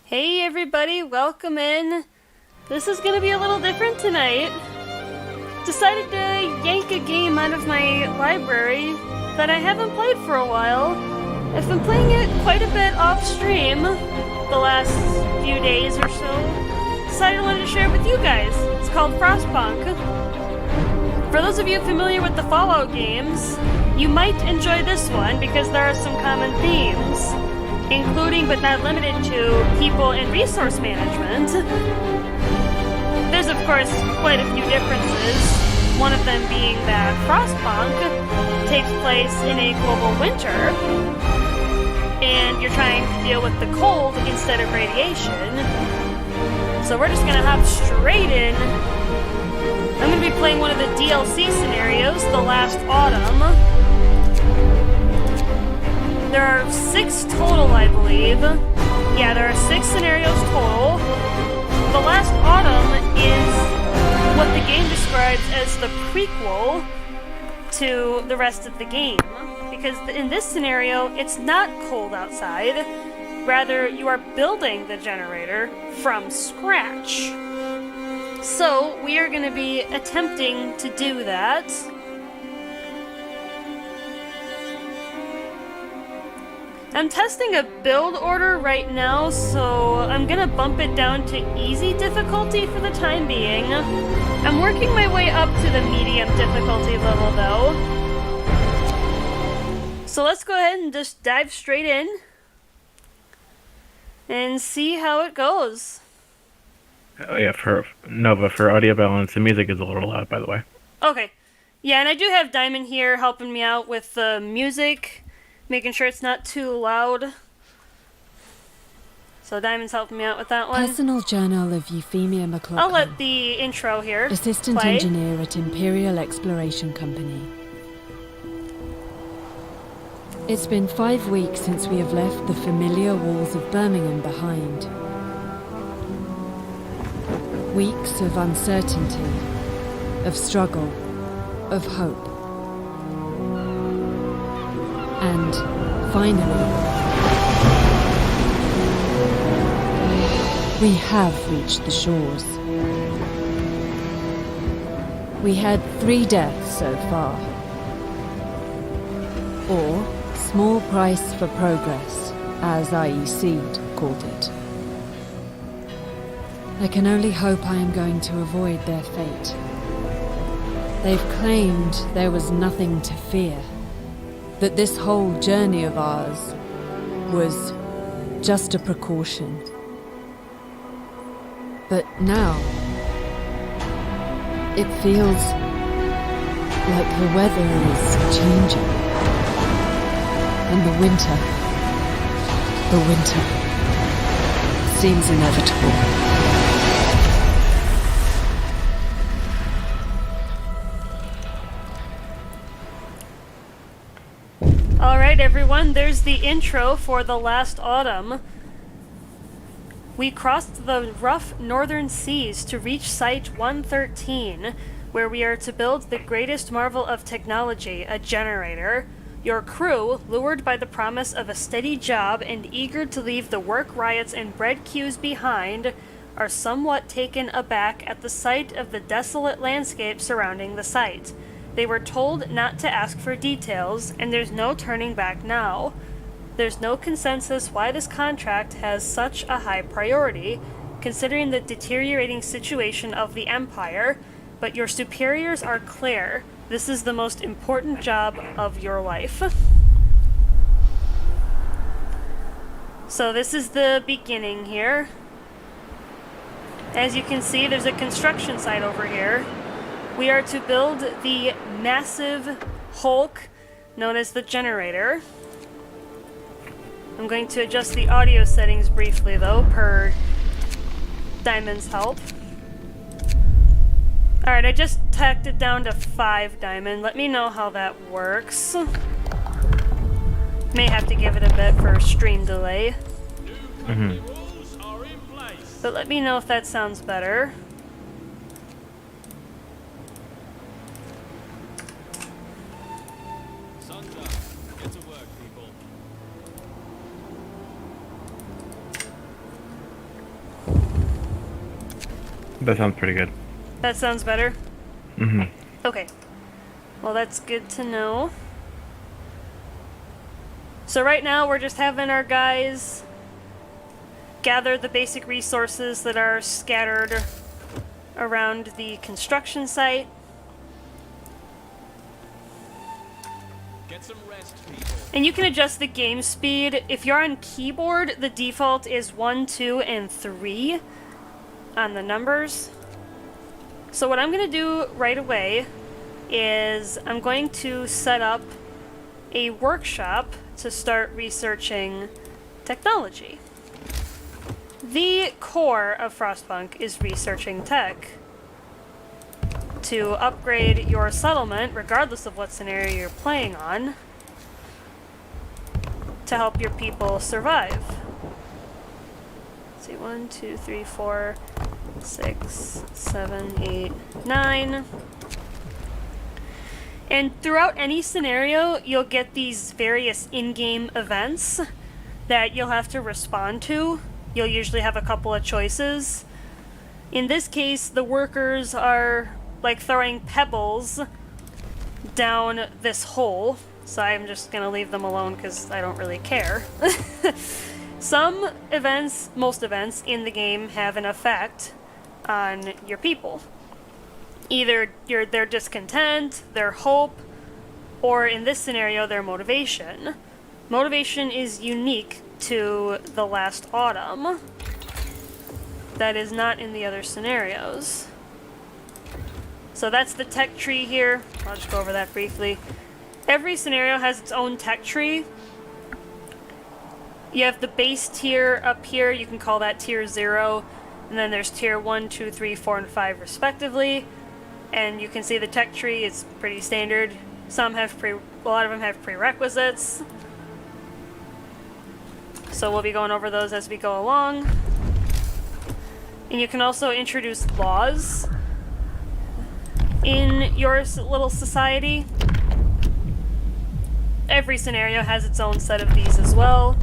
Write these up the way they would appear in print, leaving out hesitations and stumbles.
Hey everybody, welcome in. This is gonna be a little different tonight. Decided to yank a game out of my library that I haven't played for a while. I've been playing it quite a bit off stream the last few days or so. Decided I wanted to share it with you guys. It's called Frostpunk. For those of you familiar with the Fallout games, you might enjoy this one because there are some common themes, including but not limited to people and resource management. There's of course quite a few differences, one of them being that Frostpunk takes place in a global winter, and you're trying to deal with the cold instead of radiation. So we're just gonna hop straight in. I'm gonna be playing one of the DLC scenarios, The Last Autumn. There are 6 total, I believe. Yeah, there are 6 scenarios total. The Last Autumn is what the game describes as the prequel to the rest of the game. Because in this scenario, it's not cold outside. Rather, you are building the generator from scratch. So, we are going to be attempting to do that. I'm testing a build order right now, so I'm gonna bump it down to easy difficulty for the time being. I'm working my way up to the medium difficulty level though. So let's go ahead and just dive straight in and see how it goes. Oh yeah, for Nova, for audio balance, the music is a little loud, by the way. Okay. Yeah, and I do have Diamond here helping me out with the music, making sure it's not too loud. So Diamond's helping me out with that one. Personal Journal of Euphemia McLaughlin. I'll let the intro here Assistant play. Engineer at Imperial Exploration Company. It's been 5 weeks since we have left the familiar walls of Birmingham behind. Weeks of uncertainty, of struggle, of hope. And finally, we have reached the shores. We had 3 deaths so far. Or small price for progress, as IEC called it. I can only hope I am going to avoid their fate. They've claimed there was nothing to fear. That this whole journey of ours was just a precaution. But now, it feels like the weather is changing. And the winter seems inevitable. Alright everyone, there's the intro for The Last Autumn. We crossed the rough northern seas to reach Site 113, where we are to build the greatest marvel of technology, a generator. Your crew, lured by the promise of a steady job and eager to leave the work riots and bread queues behind, are somewhat taken aback at the sight of the desolate landscape surrounding the site. They were told not to ask for details, and there's no turning back now. There's no consensus why this contract has such a high priority, considering the deteriorating situation of the Empire, but your superiors are clear. This is the most important job of your life. So this is the beginning here. As you can see, there's a construction site over here. We are to build the massive Hulk known as the generator. I'm going to adjust the audio settings briefly though, per Diamond's help. Alright, I just tacked it down to 5 Diamond. Let me know how that works. May have to give it a bit for stream delay. But let me know if that sounds better. That sounds pretty good. That sounds better? Mm-hmm. Okay. Well, that's good to know. So right now we're just having our guys gather the basic resources that are scattered around the construction site. Get some rest, people. And you can adjust the game speed. If you're on keyboard, the default is 1, 2, and 3 on the numbers. So what I'm going to do right away is I'm going to set up a workshop to start researching technology. The core of Frostpunk is researching tech to upgrade your settlement, regardless of what scenario you're playing on, to help your people survive. Let's see, 1, 2, 3, 4, 6, 7, 8, 9. And throughout any scenario, you'll get these various in-game events that you'll have to respond to. You'll usually have a couple of choices. In this case, the workers are like throwing pebbles down this hole, so I'm just gonna leave them alone because I don't really care. Some events, most events in the game have an effect on your people. Either their discontent, their hope, or in this scenario, their motivation. Motivation is unique to the last autumn. That is not in the other scenarios. So that's the tech tree here. I'll just go over that briefly. Every scenario has its own tech tree. You have the base tier up here, you can call that tier 0, and then there's tier 1, 2, 3, 4, and 5 respectively. And you can see the tech tree is pretty standard. Some have a lot of them have prerequisites. So we'll be going over those as we go along. And you can also introduce laws in your little society. Every scenario has its own set of these as well.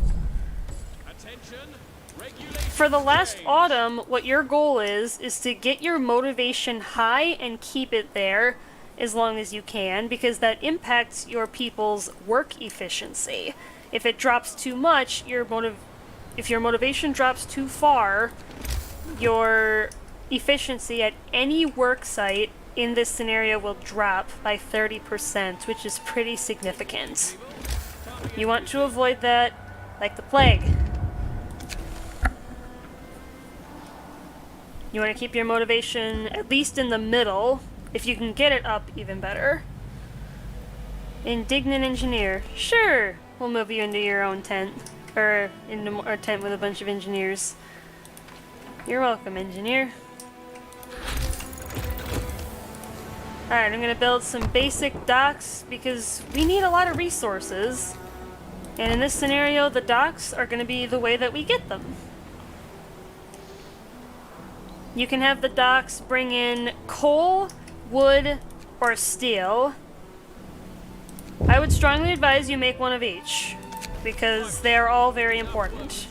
For the last autumn, what your goal is to get your motivation high and keep it there as long as you can, because that impacts your people's work efficiency. If it drops too much, if your motivation drops too far, your efficiency at any work site in this scenario will drop by 30%, which is pretty significant. You want to avoid that like the plague. You want to keep your motivation at least in the middle. If you can get it up, even better. Indignant engineer. Sure, we'll move you into your own tent. Or into a tent with a bunch of engineers. You're welcome, engineer. Alright, I'm gonna build some basic docks because we need a lot of resources. And in this scenario, the docks are gonna be the way that we get them. You can have the docks bring in coal, wood, or steel. I would strongly advise you make one of each, because they are all very important.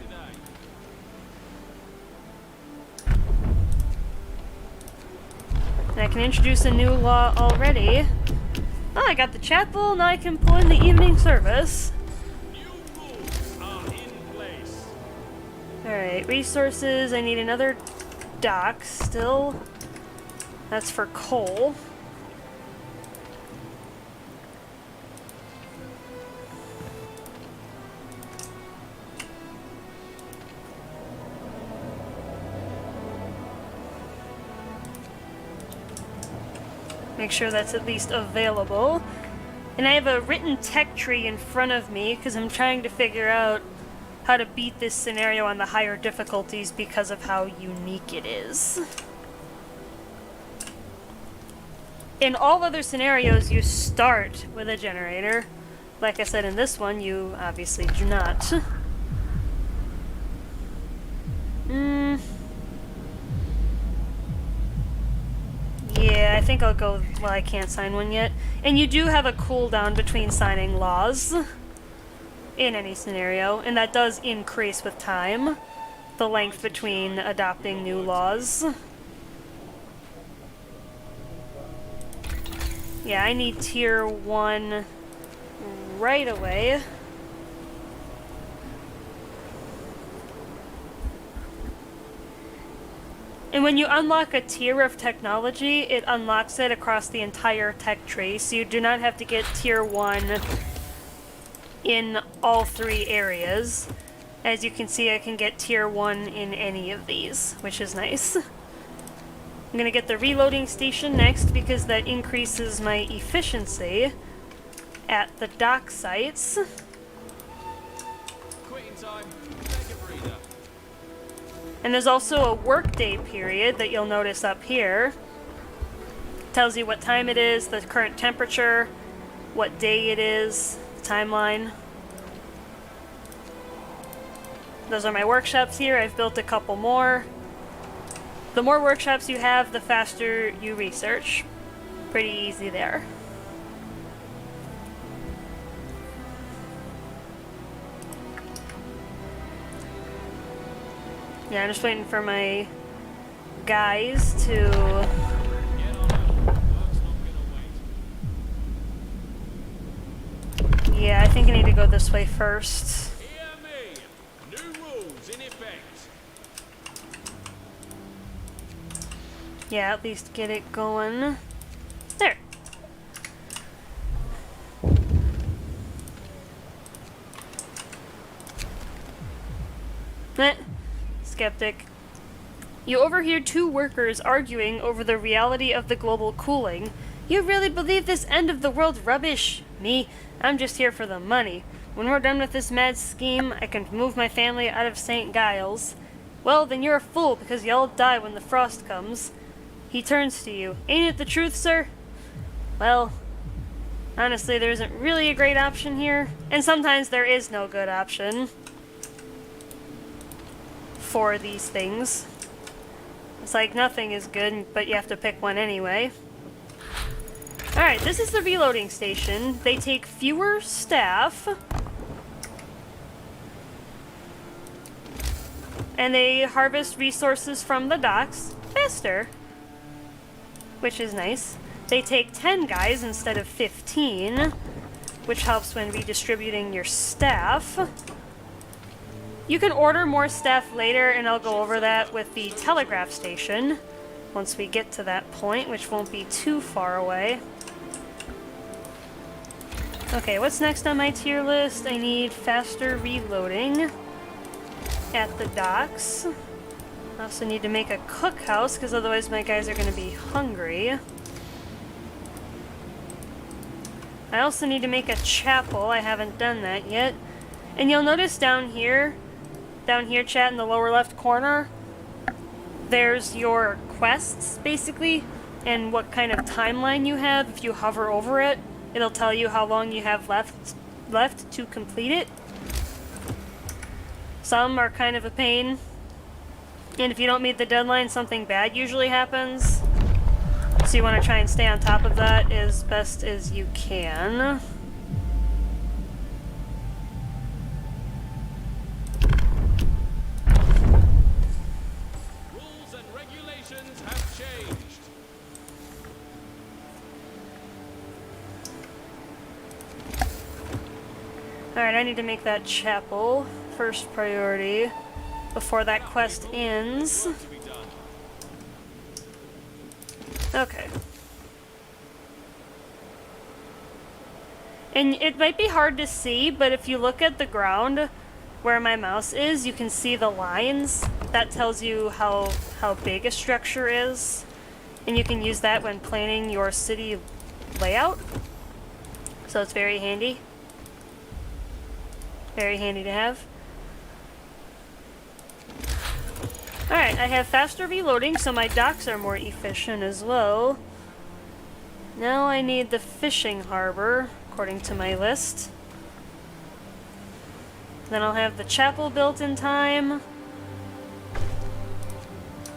And I can introduce a new law already. Oh, I got the chapel, now I can pull in the evening service. Alright, resources, I need another dock still. That's for coal. Make sure that's at least available. And I have a written tech tree in front of me because I'm trying to figure out how to beat this scenario on the higher difficulties because of how unique it is. In all other scenarios, you start with a generator. Like I said, in this one, you obviously do not. Yeah, I think I'll go... Well, I can't sign one yet. And you do have a cooldown between signing laws in any scenario, and that does increase with time, the length between adopting new laws. Yeah, I need tier 1 right away. And when you unlock a tier of technology, it unlocks it across the entire tech tree, so you do not have to get tier 1 in all 3 areas. As you can see, I can get tier 1 in any of these, which is nice. I'm gonna get the reloading station next because that increases my efficiency at the dock sites. Quitting time. Take a breather. And there's also a workday period that you'll notice up here. Tells you what time it is, the current temperature, what day it is, the timeline. Those are my workshops here. I've built a couple more. The more workshops you have, the faster you research. Pretty easy there. Yeah, I'm just waiting for my guys to... Get on up. Work's not gonna wait. Yeah, I think I need to go this way first. Hear me. New rules in effect. Yeah, at least get it going. There. Skeptic. You overhear 2 workers arguing over the reality of the global cooling. You really believe this end of the world rubbish? Me? I'm just here for the money. When we're done with this mad scheme, I can move my family out of St. Giles. Well, then you're a fool, because you'll die when the frost comes. He turns to you. Ain't it the truth, sir? Well, honestly, there isn't really a great option here. And sometimes there is no good option for these things. It's like nothing is good, but you have to pick one anyway. Alright, this is the reloading station. They take fewer staff. And they harvest resources from the docks faster, which is nice. They take 10 guys instead of 15, which helps when redistributing your staff. You can order more staff later, and I'll go over that with the telegraph station once we get to that point, which won't be too far away. Okay, what's next on my tier list? I need faster reloading at the docks. I also need to make a cookhouse, because otherwise my guys are going to be hungry. I also need to make a chapel. I haven't done that yet. And you'll notice down here, chat, in the lower left corner, there's your quests, basically, and what kind of timeline you have. If you hover over it, it'll tell you how long you have left to complete it. Some are kind of a pain, and if you don't meet the deadline, something bad usually happens. So you want to try and stay on top of that as best as you can. Rules and regulations have changed. Alright, I need to make that chapel first priority before that quest ends. Work to be done. Okay. And it might be hard to see, but if you look at the ground where my mouse is, you can see the lines. That tells you how big a structure is. And you can use that when planning your city layout. So it's very handy. Very handy to have. Alright, I have faster reloading, so my docks are more efficient as well. Now I need the fishing harbor, according to my list. Then I'll have the chapel built in time.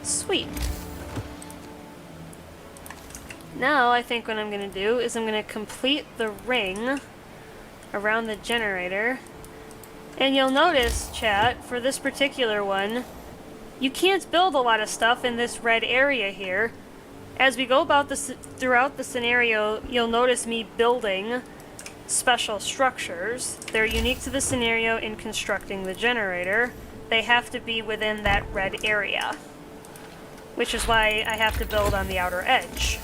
Sweet. Now I think what I'm going to do is I'm going to complete the ring around the generator. And you'll notice, chat, for this particular one, you can't build a lot of stuff in this red area here As we go about this throughout the scenario, you'll notice me building special structures. They're unique to the scenario in constructing the generator. They have to be within that red area, which is why I have to build on the outer edge.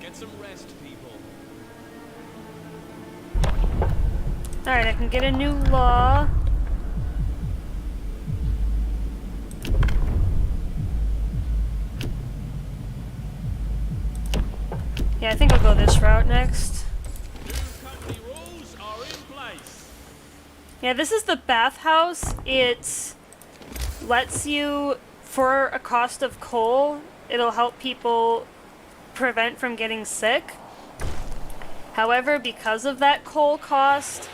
Get some rest, people. Alright, I can get a new law. Yeah, I think I'll go this route next. New company rules are in place. Yeah, this is the bathhouse. It lets you, for a cost of coal, it'll help people prevent from getting sick. However, because of that coal cost,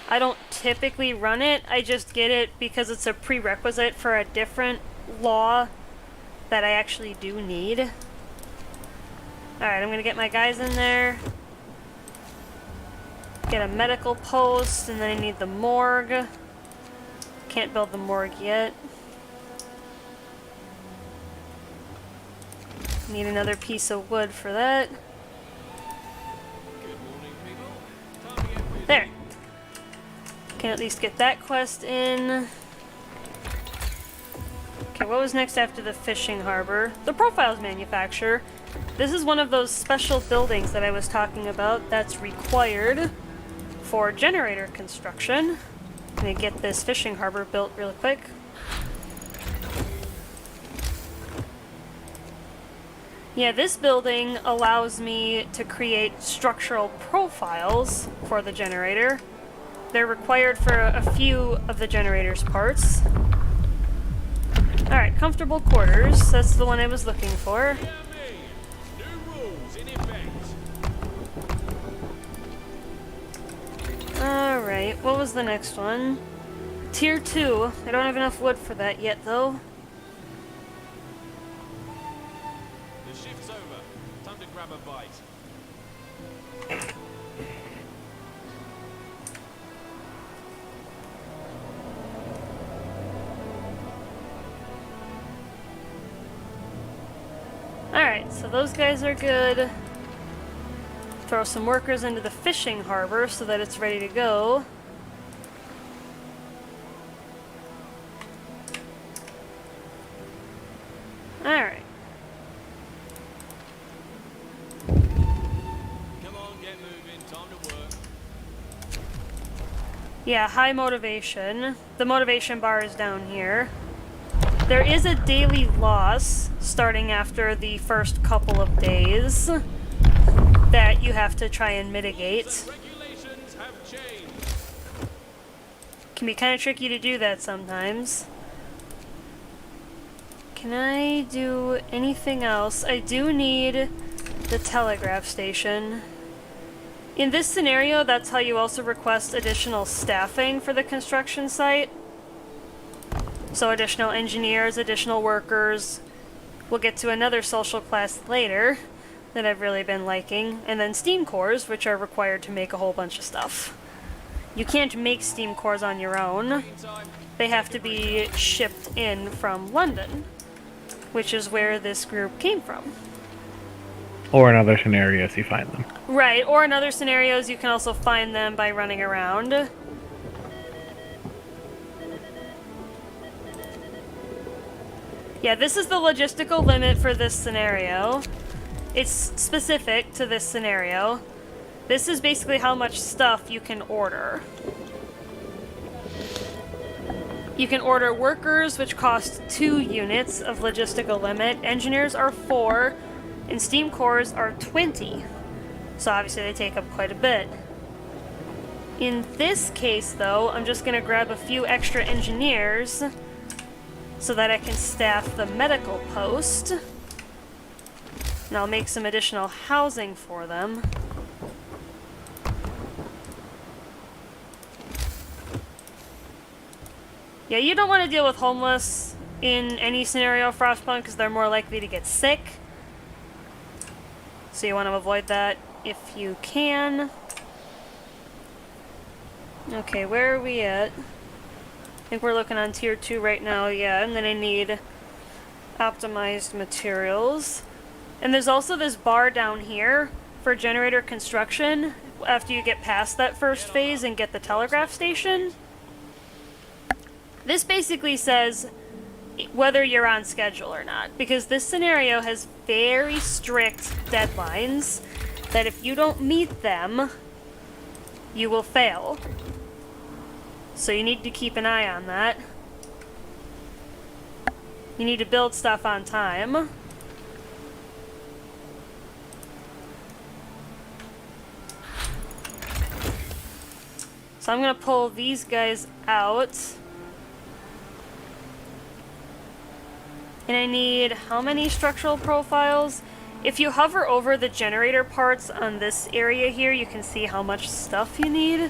I don't typically run it. I just get it because it's a prerequisite for a different law that I actually do need. Alright, I'm gonna get my guys in there. Get a medical post, and then I need the morgue. Can't build the morgue yet. Need another piece of wood for that. Good morning, people. Time to get busy. There. Can at least get that quest in. Okay, what was next after the fishing harbor? The profiles manufacturer. This is one of those special buildings that I was talking about that's required for generator construction. I'm gonna get this fishing harbor built really quick. Yeah, this building allows me to create structural profiles for the generator. They're required for a few of the generator's parts. Alright, comfortable quarters. That's the one I was looking for. Hear me. New rules in effect. Alright, what was the next one? Tier 2. I don't have enough wood for that yet, though. The shift's over. Time to grab a bite. Alright, so those guys are good. Throw some workers into the fishing harbor so that it's ready to go. Alright. Come on, get moving. Time to work. Yeah, high motivation. The motivation bar is down here. There is a daily loss starting after the first couple of days that you have to try and mitigate. The regulations have changed. Can be kind of tricky to do that sometimes. Can I do anything else? I do need the telegraph station. In this scenario, that's how you also request additional staffing for the construction site. So additional engineers, additional workers. We'll get to another social class later that I've really been liking. And then steam cores, which are required to make a whole bunch of stuff. You can't make steam cores on your own. Meantime, They have to be shipped in from London, which is where this group came from. Or in other scenarios, you find them. Right, or in other scenarios you can also find them by running around. Yeah, this is the logistical limit for this scenario. It's specific to this scenario. This is basically how much stuff you can order. You can order workers, which cost 2 units of logistical limit. Engineers are 4, and steam cores are 20. So obviously they take up quite a bit. In this case, though, I'm just going to grab a few extra engineers so that I can staff the medical post. And I'll make some additional housing for them. Yeah, you don't want to deal with homeless in any scenario of Frostpunk because they're more likely to get sick. So you want to avoid that if you can. Okay, where are we at? I think we're looking on tier 2 right now, yeah, and then I need optimized materials. And there's also this bar down here for generator construction after you get past that first phase and get the telegraph station. This basically says whether you're on schedule or not, because this scenario has very strict deadlines that if you don't meet them, you will fail. So you need to keep an eye on that. You need to build stuff on time. So I'm gonna pull these guys out. And I need how many structural profiles? If you hover over the generator parts on this area here, you can see how much stuff you need.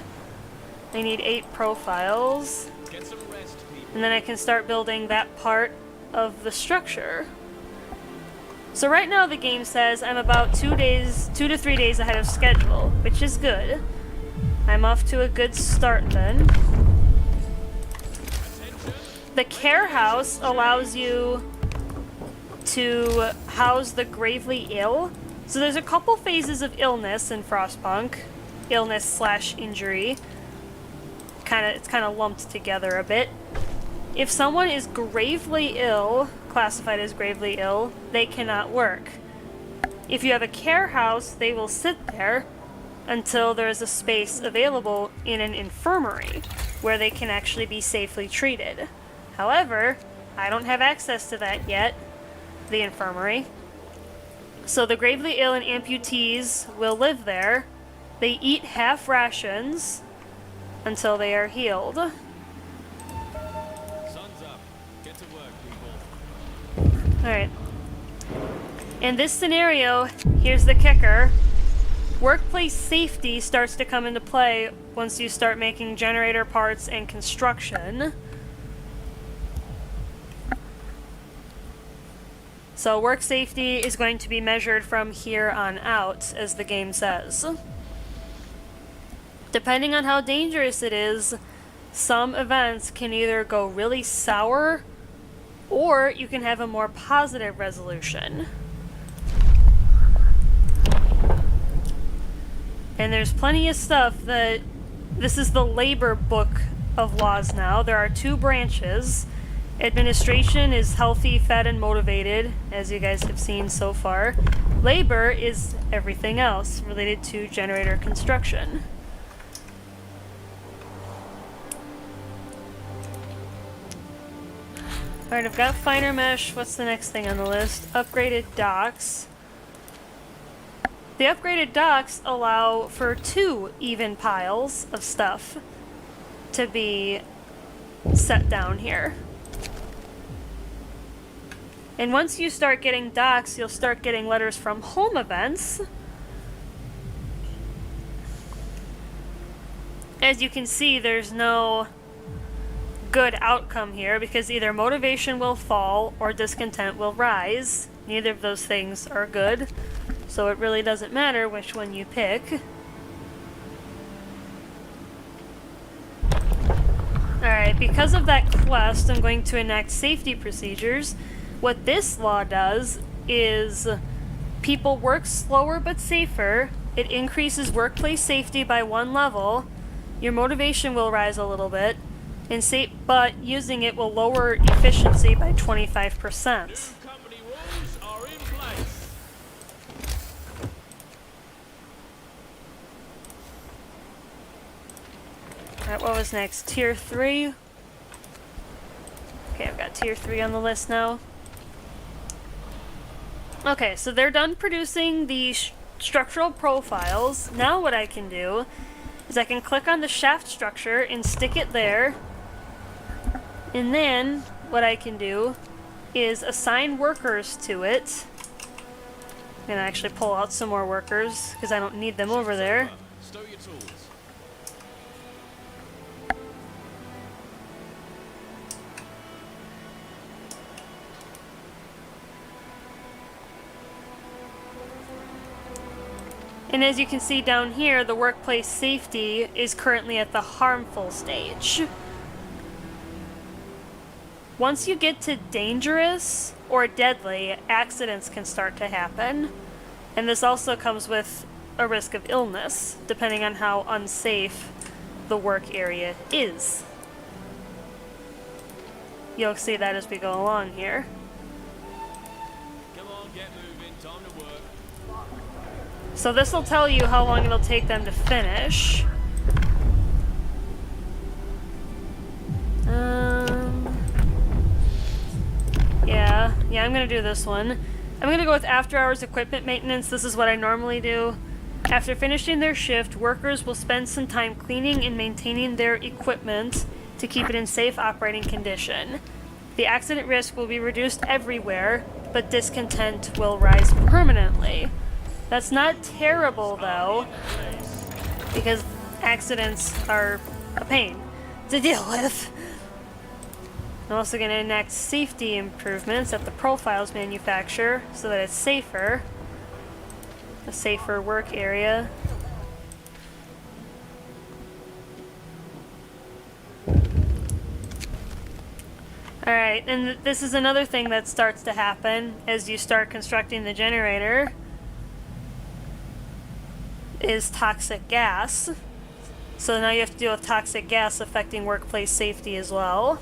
I need 8 profiles. Get some rest, people. And then I can start building that part of the structure. So right now the game says I'm about 2 to 3 days ahead of schedule, which is good. I'm off to a good start then. The care house allows you to house the gravely ill. So there's a couple phases of illness in Frostpunk. Illness/injury. It's kind of lumped together a bit. If someone is gravely ill, classified as gravely ill, they cannot work. If you have a care house, they will sit there until there is a space available in an infirmary where they can actually be safely treated. However, I don't have access to that yet, the infirmary. So the gravely ill and amputees will live there. They eat half rations until they are healed. Sun's up. Get to work, people. Alright. In this scenario, here's the kicker. Workplace safety starts to come into play once you start making generator parts and construction. So work safety is going to be measured from here on out, as the game says. Depending on how dangerous it is, some events can either go really sour, or you can have a more positive resolution. And there's plenty of stuff that... This is the labor book of laws now. There are 2 branches. Administration is healthy, fed, and motivated, as you guys have seen so far. Labor is everything else related to generator construction. Alright, I've got finer mesh. What's the next thing on the list? Upgraded docks. The upgraded docks allow for 2 even piles of stuff to be set down here. And once you start getting docks, you'll start getting letters from home events. As you can see, there's no good outcome here because either motivation will fall or discontent will rise. Neither of those things are good. So it really doesn't matter which one you pick. Alright, because of that quest, I'm going to enact safety procedures. What this law does is people work slower but safer. It increases workplace safety by 1 level. Your motivation will rise a little bit, but using it will lower efficiency by 25%. Company rules are in place. Alright, what was next? Tier 3? Okay, I've got tier 3 on the list now. Okay, so they're done producing the structural profiles. Now what I can do is I can click on the shaft structure and stick it there. And then what I can do is assign workers to it. I'm gonna actually pull out some more workers because I don't need them over there. Stow your tools. And as you can see down here, the workplace safety is currently at the harmful stage. Once you get to dangerous or deadly, accidents can start to happen. And this also comes with a risk of illness, depending on how unsafe the work area is. You'll see that as we go along here. Come on, get moving. Time to work. So this will tell you how long it'll take them to finish. Yeah, I'm gonna do this one. I'm gonna go with after-hours equipment maintenance. This is what I normally do. After finishing their shift, workers will spend some time cleaning and maintaining their equipment to keep it in safe operating condition. The accident risk will be reduced everywhere, but discontent will rise permanently. That's not terrible, though, because accidents are a pain to deal with. I'm also going to enact safety improvements at the profiles manufacturer so that it's safer. A safer work area. Alright, and this is another thing that starts to happen as you start constructing the generator, is toxic gas. So now you have to deal with toxic gas affecting workplace safety as well.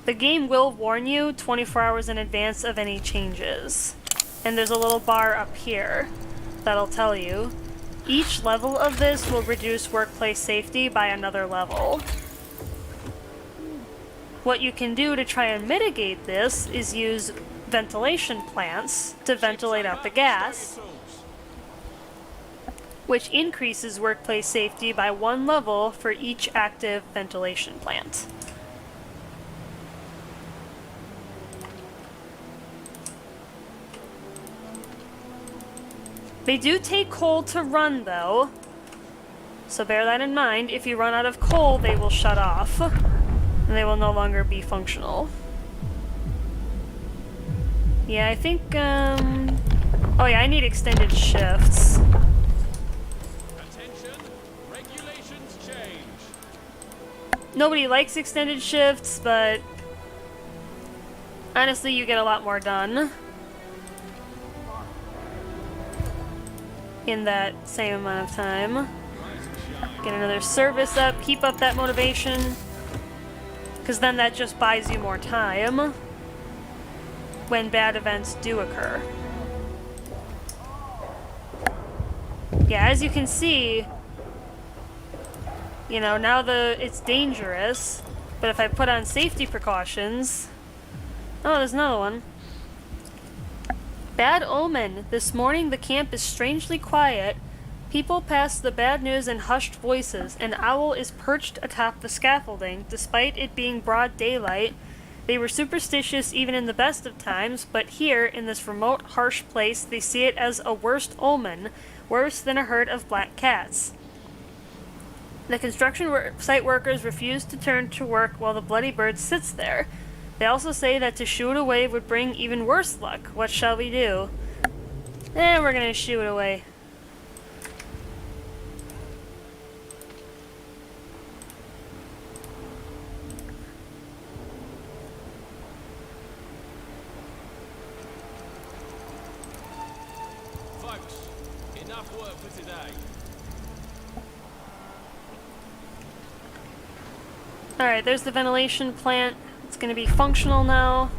The game will warn you 24 hours in advance of any changes. And there's a little bar up here that'll tell you. Each level of this will reduce workplace safety by another level. What you can do to try and mitigate this is use ventilation plants to ventilate out the gas, which increases workplace safety by 1 level for each active ventilation plant. They do take coal to run, though, so bear that in mind. If you run out of coal, they will shut off, and they will no longer be functional. Yeah, I think, oh yeah, I need extended shifts. Attention, regulations change. Nobody likes extended shifts, but honestly, you get a lot more done in that same amount of time. Get another service up, keep up that motivation, because then that just buys you more time when bad events do occur. Yeah, as you can see, you know, now it's dangerous, but if I put on safety precautions... Oh, there's another one. Bad omen. This morning the camp is strangely quiet. People pass the bad news in hushed voices. An owl is perched atop the scaffolding, despite it being broad daylight. They were superstitious even in the best of times, but here, in this remote, harsh place, they see it as a worst omen, worse than a herd of black cats. The construction site workers refuse to turn to work while the bloody bird sits there. They also say that to shoo it away would bring even worse luck. What shall we do? We're gonna shoo it away. Folks, enough work for today. Alright, there's the ventilation plant. It's going to be functional now,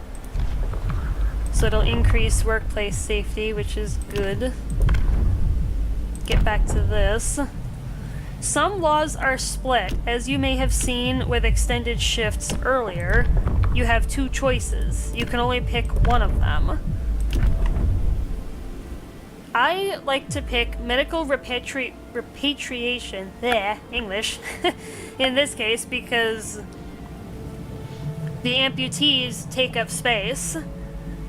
so it'll increase workplace safety, which is good. Get back to this. Some laws are split. As you may have seen with extended shifts earlier, you have 2 choices. You can only pick one of them. I like to pick medical repatriation, English, in this case, because the amputees take up space,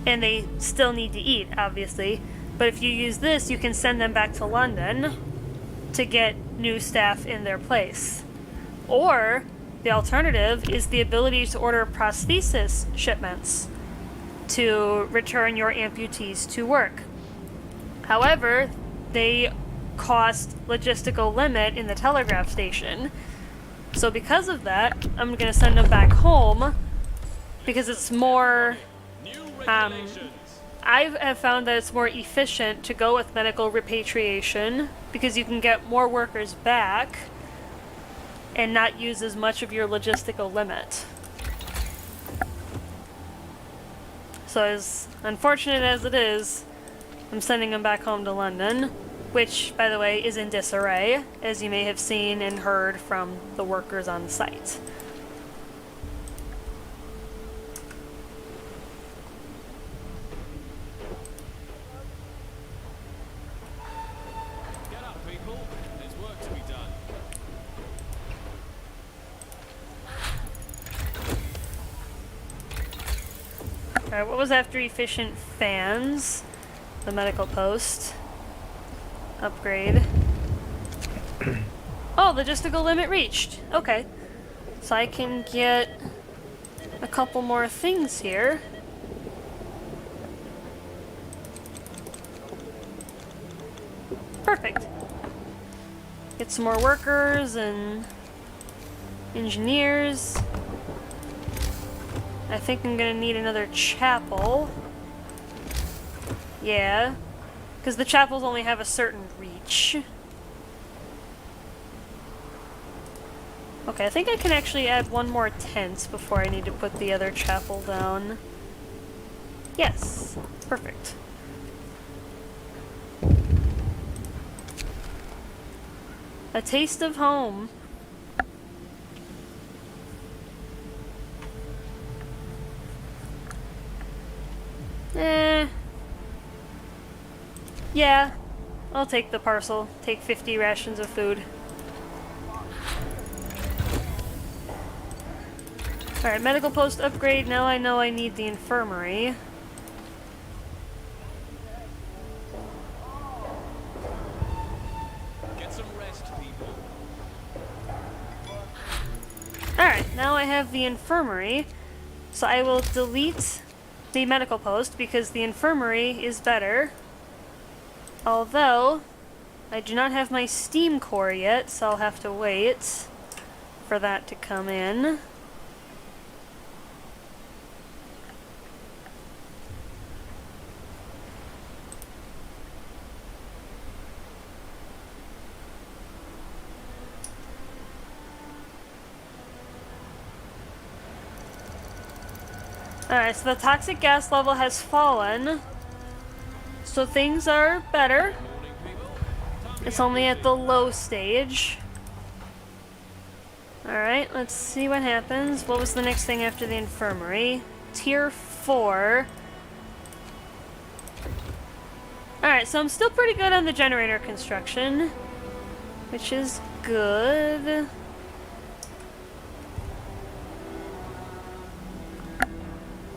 and they still need to eat, obviously. But if you use this, you can send them back to London to get new staff in their place. Or, the alternative is the ability to order prosthesis shipments to return your amputees to work. However, they cost logistical limit in the telegraph station. So because of that, I'm gonna send them back home because it's more, New regulations. I have found that it's more efficient to go with medical repatriation because you can get more workers back and not use as much of your logistical limit. So as unfortunate as it is, I'm sending them back home to London, which, by the way, is in disarray, as you may have seen and heard from the workers on site. Get up, people. There's work to be done. Alright, what was after efficient fans? The medical post. Upgrade. Oh, logistical limit reached. Okay. So I can get a couple more things here. Perfect. Get some more workers and engineers. I think I'm gonna need another chapel. Yeah. Because the chapels only have a certain reach. Okay, I think I can actually add one more tent before I need to put the other chapel down. Yes. Perfect. A taste of home. Yeah, I'll take the parcel. Take 50 rations of food. Alright, medical post upgrade. Now I know I need the infirmary. Get some rest, people. Alright, now I have the infirmary. So I will delete the medical post because the infirmary is better. Although, I do not have my steam core yet, so I'll have to wait for that to come in. Alright, so the toxic gas level has fallen. So things are better. It's only at the low stage. Alright, let's see what happens. What was the next thing after the infirmary? Tier 4. Alright, so I'm still pretty good on the generator construction, which is good.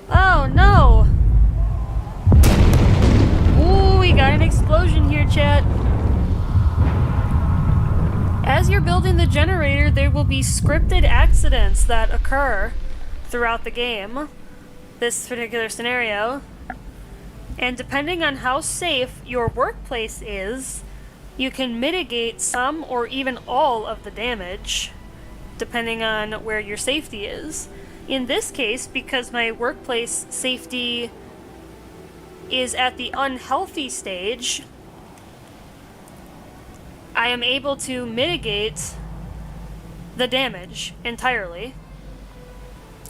Oh no! Ooh, we got an explosion here, chat. As you're building the generator, there will be scripted accidents that occur throughout the game, this particular scenario. And depending on how safe your workplace is, you can mitigate some or even all of the damage, depending on where your safety is. In this case, because my workplace safety is at the unhealthy stage, I am able to mitigate the damage entirely.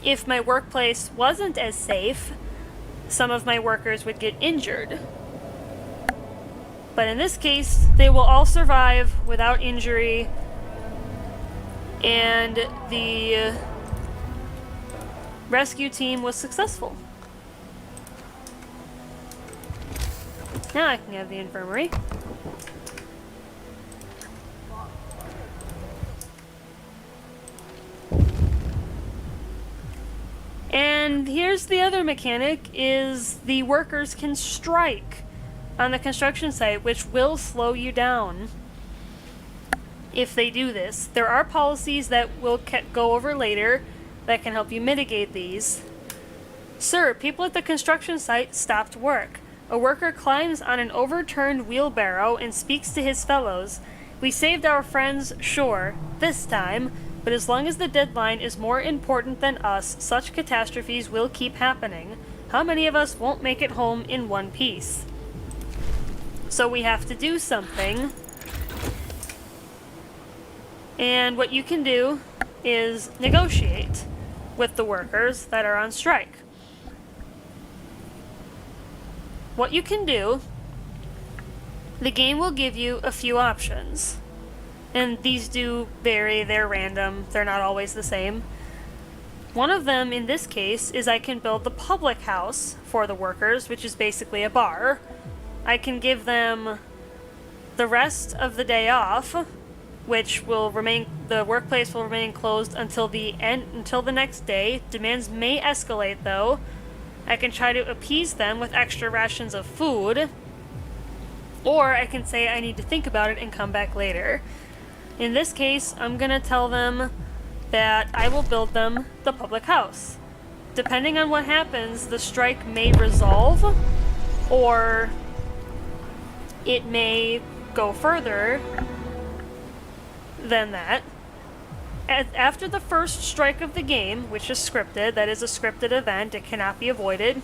If my workplace wasn't as safe, some of my workers would get injured. But in this case, they will all survive without injury, and the rescue team was successful. Now I can have the infirmary. And here's the other mechanic, is the workers can strike on the construction site, which will slow you down if they do this. There are policies that we'll go over later that can help you mitigate these. Sir, people at the construction site stopped work. A worker climbs on an overturned wheelbarrow and speaks to his fellows. We saved our friends, sure. This time, but as long as the deadline is more important than us, such catastrophes will keep happening. How many of us won't make it home in one piece? So we have to do something. And what you can do is negotiate with the workers that are on strike. What you can do, the game will give you a few options. And these do vary, they're random, they're not always the same. One of them, in this case, is I can build the public house for the workers, which is basically a bar. I can give them the rest of the day off, which will remain, the workplace will remain closed until the next day. Demands may escalate though. I can try to appease them with extra rations of food, or I can say I need to think about it and come back later. In this case, I'm gonna tell them that I will build them the public house. Depending on what happens, the strike may resolve, or it may go further than that. After the first strike of the game, which is scripted, that is a scripted event, it cannot be avoided,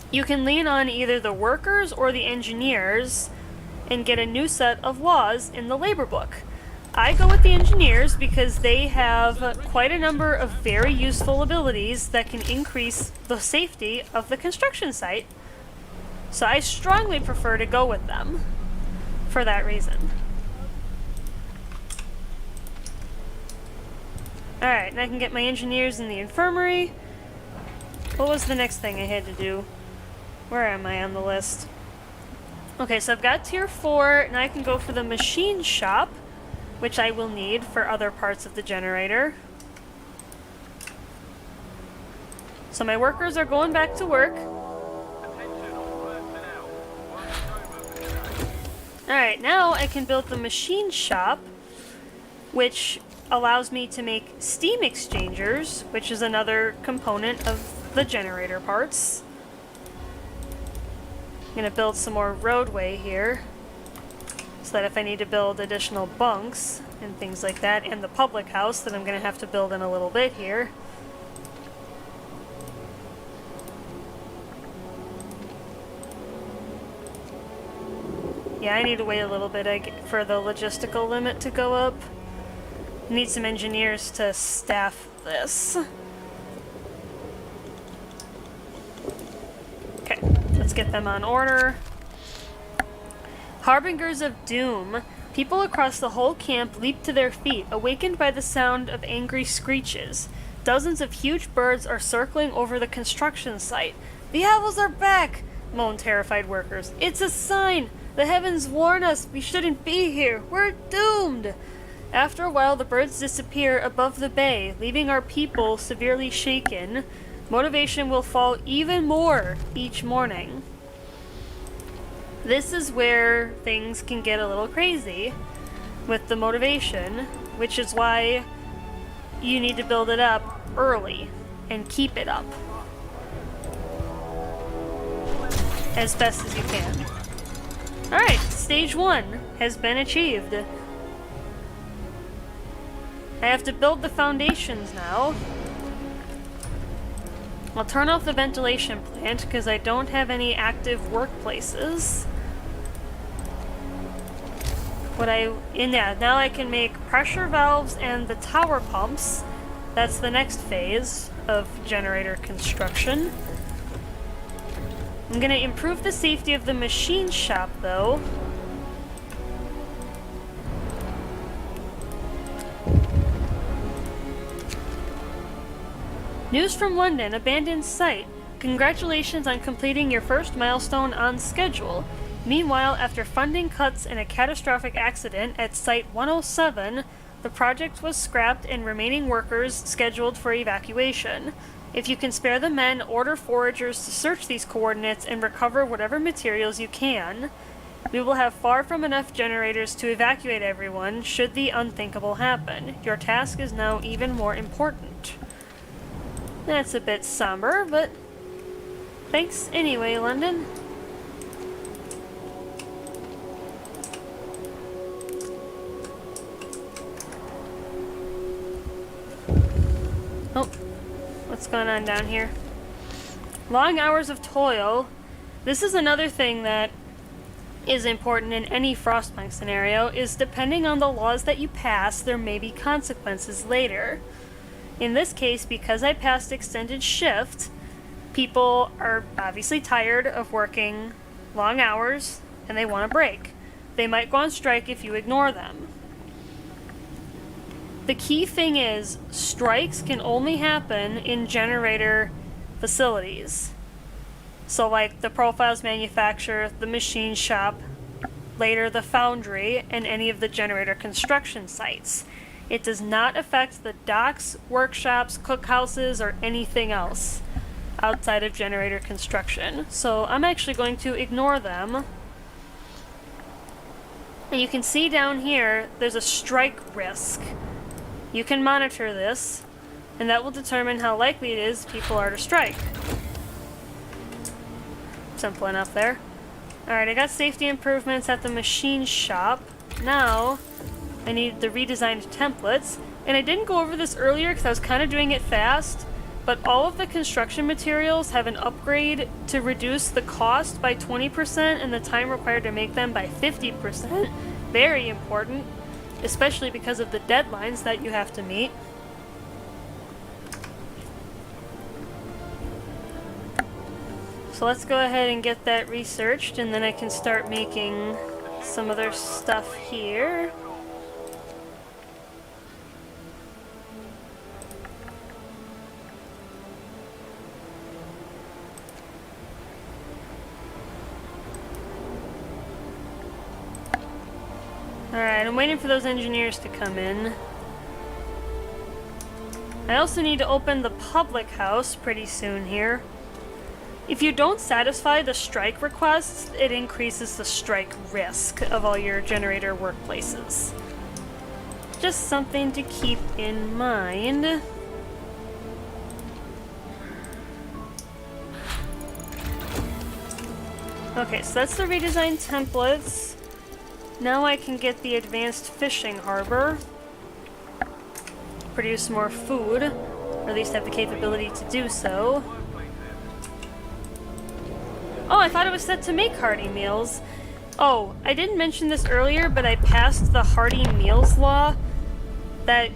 you can lean on either the workers or the engineers and get a new set of laws in the labor book. I go with the engineers because they have quite a number of very useful abilities that can increase the safety of the construction site. So I strongly prefer to go with them for that reason. Alright, and I can get my engineers in the infirmary. What was the next thing I had to do? Where am I on the list? Okay, so I've got tier 4, and I can go for the machine shop, which I will need for other parts of the generator. So my workers are going back to work. Alright, now I can build the machine shop, which allows me to make steam exchangers, which is another component of the generator parts. I'm gonna build some more roadway here, so that if I need to build additional bunks and things like that, and the public house that I'm gonna have to build in a little bit here. Yeah, I need to wait a little bit for the logistical limit to go up. Need some engineers to staff this. Okay, let's get them on order. Harbingers of doom. People across the whole camp leap to their feet, awakened by the sound of angry screeches. Dozens of huge birds are circling over the construction site. The owls are back, moan terrified workers. It's a sign! The heavens warn us we shouldn't be here. We're doomed! After a while, the birds disappear above the bay, leaving our people severely shaken. Motivation will fall even more each morning. This is where things can get a little crazy with the motivation, which is why you need to build it up early and keep it up as best as you can. Alright, stage 1 has been achieved. I have to build the foundations now. I'll turn off the ventilation plant because I don't have any active workplaces. Now I can make pressure valves and the tower pumps. That's the next phase of generator construction. I'm gonna improve the safety of the machine shop though. News from London, abandoned site. Congratulations on completing your first milestone on schedule. Meanwhile, after funding cuts and a catastrophic accident at Site 107, the project was scrapped and remaining workers scheduled for evacuation. If you can spare the men, order foragers to search these coordinates and recover whatever materials you can. We will have far from enough generators to evacuate everyone should the unthinkable happen. Your task is now even more important. That's a bit somber, but thanks anyway, London. Oh, what's going on down here? Long hours of toil. This is another thing that is important in any Frostpunk scenario, is depending on the laws that you pass, there may be consequences later. In this case, because I passed extended shift, people are obviously tired of working long hours and they want a break. They might go on strike if you ignore them. The key thing is, strikes can only happen in generator facilities. So like the profiles manufacturer, the machine shop, later the foundry, and any of the generator construction sites. It does not affect the docks, workshops, cookhouses, or anything else outside of generator construction. So I'm actually going to ignore them. And you can see down here, there's a strike risk. You can monitor this, and that will determine how likely it is people are to strike. Simple enough there. Alright, I got safety improvements at the machine shop. Now, I need the redesigned templates. And I didn't go over this earlier because I was kind of doing it fast, but all of the construction materials have an upgrade to reduce the cost by 20% and the time required to make them by 50%. Very important, especially because of the deadlines that you have to meet. So let's go ahead and get that researched, and then I can start making some other stuff here. Alright, I'm waiting for those engineers to come in. I also need to open the public house pretty soon here. If you don't satisfy the strike requests, it increases the strike risk of all your generator workplaces. Just something to keep in mind. Okay, so that's the redesigned templates. Now I can get the advanced fishing harbor. Produce more food, or at least have the capability to do so. Oh, I thought it was set to make hearty meals. Oh, I didn't mention this earlier, but I passed the hearty meals law that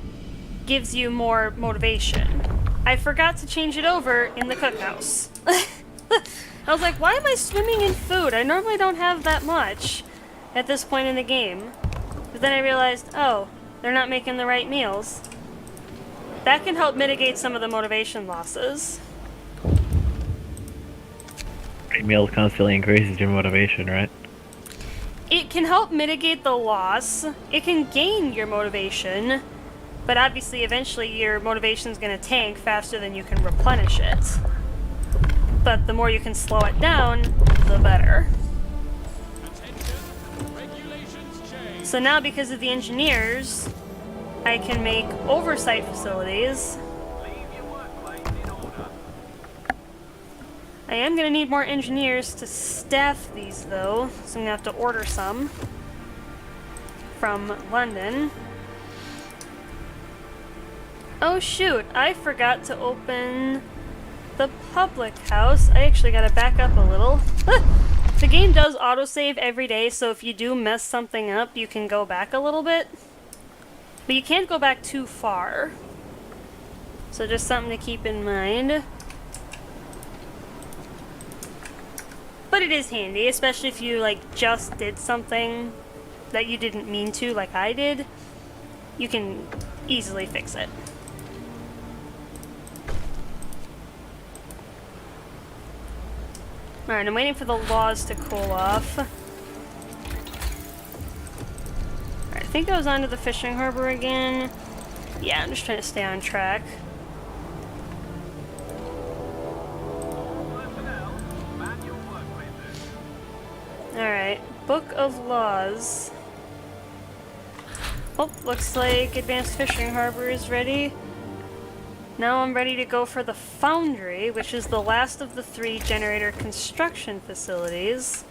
gives you more motivation. I forgot to change it over in the cookhouse. I was like, why am I swimming in food? I normally don't have that much at this point in the game. But then I realized, oh, they're not making the right meals. That can help mitigate some of the motivation losses. Meals constantly increases your motivation, right? It can help mitigate the loss. It can gain your motivation, but obviously eventually your motivation's gonna tank faster than you can replenish it. But the more you can slow it down, the better. So now, because of the engineers, I can make oversight facilities. I am going to need more engineers to staff these, though, so I'm going to have to order some from London. Oh shoot, I forgot to open the public house. I actually got to back up a little. The game does autosave every day, so if you do mess something up, you can go back a little bit. But you can't go back too far. So just something to keep in mind. But it is handy, especially if you like just did something that you didn't mean to, like I did. You can easily fix it. Alright, I'm waiting for the laws to cool off. Alright, I think I was onto the fishing harbor again. Yeah, I'm just trying to stay on track. Alright, Book of Laws. Oh, looks like Advanced Fishing Harbor is ready. Now I'm ready to go for the Foundry, which is the last of the 3 generator construction facilities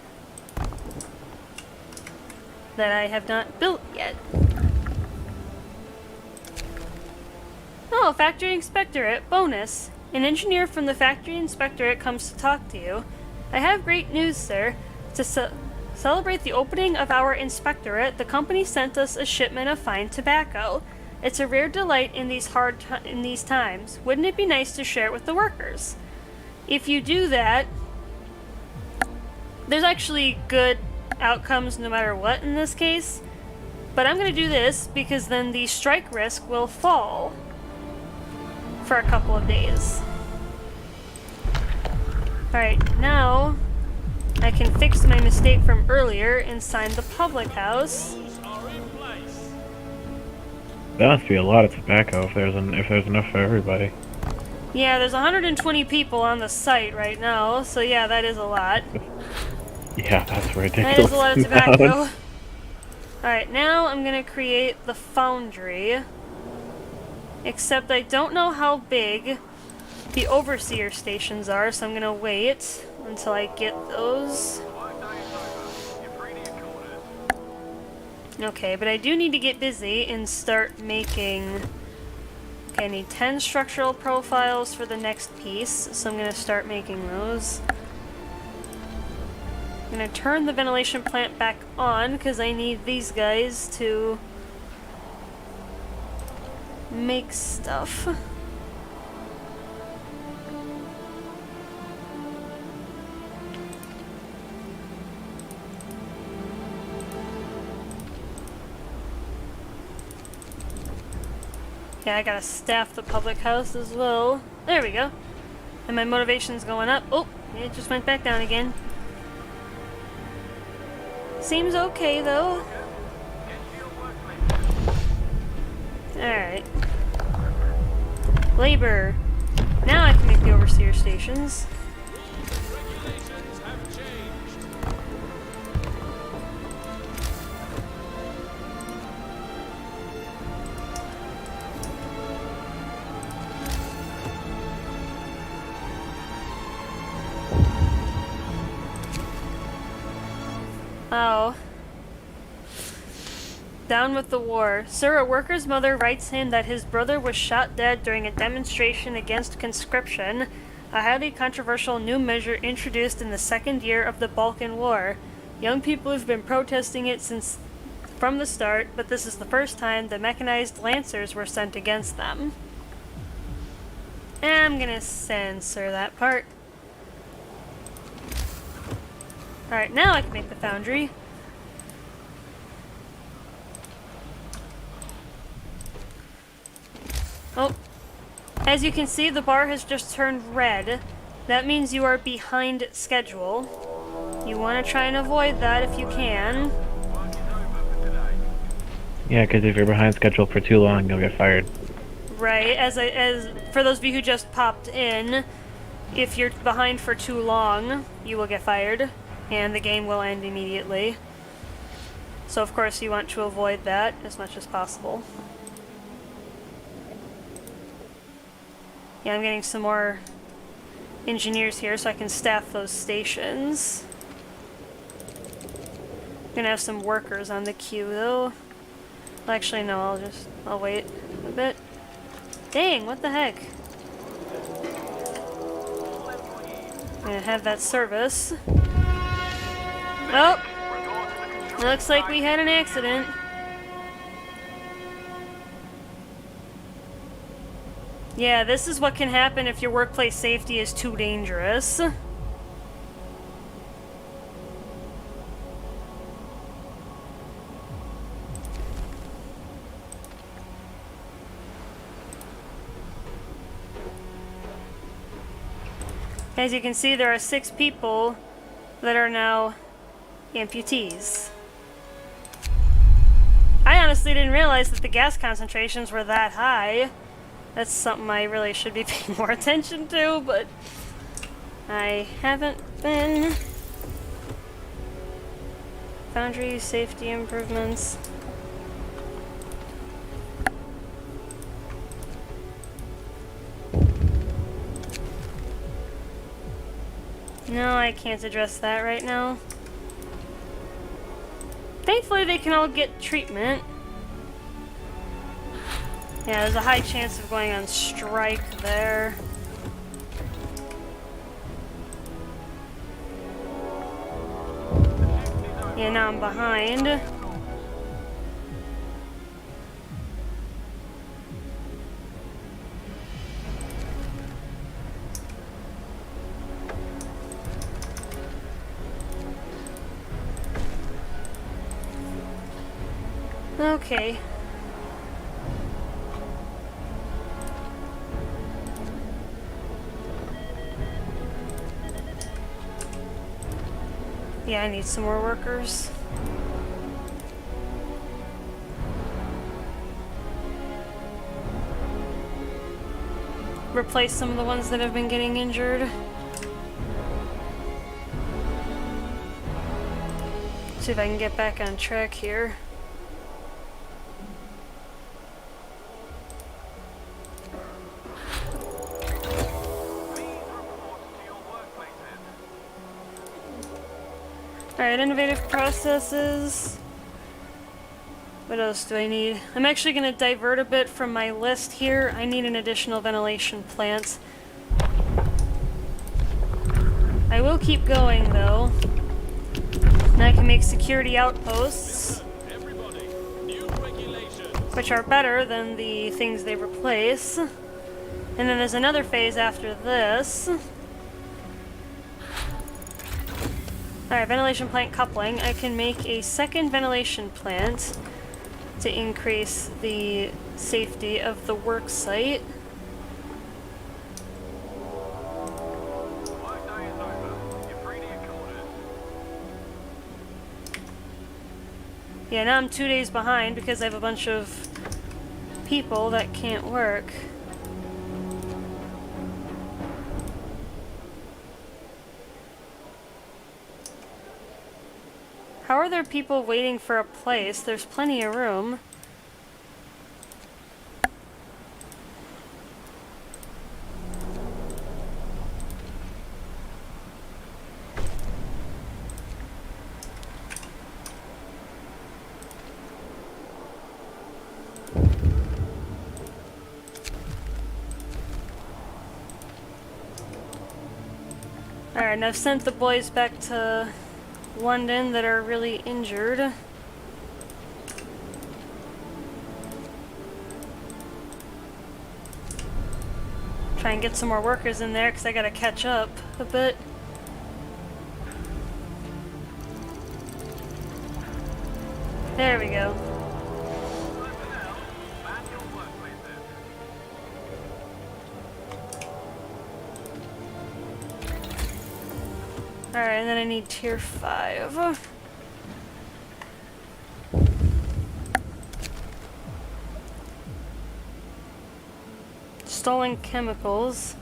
that I have not built yet. Oh, Oh, Factory Inspectorate. Bonus. An engineer from the Factory Inspectorate comes to talk to you. I have great news, sir. To celebrate the opening of our inspectorate, the company sent us a shipment of fine tobacco. It's a rare delight in these times. Wouldn't it be nice to share it with the workers? If you do that, there's actually good outcomes no matter what in this case. But I'm going to do this because then the strike risk will fall for a couple of days. Alright, now I can fix my mistake from earlier and sign the public house. Rules are in place. That must be a lot of tobacco if there's enough for everybody. Yeah, there's 120 people on the site right now, so yeah, that is a lot. Yeah, that's ridiculous. That is a lot of tobacco. Alright, now I'm gonna create the foundry. Except I don't know how big the overseer stations are, so I'm gonna wait until I get those. Okay, but I do need to get busy and start making... Okay, I need 10 structural profiles for the next piece, so I'm gonna start making those. I'm gonna turn the ventilation plant back on, because I need these guys to make stuff. Yeah, I gotta staff the public house as well. There we go. And my motivation's going up. Oh, it just went back down again. Seems okay though. Alright. Labor. Now I can make the overseer stations. Regulations have changed. Oh. Down with the war. Sir, a worker's mother writes him that his brother was shot dead during a demonstration against conscription, a highly controversial new measure introduced in the second year of the Balkan War. Young people have been protesting it from the start, but this is the first time the mechanized lancers were sent against them. And I'm gonna censor that part. Alright, now I can make the foundry. Oh, as you can see, the bar has just turned red. That means you are behind schedule. You want to try and avoid that if you can. Yeah, because if you're behind schedule for too long, you'll get fired. Right, as for those of you who just popped in, if you're behind for too long, you will get fired, and the game will end immediately. So of course you want to avoid that as much as possible. Yeah, I'm getting some more engineers here so I can staff those stations. I'm gonna have some workers on the queue though. Well, actually no, I'll wait a bit. Dang, what the heck? I'm gonna have that service. Oh! Looks like we had an accident. Yeah, this is what can happen if your workplace safety is too dangerous. As you can see, there are 6 people that are now amputees. I honestly didn't realize that the gas concentrations were that high. That's something I really should be paying more attention to, but I haven't been. Foundry safety improvements. No, I can't address that right now. Thankfully, they can all get treatment. Yeah, there's a high chance of going on strike there. Yeah, now I'm behind. Okay. Yeah, I need some more workers. Replace some of the ones that have been getting injured. See if I can get back on track here. Alright, innovative processes. What else do I need? I'm actually going to divert a bit from my list here. I need an additional ventilation plant. I will keep going though. Now I can make security outposts, Everybody, new regulations. which are better than the things they replace. And then there's another phase after this. Alright, ventilation plant coupling. I can make a second ventilation plant to increase the safety of the work site. Workday is over. You're free to your quarters. Yeah, now I'm 2 days behind because I have a bunch of people that can't work. How are there people waiting for a place? There's plenty of room. Alright, and I've sent the boys back to London that are really injured. Try and get some more workers in there because I gotta catch up a bit. There we go. Personnel, man your workplaces. Alright, and then I need tier 5. Stolen chemicals.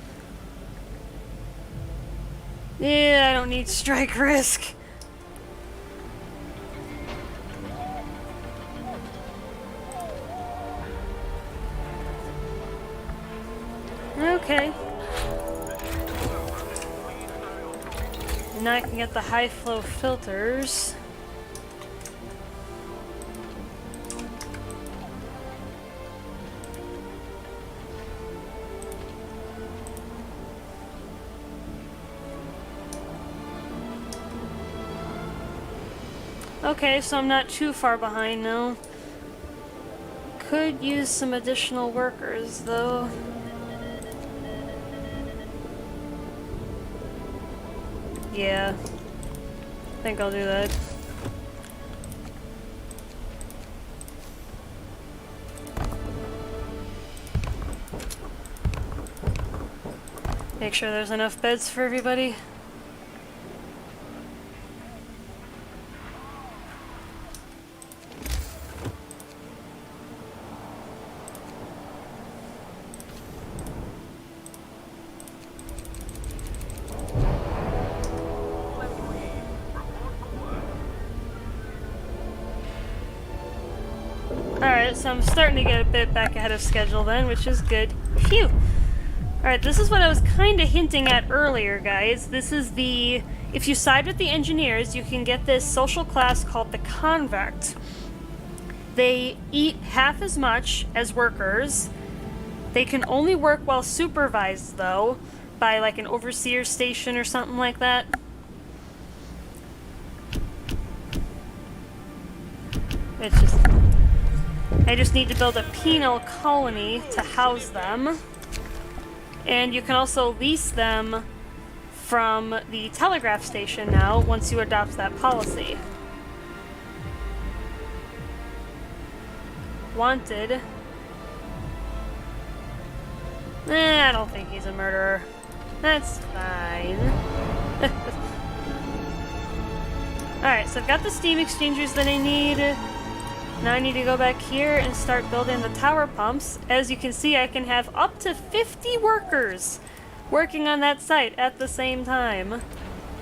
Yeah, I don't need strike risk. Okay. And now I can get the high flow filters. Okay, so I'm not too far behind now. Could use some additional workers though. Yeah, I think I'll do that. Make sure there's enough beds for everybody. Alright, so I'm starting to get a bit back ahead of schedule then, which is good. Phew! Alright, this is what I was kind of hinting at earlier, guys. This is the... If you side with the engineers, you can get this social class called the Convict. They eat half as much as workers. They can only work while supervised, though, by like an overseer station or something like that. It's just... I just need to build a penal colony to house them. And you can also lease them from the telegraph station now, once you adopt that policy. Wanted. I don't think he's a murderer. That's fine. Alright, so I've got the steam exchangers that I need. Now I need to go back here and start building the tower pumps. As you can see, I can have up to 50 workers working on that site at the same time.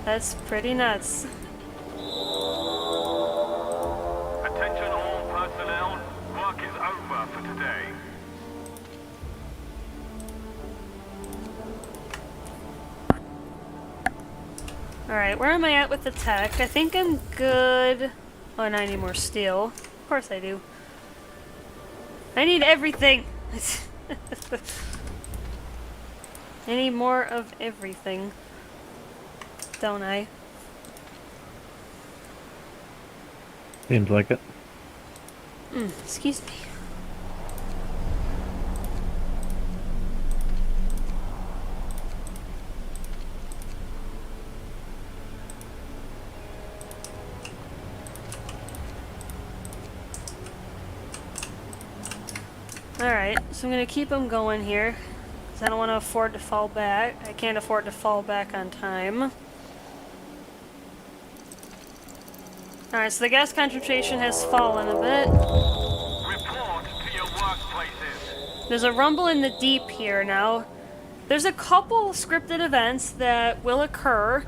That's pretty nuts. Attention all personnel, work is over for today. Alright, where am I at with the tech? I think I'm good. Oh, and I need more steel. Of course I do. I need everything! I need more of everything. Don't I? Seems like it. Excuse me. Alright, so I'm gonna keep them going here, because I don't want to afford to fall back. I can't afford to fall back on time. Alright, so the gas concentration has fallen a bit. Report to your workplaces. There's a rumble in the deep here now. There's a couple scripted events that will occur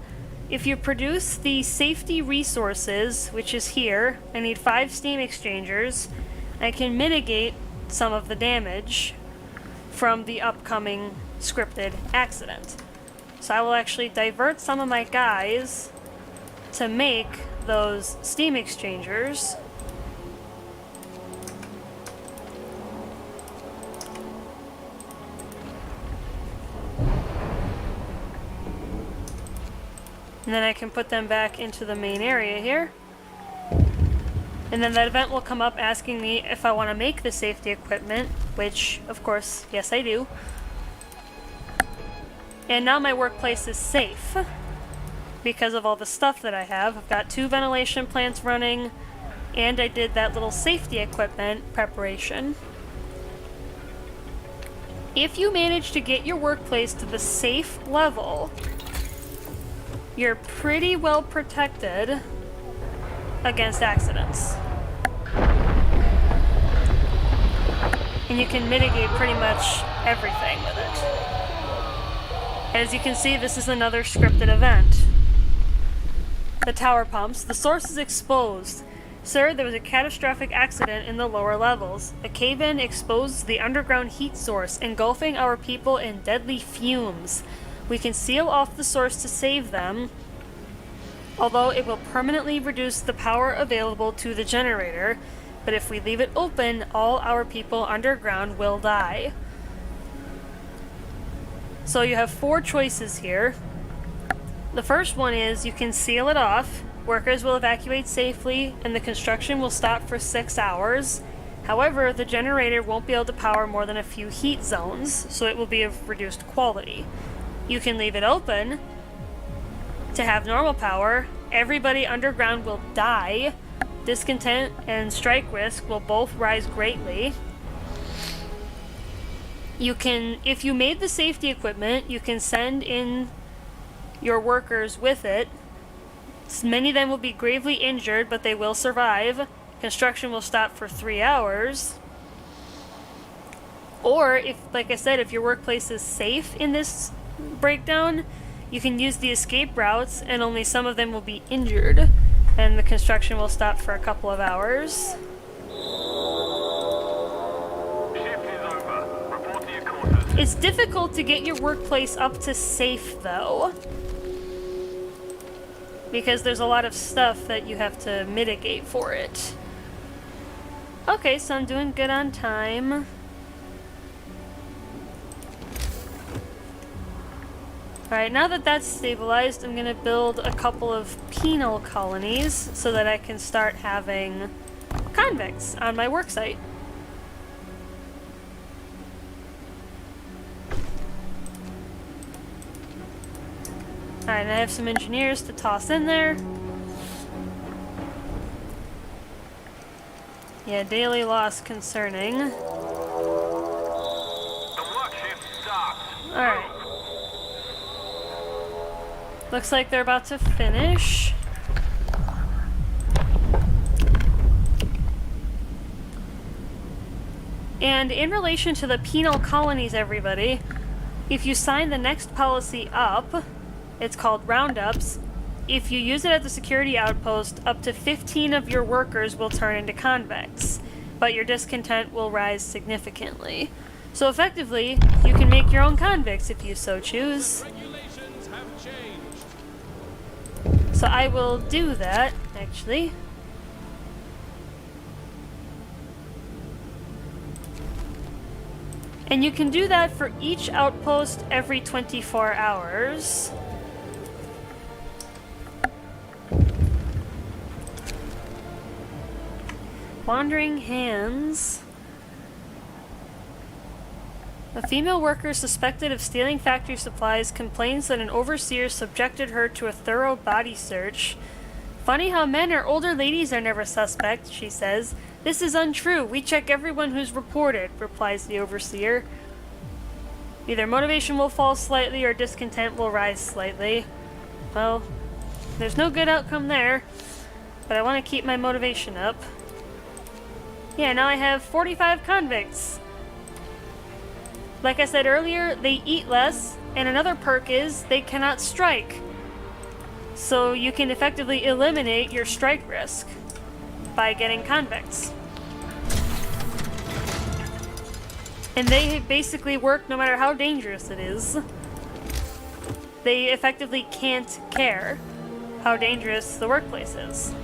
if you produce the safety resources, which is here. I need 5 steam exchangers. I can mitigate some of the damage from the upcoming scripted accident. So I will actually divert some of my guys to make those steam exchangers. And then I can put them back into the main area here. And then that event will come up asking me if I want to make the safety equipment, which, of course, yes I do. And now my workplace is safe because of all the stuff that I have. I've got 2 ventilation plants running, and I did that little safety equipment preparation. If you manage to get your workplace to the safe level, you're pretty well protected against accidents. And you can mitigate pretty much everything with it. As you can see, this is another scripted event. The tower pumps. The source is exposed. Sir, there was a catastrophic accident in the lower levels. A cave-in exposed the underground heat source, engulfing our people in deadly fumes. We can seal off the source to save them, although it will permanently reduce the power available to the generator. But if we leave it open, all our people underground will die. So you have 4 choices here. The first one is you can seal it off. Workers will evacuate safely, and the construction will stop for 6 hours. However, the generator won't be able to power more than a few heat zones, so it will be of reduced quality. You can leave it open to have normal power. Everybody underground will die. Discontent and strike risk will both rise greatly. You can, if you made the safety equipment, you can send in your workers with it. Many of them will be gravely injured, but they will survive. Construction will stop for 3 hours. Or, if, like I said, if your workplace is safe in this breakdown, you can use the escape routes, and only some of them will be injured, and the construction will stop for a couple of hours. Shift is over. Report to your quarters. It's difficult to get your workplace up to safe, though, because there's a lot of stuff that you have to mitigate for it. Okay, so I'm doing good on time. Alright, now that that's stabilized, I'm gonna build a couple of penal colonies so that I can start having convicts on my worksite. Alright, and I have some engineers to toss in there. Yeah, daily loss concerning. The work shift starts. Alright. Looks like they're about to finish. And in relation to the penal colonies, everybody, if you sign the next policy up, it's called roundups. If you use it at the security outpost, up to 15 of your workers will turn into convicts, but your discontent will rise significantly. So effectively, you can make your own convicts if you so choose. Regulations have changed. So I will do that, actually. And you can do that for each outpost every 24 hours. Wandering Hands. A female worker suspected of stealing factory supplies complains that an overseer subjected her to a thorough body search. Funny how men or older ladies are never suspect, she says. This is untrue. We check everyone who's reported, replies the overseer. Either motivation will fall slightly or discontent will rise slightly. Well, there's no good outcome there, but I want to keep my motivation up. Yeah, now I have 45 convicts. Like I said earlier, they eat less, and another perk is they cannot strike. So you can effectively eliminate your strike risk by getting convicts. And they basically work no matter how dangerous it is. They effectively can't care how dangerous the workplace is.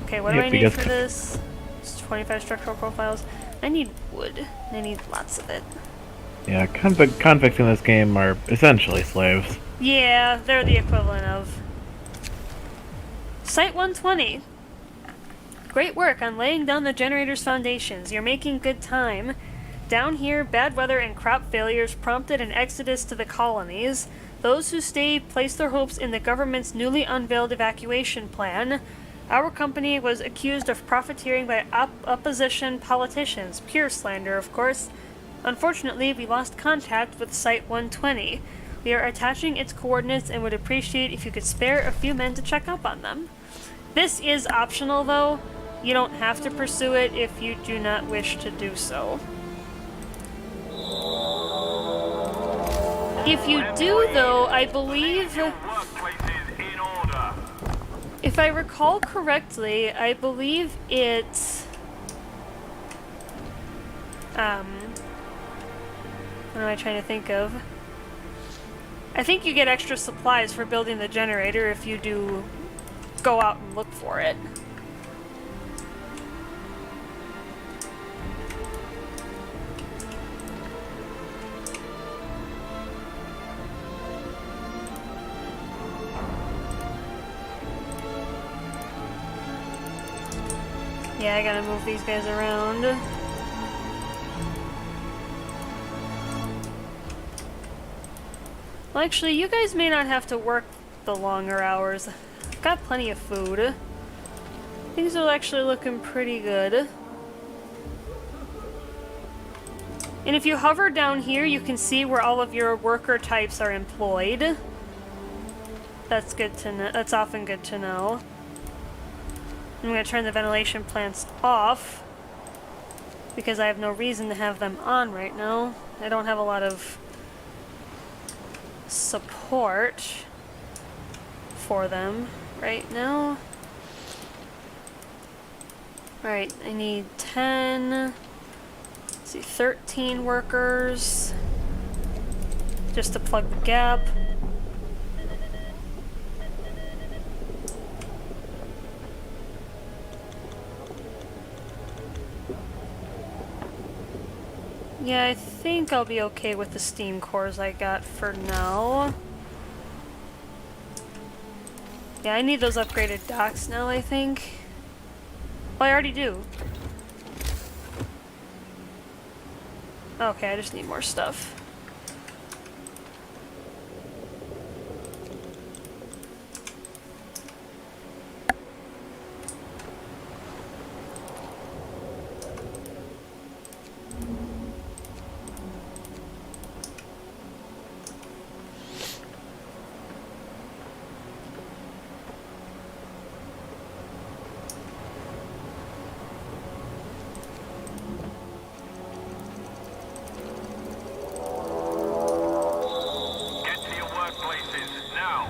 Okay, what do I need for this? It's 25 structural profiles. I need wood. I need lots of it. Yeah, convicts in this game are essentially slaves. Yeah, they're the equivalent of. Site 120. Great work on laying down the generator's foundations. You're making good time. Down here, bad weather and crop failures prompted an exodus to the colonies. Those who stayed placed their hopes in the government's newly unveiled evacuation plan. Our company was accused of profiteering by opposition politicians. Pure slander, of course. Unfortunately, we lost contact with Site 120. We are attaching its coordinates and would appreciate if you could spare a few men to check up on them. This is optional, though. You don't have to pursue it if you do not wish to do so. If you do, though, I believe... Workplace is in order. If I recall correctly, I believe it's... What am I trying to think of? I think you get extra supplies for building the generator if you do go out and look for it. Yeah, I gotta move these guys around. Well, actually, you guys may not have to work the longer hours. I've got plenty of food. Things are actually looking pretty good. And if you hover down here, you can see where all of your worker types are employed. That's good to know. That's often good to know. I'm going to turn the ventilation plants off because I have no reason to have them on right now. I don't have a lot of support for them right now. Alright, I need 10, let's see, 13 workers just to plug the gap. Yeah, I think I'll be okay with the steam cores I got for now. Yeah, I need those upgraded docks now, I think. Well, I already do. Okay, I just need more stuff. Get to your workplaces, now!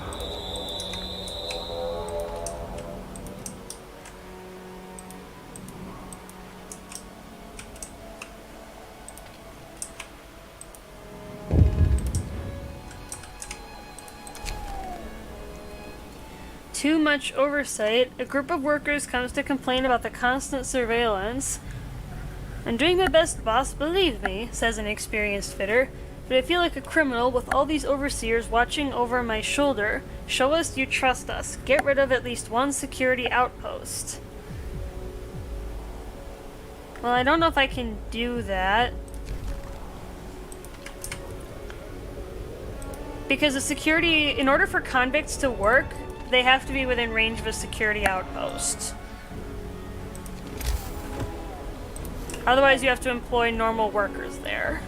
Too much oversight. A group of workers comes to complain about the constant surveillance. I'm doing my best, boss, believe me, says an experienced fitter. But I feel like a criminal with all these overseers watching over my shoulder. Show us you trust us. Get rid of at least one security outpost. Well, I don't know if I can do that. Because the security, in order for convicts to work, they have to be within range of a security outpost. Otherwise, you have to employ normal workers there.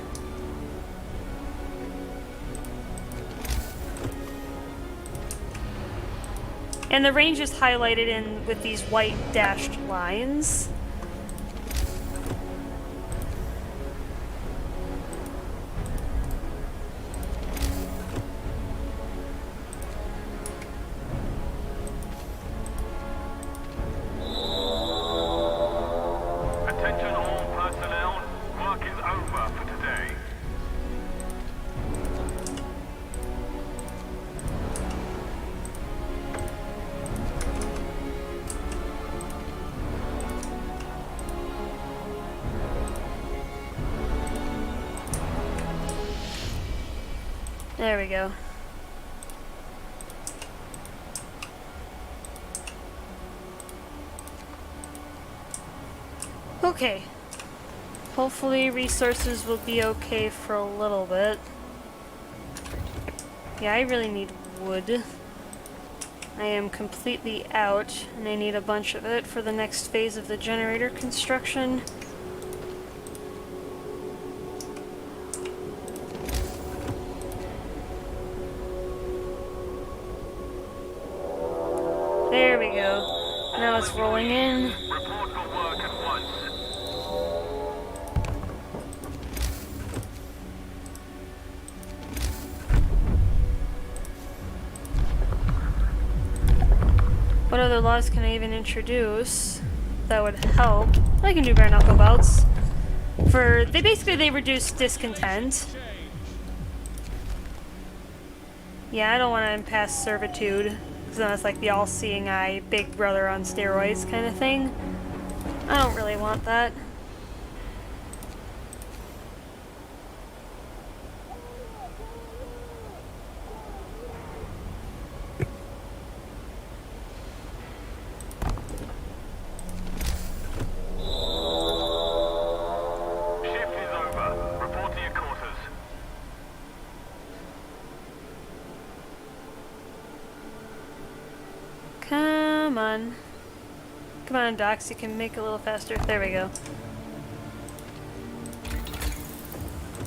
And the range is highlighted in with these white dashed lines. Attention all personnel, work is over for today. There we go. Okay. Hopefully resources will be okay for a little bit. Yeah, I really need wood. I am completely out, and I need a bunch of it for the next phase of the generator construction. There we go. Now it's rolling in. Report for work at once. What other laws can I even introduce that would help? I can do bare knuckle bouts. They reduce discontent. Yeah, I don't want to impasse servitude, because then it's like the all-seeing eye, big brother on steroids kind of thing. I don't really want that. Shift is over. Report to your quarters. Come on. Come on, Docs, you can make it a little faster. There we go.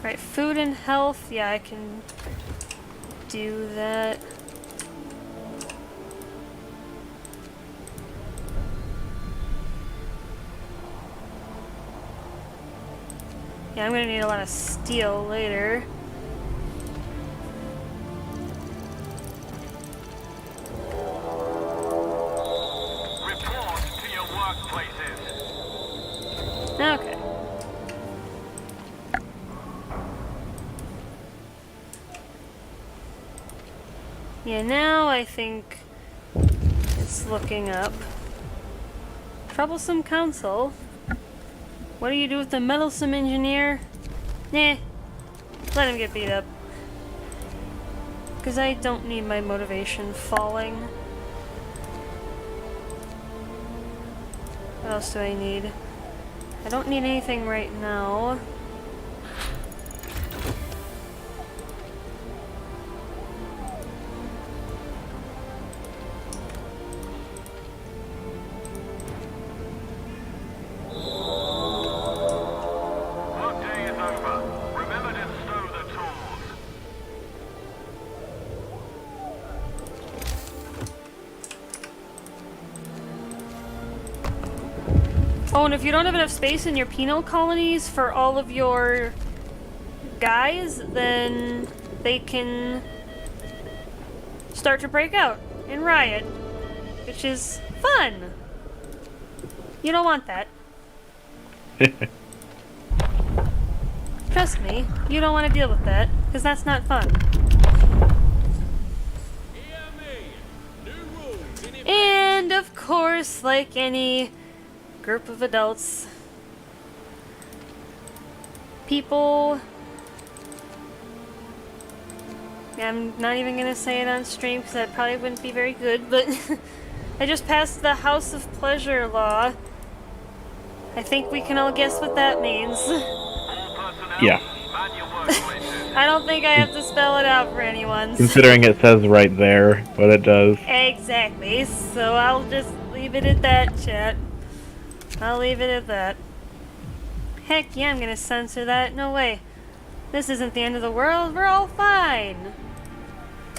Right, food and health. Yeah, I can do that. Yeah, I'm gonna need a lot of steel later. Report to your workplaces. Okay. Yeah, now I think it's looking up. Troublesome council. What do you do with the meddlesome engineer? Nah. Let him get beat up. Because I don't need my motivation falling. What else do I need? I don't need anything right now. Workday is over. Remember to stow the tools. Oh, and if you don't have enough space in your penal colonies for all of your guys, then they can start to break out and riot, which is fun. You don't want that. Trust me, you don't want to deal with that, because that's not fun. Hear me. New rules in effect. And of course, like any group of adults, people... I'm not even gonna say it on stream because that probably wouldn't be very good, but I just passed the House of Pleasure law. I think we can all guess what that means. All personnel, Yeah. man your workplaces. I don't think I have to spell it out for anyone. Considering it says right there what it does. Exactly, so I'll just leave it at that, chat. I'll leave it at that. Heck yeah, I'm gonna censor that. No way. This isn't the end of the world. We're all fine.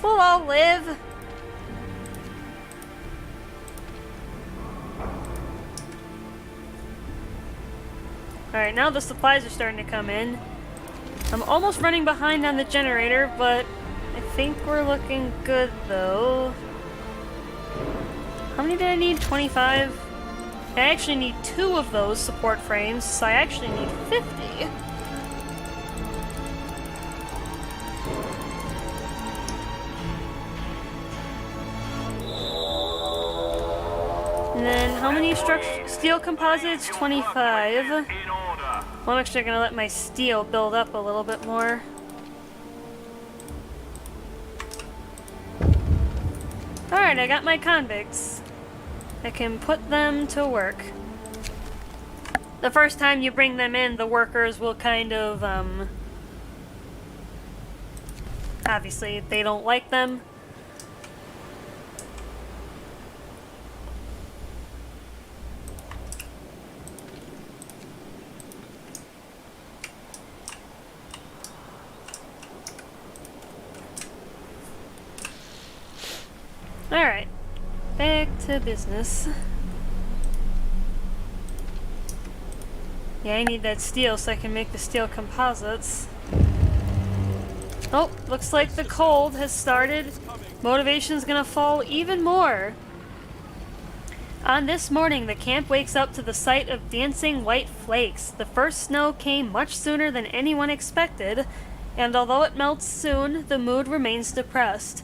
We'll all live. Alright, now the supplies are starting to come in. I'm almost running behind on the generator, but I think we're looking good though. How many did I need? 25? I actually need 2 of those support frames, so I actually need 50. And then how many steel composites? 25. In order. Well, I'm actually gonna let my steel build up a little bit more. Alright, I got my convicts. I can put them to work. The first time you bring them in, the workers will kind of, obviously, they don't like them. Alright, back to business. Yeah, I need that steel so I can make the steel composites. Oh, looks like the cold has started. Motivation's gonna fall even more. On this morning, the camp wakes up to the sight of dancing white flakes. The first snow came much sooner than anyone expected, and although it melts soon, the mood remains depressed.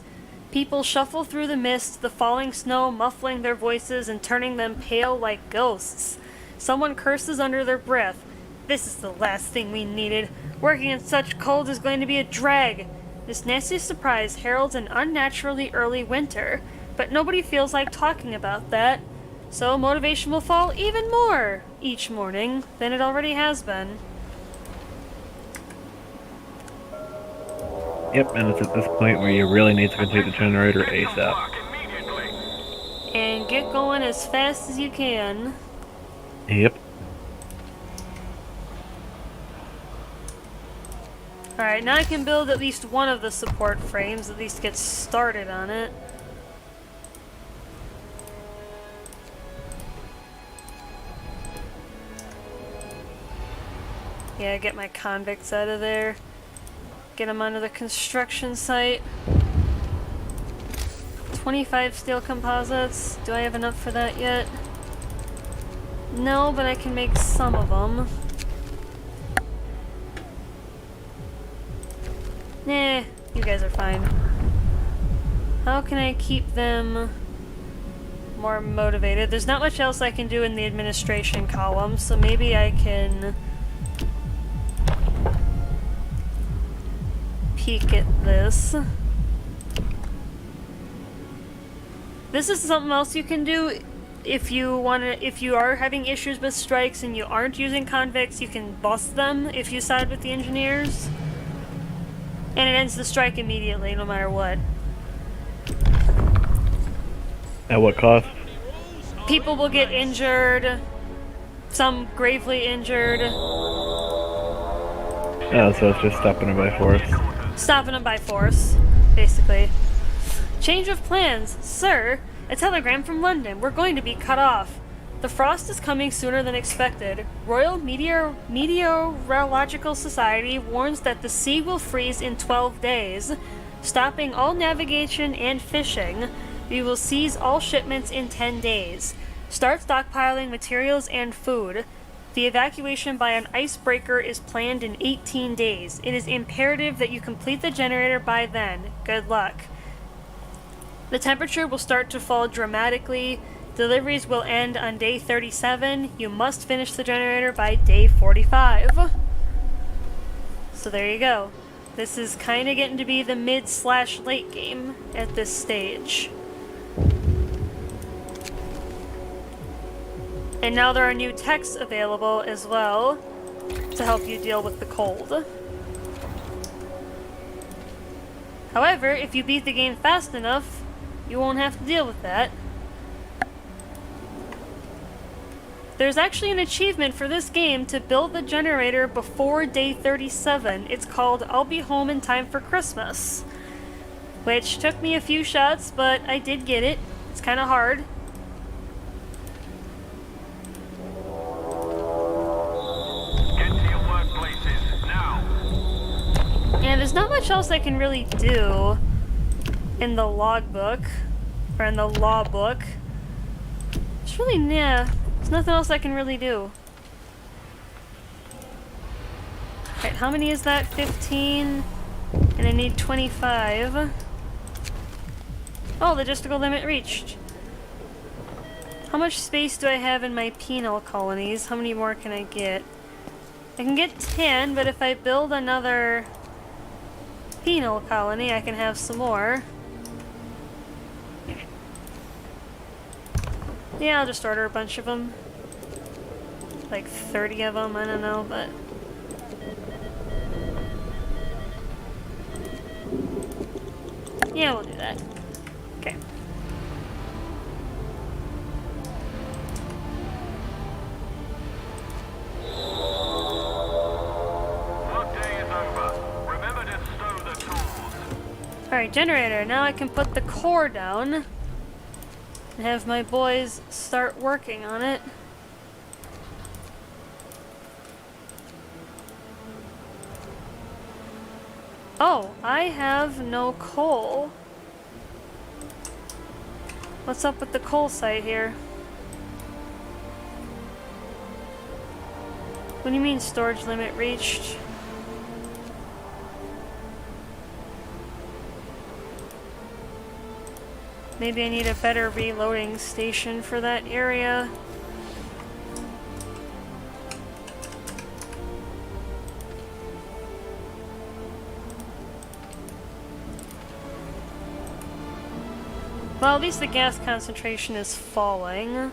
People shuffle through the mist, the falling snow muffling their voices and turning them pale like ghosts. Someone curses under their breath. This is the last thing we needed. Working in such cold is going to be a drag. This nasty surprise heralds an unnaturally early winter, but nobody feels like talking about that. So motivation will fall even more each morning than it already has been. Yep, and it's at this point where you really need to complete the generator ASAP. Work immediately. And get going as fast as you can. Yep. Alright, now I can build at least one of the support frames, at least get started on it. Yeah, get my convicts out of there. Get them onto the construction site. 25 steel composites. Do I have enough for that yet? No, but I can make some of them. Nah, you guys are fine. How can I keep them more motivated? There's not much else I can do in the administration column, so maybe I can peek at this. This is something else you can do if you are having issues with strikes and you aren't using convicts. You can bust them if you side with the engineers, and it ends the strike immediately, no matter what. At what cost? People will get injured, some gravely injured. Oh, so it's just stopping it by force. Stopping them by force, basically. Change of plans. Sir, a telegram from London. We're going to be cut off. The frost is coming sooner than expected. Royal Meteorological Society warns that the sea will freeze in 12 days, stopping all navigation and fishing. We will seize all shipments in 10 days. Start stockpiling materials and food. The evacuation by an icebreaker is planned in 18 days. It is imperative that you complete the generator by then. Good luck. The temperature will start to fall dramatically. Deliveries will end on day 37. You must finish the generator by day 45. So there you go. This is kind of getting to be the mid/late game at this stage. And now there are new techs available as well to help you deal with the cold. However, if you beat the game fast enough, you won't have to deal with that. There's actually an achievement for this game to build the generator before day 37. It's called I'll Be Home in Time for Christmas, which took me a few shots, but I did get it. It's kind of hard. And there's not much else I can really do in the logbook, or in the law book. It's really, there's nothing else I can really do. Alright, how many is that? 15, and I need 25. Oh, logistical limit reached. How much space do I have in my penal colonies? How many more can I get? I can get 10, but if I build another penal colony, I can have some more. Yeah, I'll just order a bunch of them. Like 30 of them, I don't know, but... yeah, we'll do that. Okay. Alright, generator. Now I can put the core down and have my boys start working on it. Oh, I have no coal. What's up with the coal site here? What do you mean storage limit reached? Maybe I need a better reloading station for that area. Well, at least the gas concentration is falling.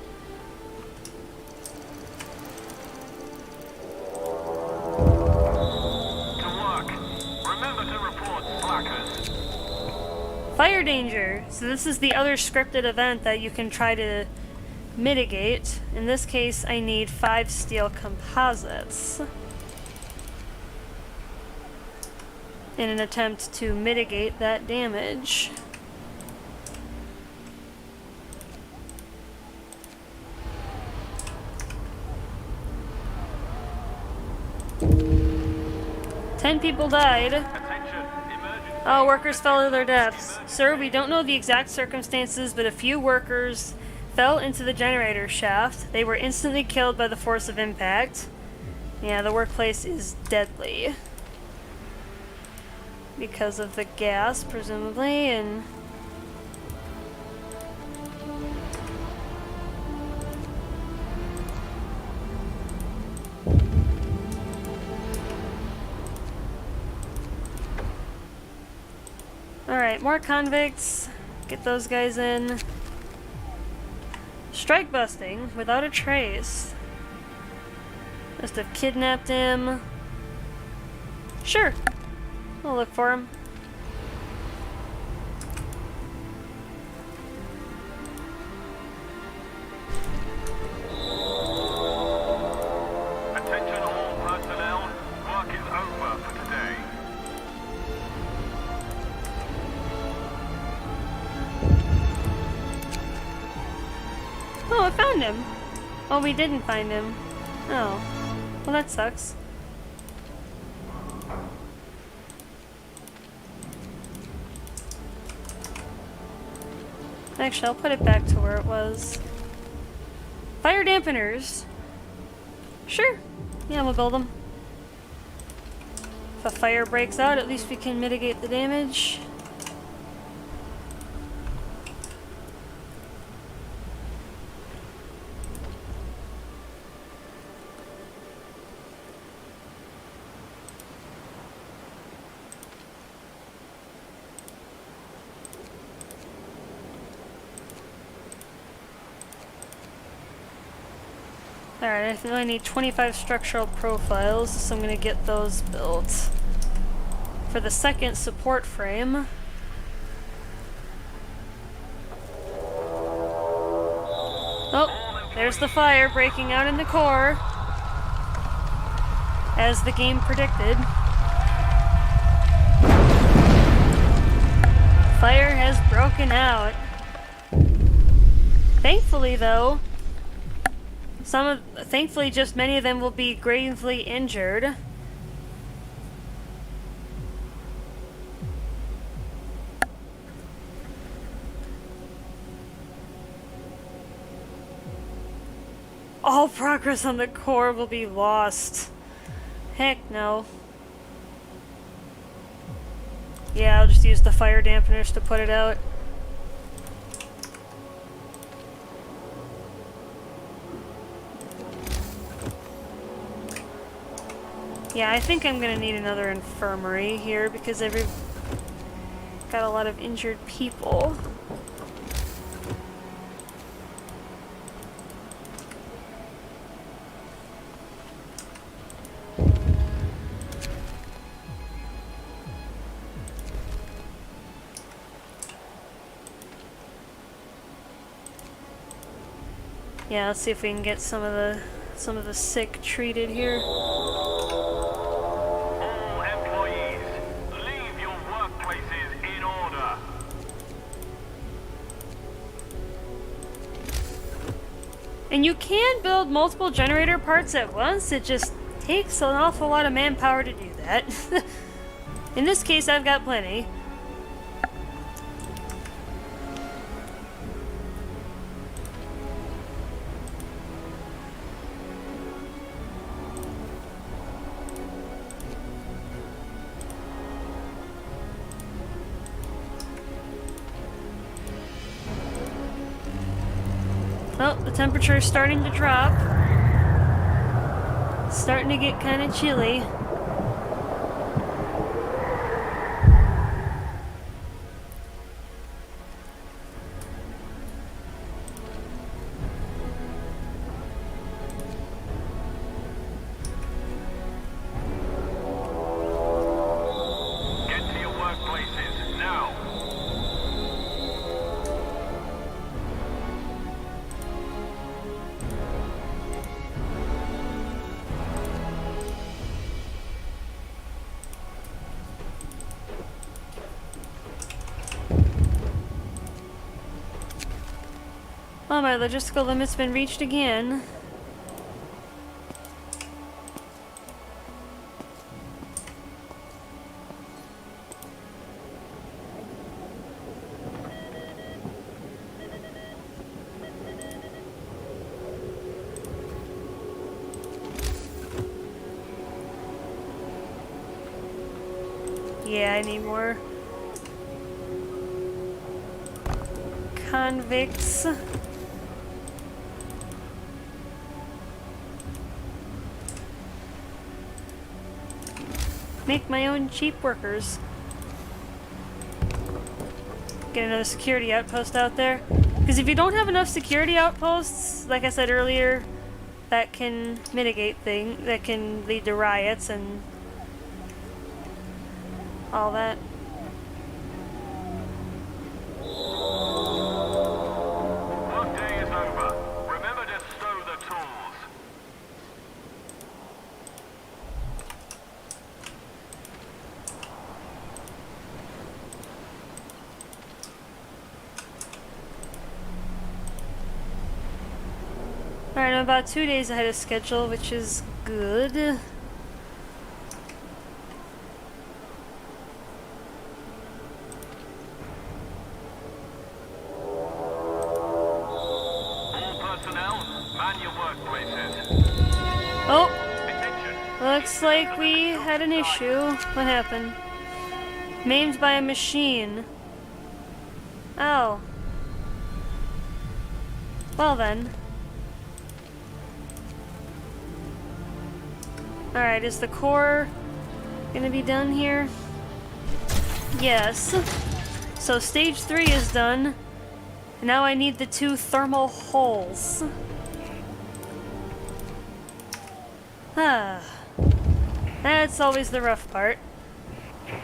Fire danger! So this is the other scripted event that you can try to mitigate. In this case, I need 5 steel composites in an attempt to mitigate that damage. Ten people died. Oh, workers fell to their deaths. Sir, we don't know the exact circumstances, but a few workers fell into the generator shaft. They were instantly killed by the force of impact. Yeah, the workplace is deadly. Because of the gas, presumably, and... Alright, more convicts. Get those guys in. Strike busting without a trace. Must have kidnapped him. Sure. We'll look for him. Attention all personnel. Work is over for today. Oh, I found him. Oh, we didn't find him. Oh. Well, that sucks. Actually, I'll put it back to where it was. Fire dampeners. Sure. Yeah, we'll build them. If a fire breaks out, at least we can mitigate the damage. Alright, I only need 25 structural profiles, so I'm gonna get those built. For the second support frame. Oh, there's the fire breaking out in the core. As the game predicted. Fire has broken out. Thankfully, though, thankfully, just many of them will be gravely injured. All progress on the core will be lost. Heck no. Yeah, I'll just use the fire dampeners to put it out. Yeah, I think I'm gonna need another infirmary here because got a lot of injured people. Yeah, let's see if we can get some of the sick treated here. All employees, leave your workplaces in order. And you can build multiple generator parts at once, it just takes an awful lot of manpower to do that. In this case, I've got plenty. Well, the temperature is starting to drop. It's starting to get kind of chilly. Get to your workplaces now. Oh, my logistical limit's been reached again. Yeah, I need more convicts. Make my own cheap workers. get another security outpost out there. Because if you don't have enough security outposts, like I said earlier, that can mitigate things, that can lead to riots and all that. Work day is over. Remember to stow the tools. Alright, I'm about 2 days ahead of schedule, which is good. Oh, looks like we had an issue. What happened? Maimed by a machine. Oh. Well then. Alright, is the core gonna be done here? Yes. So stage 3 is done. Now I need the 2 thermal holes. Ah. That's always the rough part.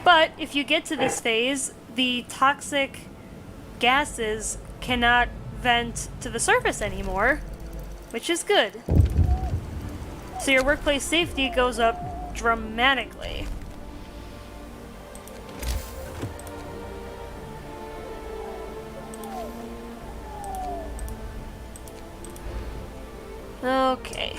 But if you get to this phase, the toxic gases cannot vent to the surface anymore, which is good. So your workplace safety goes up dramatically. Okay.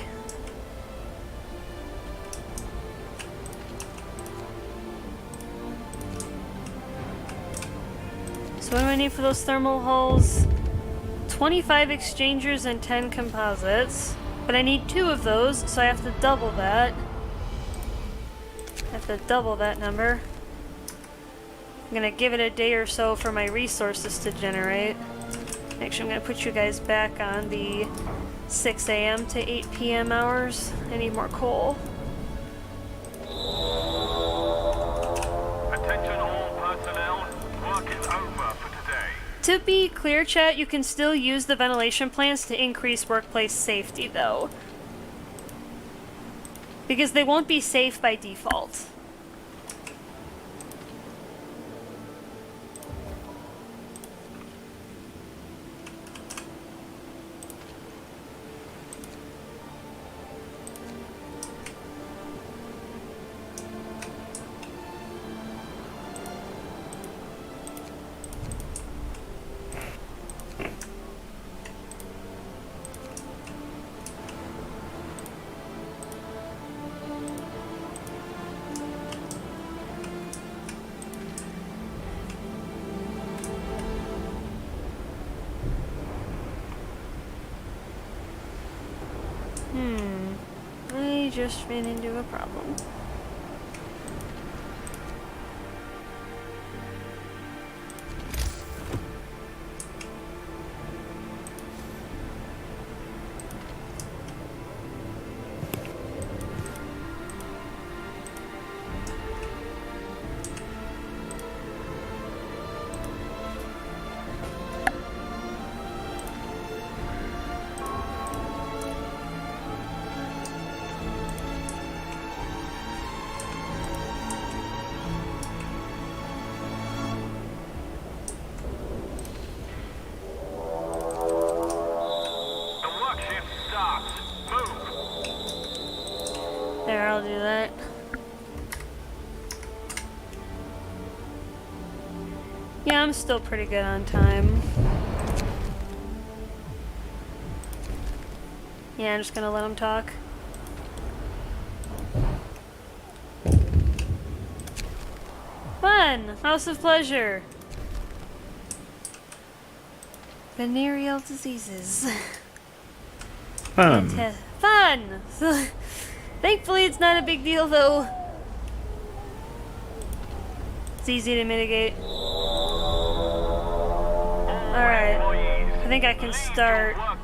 So what do I need for those thermal hulls? 25 exchangers and 10 composites. But I need 2 of those, so I have to double that. I have to double that number. I'm gonna give it a day or so for my resources to generate. Actually, I'm gonna put you guys back on the 6 a.m. to 8 p.m. hours. I need more coal. Attention all personnel. Work is over for today. To be clear, chat, you can still use the ventilation plans to increase workplace safety, though. Because they won't be safe by default. I just ran into a problem. There, I'll do that. Yeah, I'm still pretty good on time. Yeah, I'm just gonna let him talk. Fun! House of Pleasure! Venereal diseases. Fun. Fun! Thankfully, it's not a big deal, though. It's easy to mitigate. Alright. I think I can start. I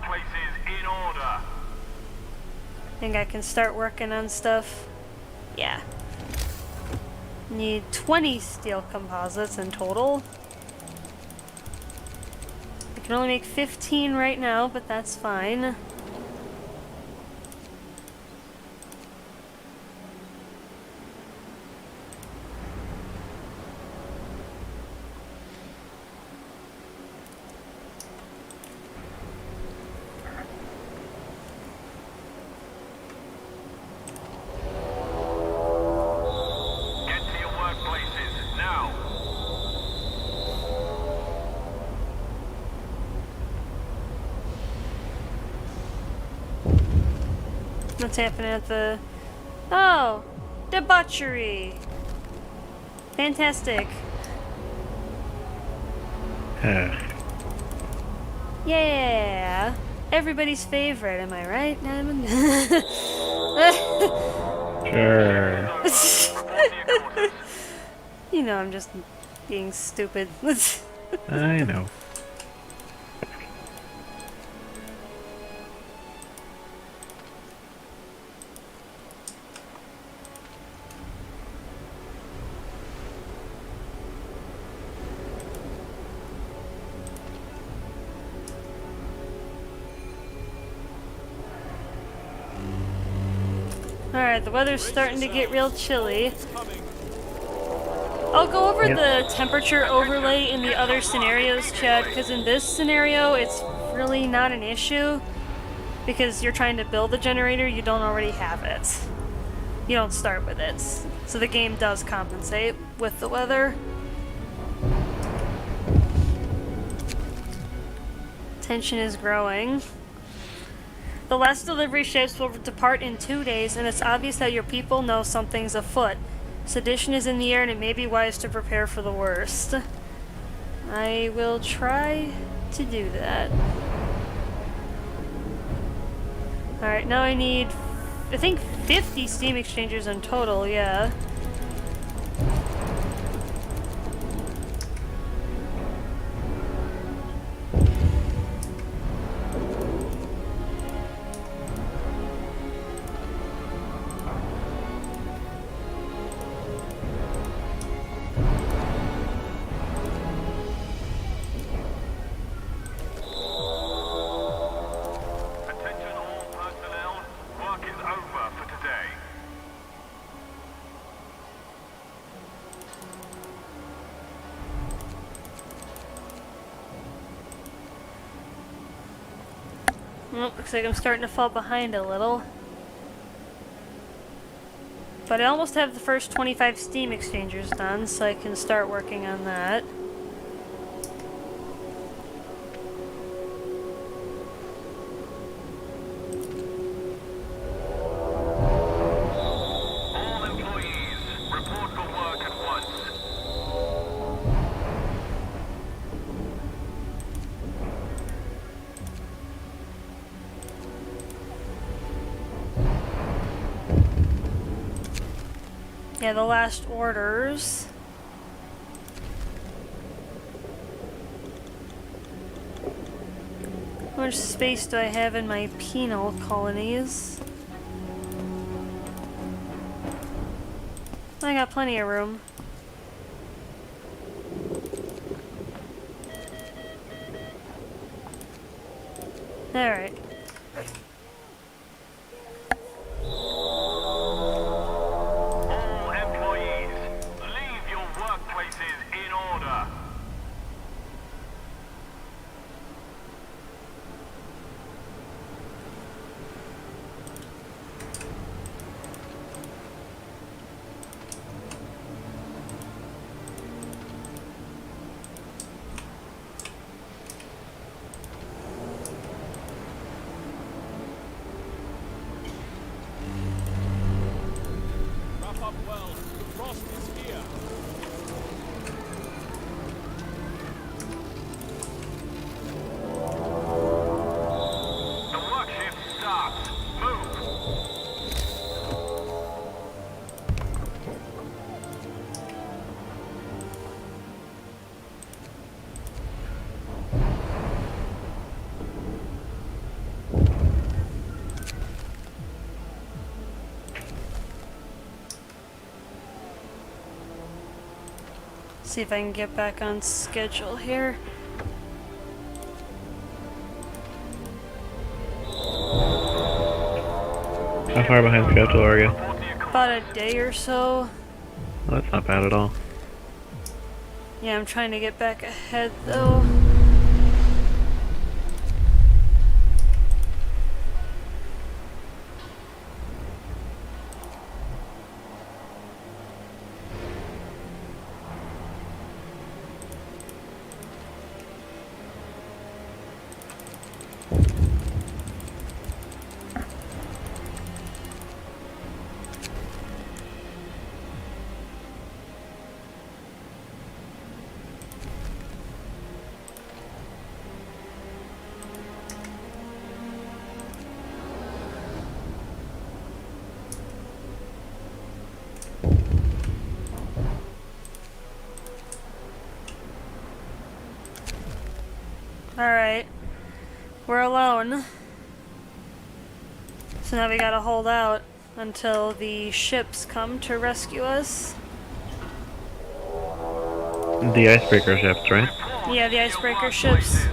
think I can start working on stuff. Yeah. Need 20 steel composites in total. can only make 15 right now, but that's fine. Get to your workplaces, now! What's happening at the... Oh! Debauchery! Fantastic. Yeah! Everybody's favorite, am I right, Diamond? Sure. Report to your quarters. You know, I'm just being stupid. I know. Alright, the weather's starting to get real chilly. I'll go over the temperature overlay in the other scenarios, Chad, because in this scenario, it's really not an issue. Because you're trying to build a generator, you don't already have it. You don't start with it. So the game does compensate with the weather. Tension is growing. The last delivery ships will depart in 2 days, and it's obvious that your people know something's afoot. Sedition is in the air, and it may be wise to prepare for the worst. I will try to do that. Alright, now I need, I think, 50 steam exchangers in total, yeah. Attention all personnel, work is over for today. Well, looks like I'm starting to fall behind a little. But I almost have the first 25 steam exchangers done, so I can start working on that. All employees, report for work at once. Yeah, the last orders. How much space do I have in my penal colonies? I got plenty of room. Alright. All employees, leave your workplaces in order. Wrap up well. The frost is here. The work shift starts. Move. See if I can get back on schedule here. How far behind schedule are you? About a day or so. Well, that's not bad at all. Yeah, I'm trying to get back ahead though. Alright. We're alone. So now we gotta hold out until the ships come to rescue us. The icebreaker ships, right? Yeah, the icebreaker ships.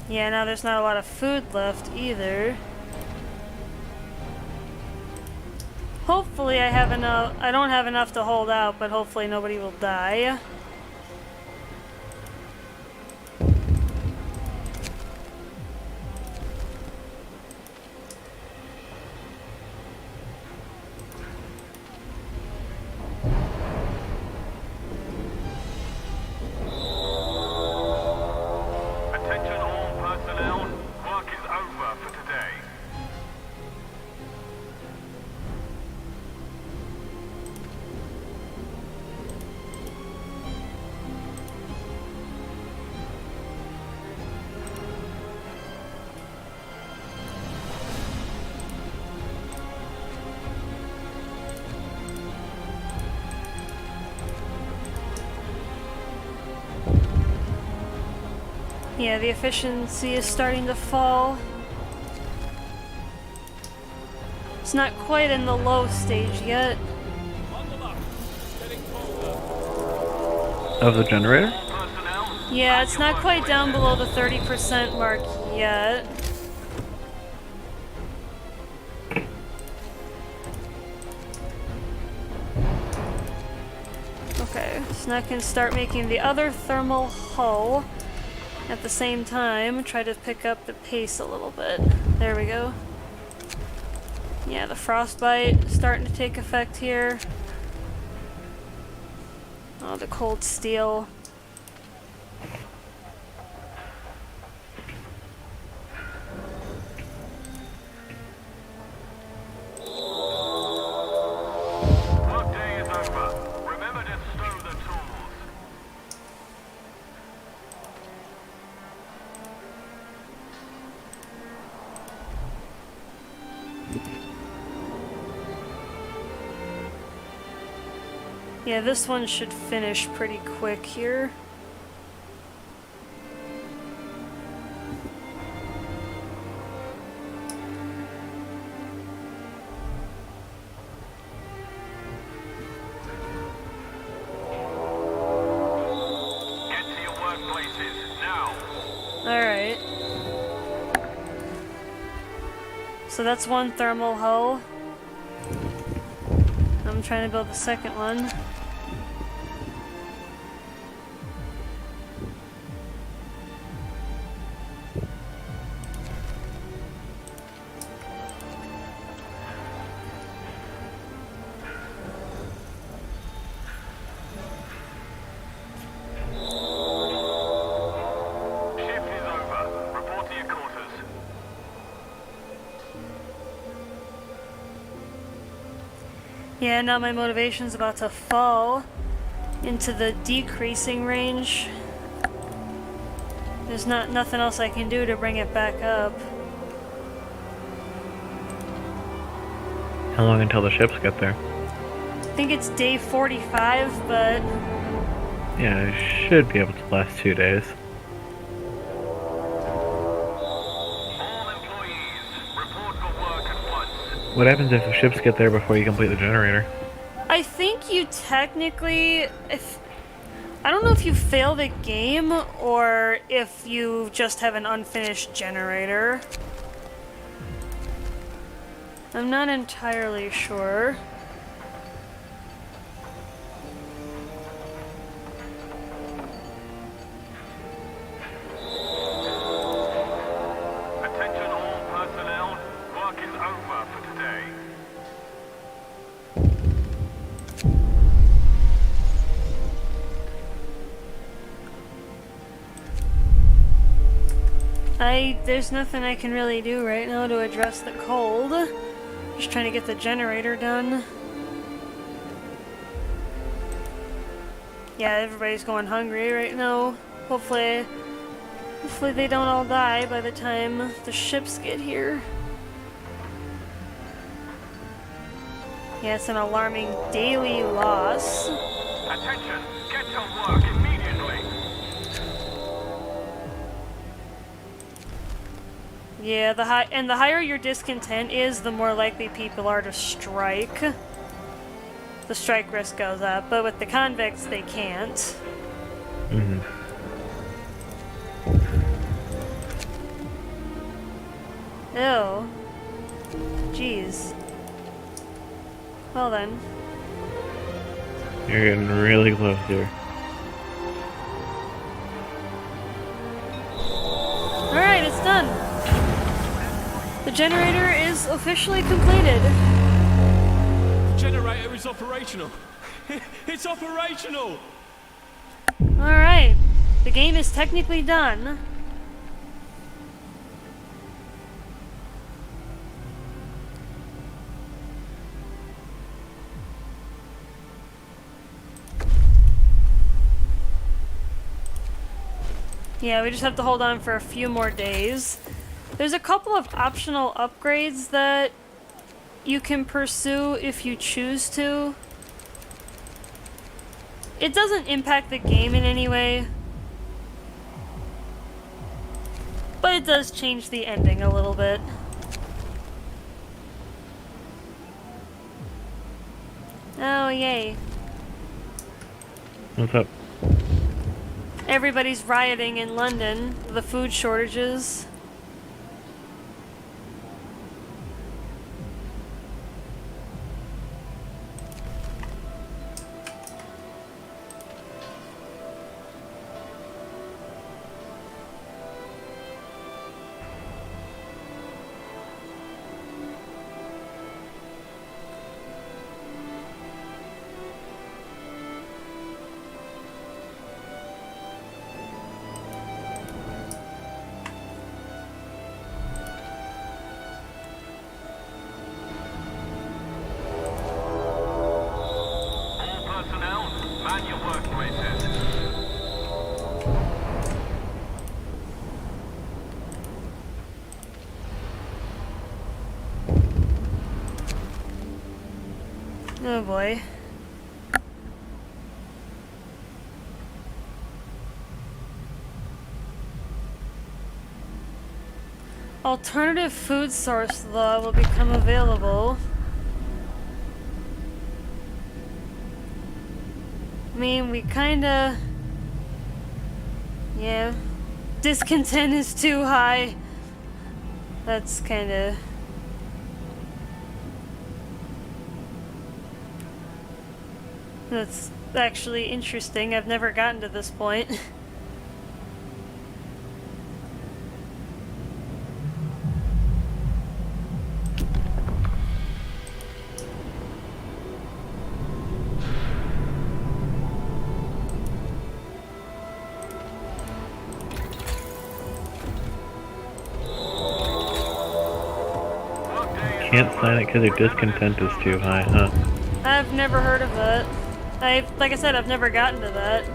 Yeah, now there's not a lot of food left either. Hopefully I have enough. I don't have enough to hold out, but hopefully nobody will die. Attention all personnel. Work is over for today. Yeah, the efficiency is starting to fall. It's not quite in the low stage yet. Bundle up. Getting colder. Of the generator? Personnel. Yeah, it's not quite down below the 30% mark yet. Okay, so now I can start making the other thermal hull at the same time. Try to pick up the pace a little bit. There we go. Yeah, the frostbite starting to take effect here. Oh, the cold steel. Workday is over. Remember to stow the tools. Yeah, this one should finish pretty quick here. Get to your workplaces now. Alright. So that's one thermal hull. I'm trying to build the second one. Shift is over. Report to your quarters. Yeah, now my motivation's about to fall into the decreasing range. There's nothing else I can do to bring it back up. How long until the ships get there? I think it's day 45, but Yeah, it should be able to last 2 days. All employees, report for work at once. What happens if the ships get there before you complete the generator? I think you technically, if I don't know if you fail the game or if you just have an unfinished generator. I'm not entirely sure. Attention all personnel. Work is over for today. There's nothing I can really do right now to address the cold. Just trying to get the generator done. Yeah, everybody's going hungry right now. Hopefully they don't all die by the time the ships get here. Yeah, it's an alarming daily loss. Attention, get to work immediately. Yeah, the higher your discontent is, the more likely people are to strike. The strike risk goes up, but with the convicts, they can't. Mm-hmm. Ew. Jeez. Well then. You're getting really close here. Alright, it's done. The generator is officially completed. The generator is operational. It's operational! Alright. The game is technically done. Yeah, we just have to hold on for a few more days. There's a couple of optional upgrades that you can pursue if you choose to. It doesn't impact the game in any way, but it does change the ending a little bit. Oh, yay. What's up? Everybody's rioting in London, the food shortages. Oh boy. Alternative food source law will become available. I mean, we kinda... Yeah. Discontent is too high. That's kinda... That's actually interesting. I've never gotten to this point. Can't sign it because your discontent is too high, huh? I've never heard of that. Like I said, I've never gotten to that.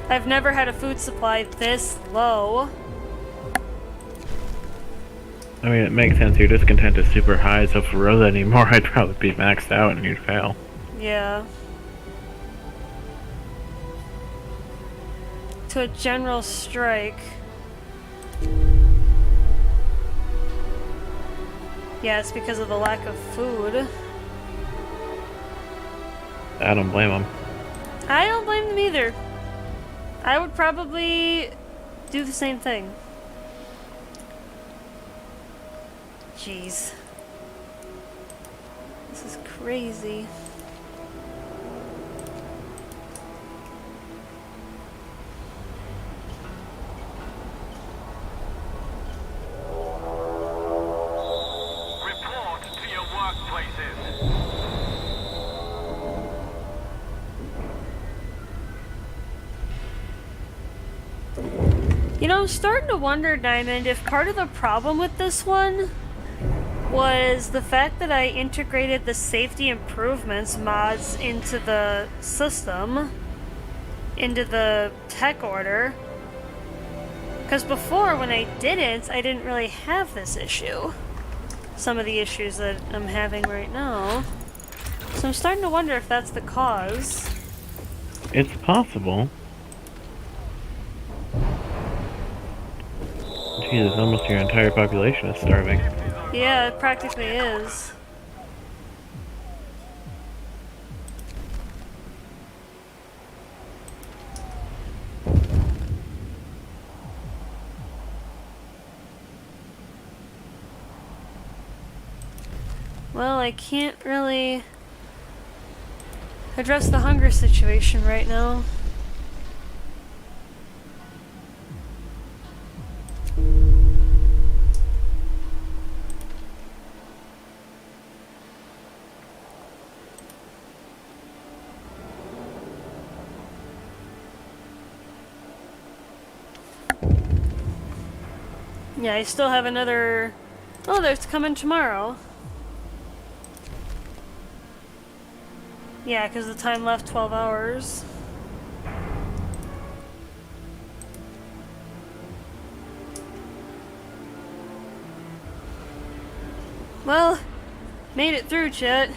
I've never had a food supply this low. I mean, it makes sense. Your discontent is super high, so if it rose anymore, I'd probably be maxed out and you'd fail. Yeah. To a general strike. Yeah, it's because of the lack of food. I don't blame them. I don't blame them either. I would probably do the same thing. Jeez. This is crazy. Report to your workplaces. You know, I'm starting to wonder, Diamond, if part of the problem with this one was the fact that I integrated the safety improvements mods into the system, into the tech order. Because before, when I didn't really have this issue. Some of the issues that I'm having right now. So I'm starting to wonder if that's the cause. It's possible. Jesus, almost your entire population is starving. Yeah, it practically is. Well, I can't really address the hunger situation right now. Yeah, I still have another... Oh, there's coming tomorrow. Yeah, because the time left 12 hours. Well, made it through, Chet.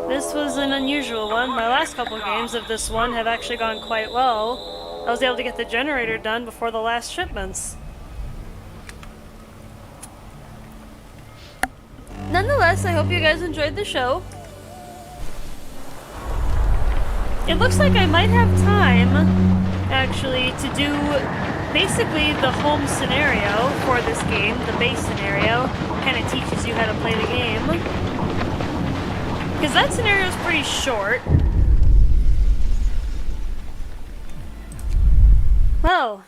This was an unusual one. My last couple games of this one have actually gone quite well. I was able to get the generator done before the last shipments. Nonetheless, I hope you guys enjoyed the show. It looks like I might have time, actually, to do basically the home scenario for this game, the base scenario. Kind of teaches you how to play the game. Because that scenario is pretty short. Well,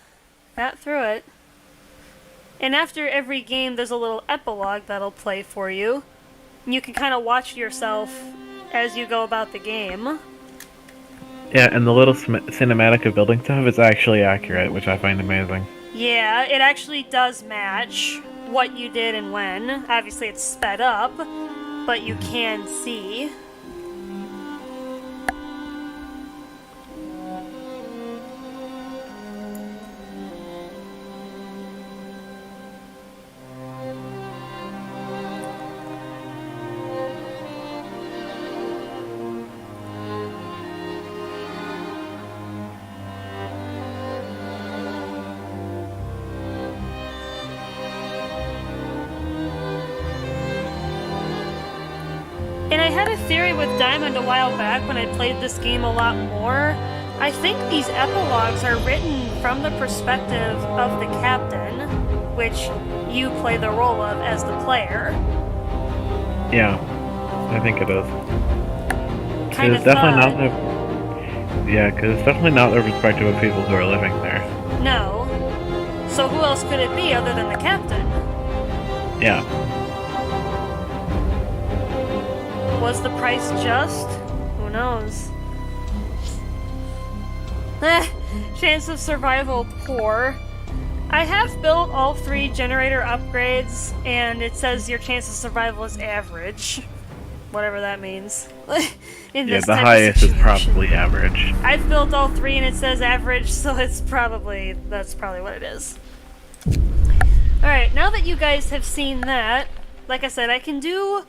got through it. And after every game, there's a little epilogue that'll play for you. And you can kind of watch yourself as you go about the game. Yeah, and the little cinematic of building stuff is actually accurate, which I find amazing. Yeah, it actually does match what you did and when. Obviously it's sped up, but you can see. And I had a theory with Diamond a while back when I played this game a lot more. I think these epilogues are written from the perspective of the captain, which you play the role of as the player. Yeah, I think it is. Kind of It's definitely not the... Yeah, because it's definitely not the perspective of people who are living there. No. So who else could it be other than the captain? Yeah. Was the price just? Who knows? Chance of survival poor. I have built all 3 generator upgrades, and it says your chance of survival is average. Whatever that means. In Yeah, this the type of highest is situation. probably average. I've built all 3 and it says average, so that's probably what it is. Alright, now that you guys have seen that, like I said, I can do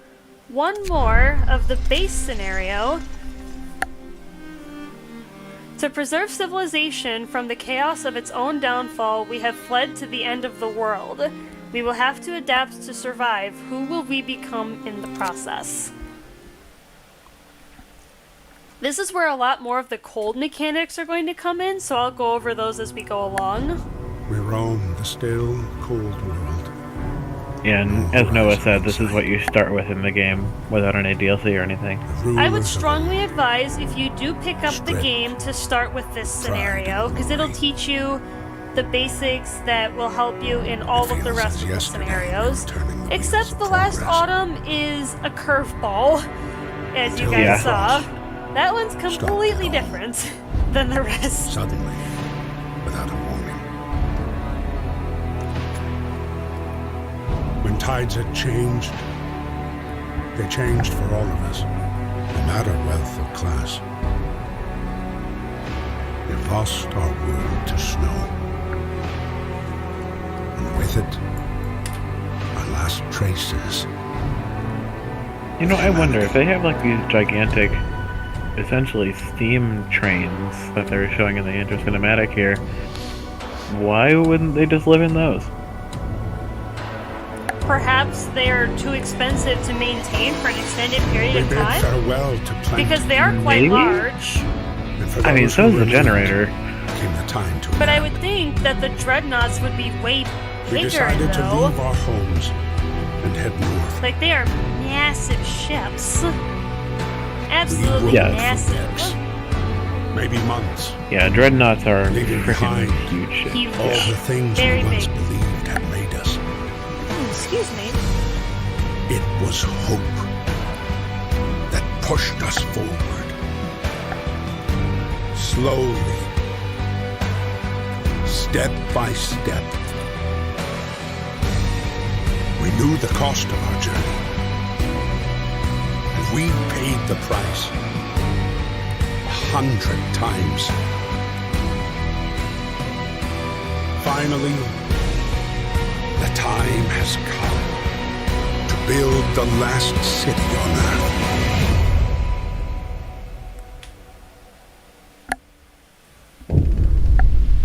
one more of the base scenario. To preserve civilization from the chaos of its own downfall, we have fled to the end of the world. We will have to adapt to survive. Who will we become in the process? This is where a lot more of the cold mechanics are going to come in, so I'll go over those as we go along. We roam the still, cold world. Yeah, and as Noah said, this is what you start with in the game without any DLC or anything. I would strongly advise, if you do pick up the game, to start with this scenario, because it'll teach you the basics that will help you in all of the rest of the scenarios. Except the last autumn is a curveball, as you guys saw. That one's completely different than the rest. Suddenly, without a warning. When tides had changed, they changed for all of us, no matter wealth or class. We lost our world to snow. And with it, our last traces. You know, I wonder if they have like these gigantic, essentially steam trains that they're showing in the intro cinematic here, why wouldn't they just live in those? Perhaps they're too expensive to maintain for an extended period We of bid time, farewell to plenty. because they are quite Maybe? large. And for I mean, those so who is the remained, generator. Came the time to But I evaluate. would think that the dreadnoughts would be way We bigger, decided to though. leave our homes and head north. Like, they are massive ships. Absolutely Yeah. massive. Maybe months. Yeah, dreadnoughts are Leaving freaking behind. huge ships. Huge. All the things Very we once big. believed had made us. Excuse me. It was hope that pushed us forward. Slowly, step by step. We knew the cost of our journey. And we paid the price 100 times. Finally, the time has come to build the last city on Earth.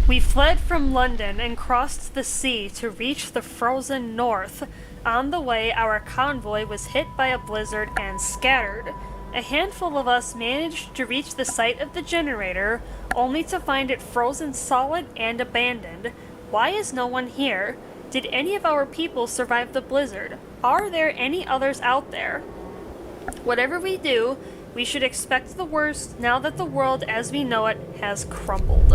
We fled from London and crossed the sea to reach the frozen north. On the way, our convoy was hit by a blizzard and scattered. A handful of us managed to reach the site of the generator, only to find it frozen solid and abandoned. Why is no one here? Did any of our people survive the blizzard? Are there any others out there? Whatever we do, we should expect the worst now that the world as we know it has crumbled.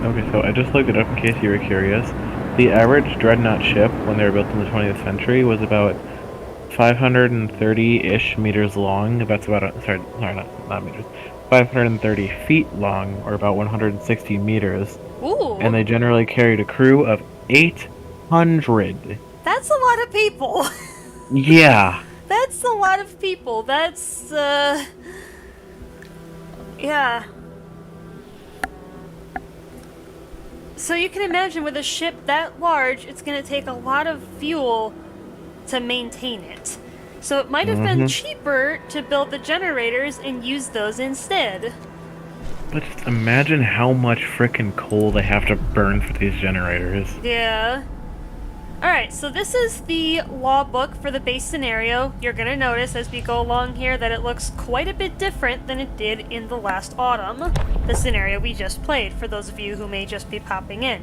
Okay, so I just looked it up in case you were curious. The average dreadnought ship, when they were built in the 20th century, was about 530-ish meters long. That's about, not meters. 530 feet long, or about 160 meters. Ooh, And they generally carried a crew of 800. that's a lot of people. Yeah. That's a lot of people. That's, yeah. So you can imagine with a ship that large, it's going to take a lot of fuel to maintain it. So it might have been cheaper to build the generators and use those instead. But just imagine how much frickin' coal they have to burn for these generators. Yeah. Alright, so this is the law book for the base scenario. You're going to notice as we go along here that it looks quite a bit different than it did in the last autumn, the scenario we just played, for those of you who may just be popping in.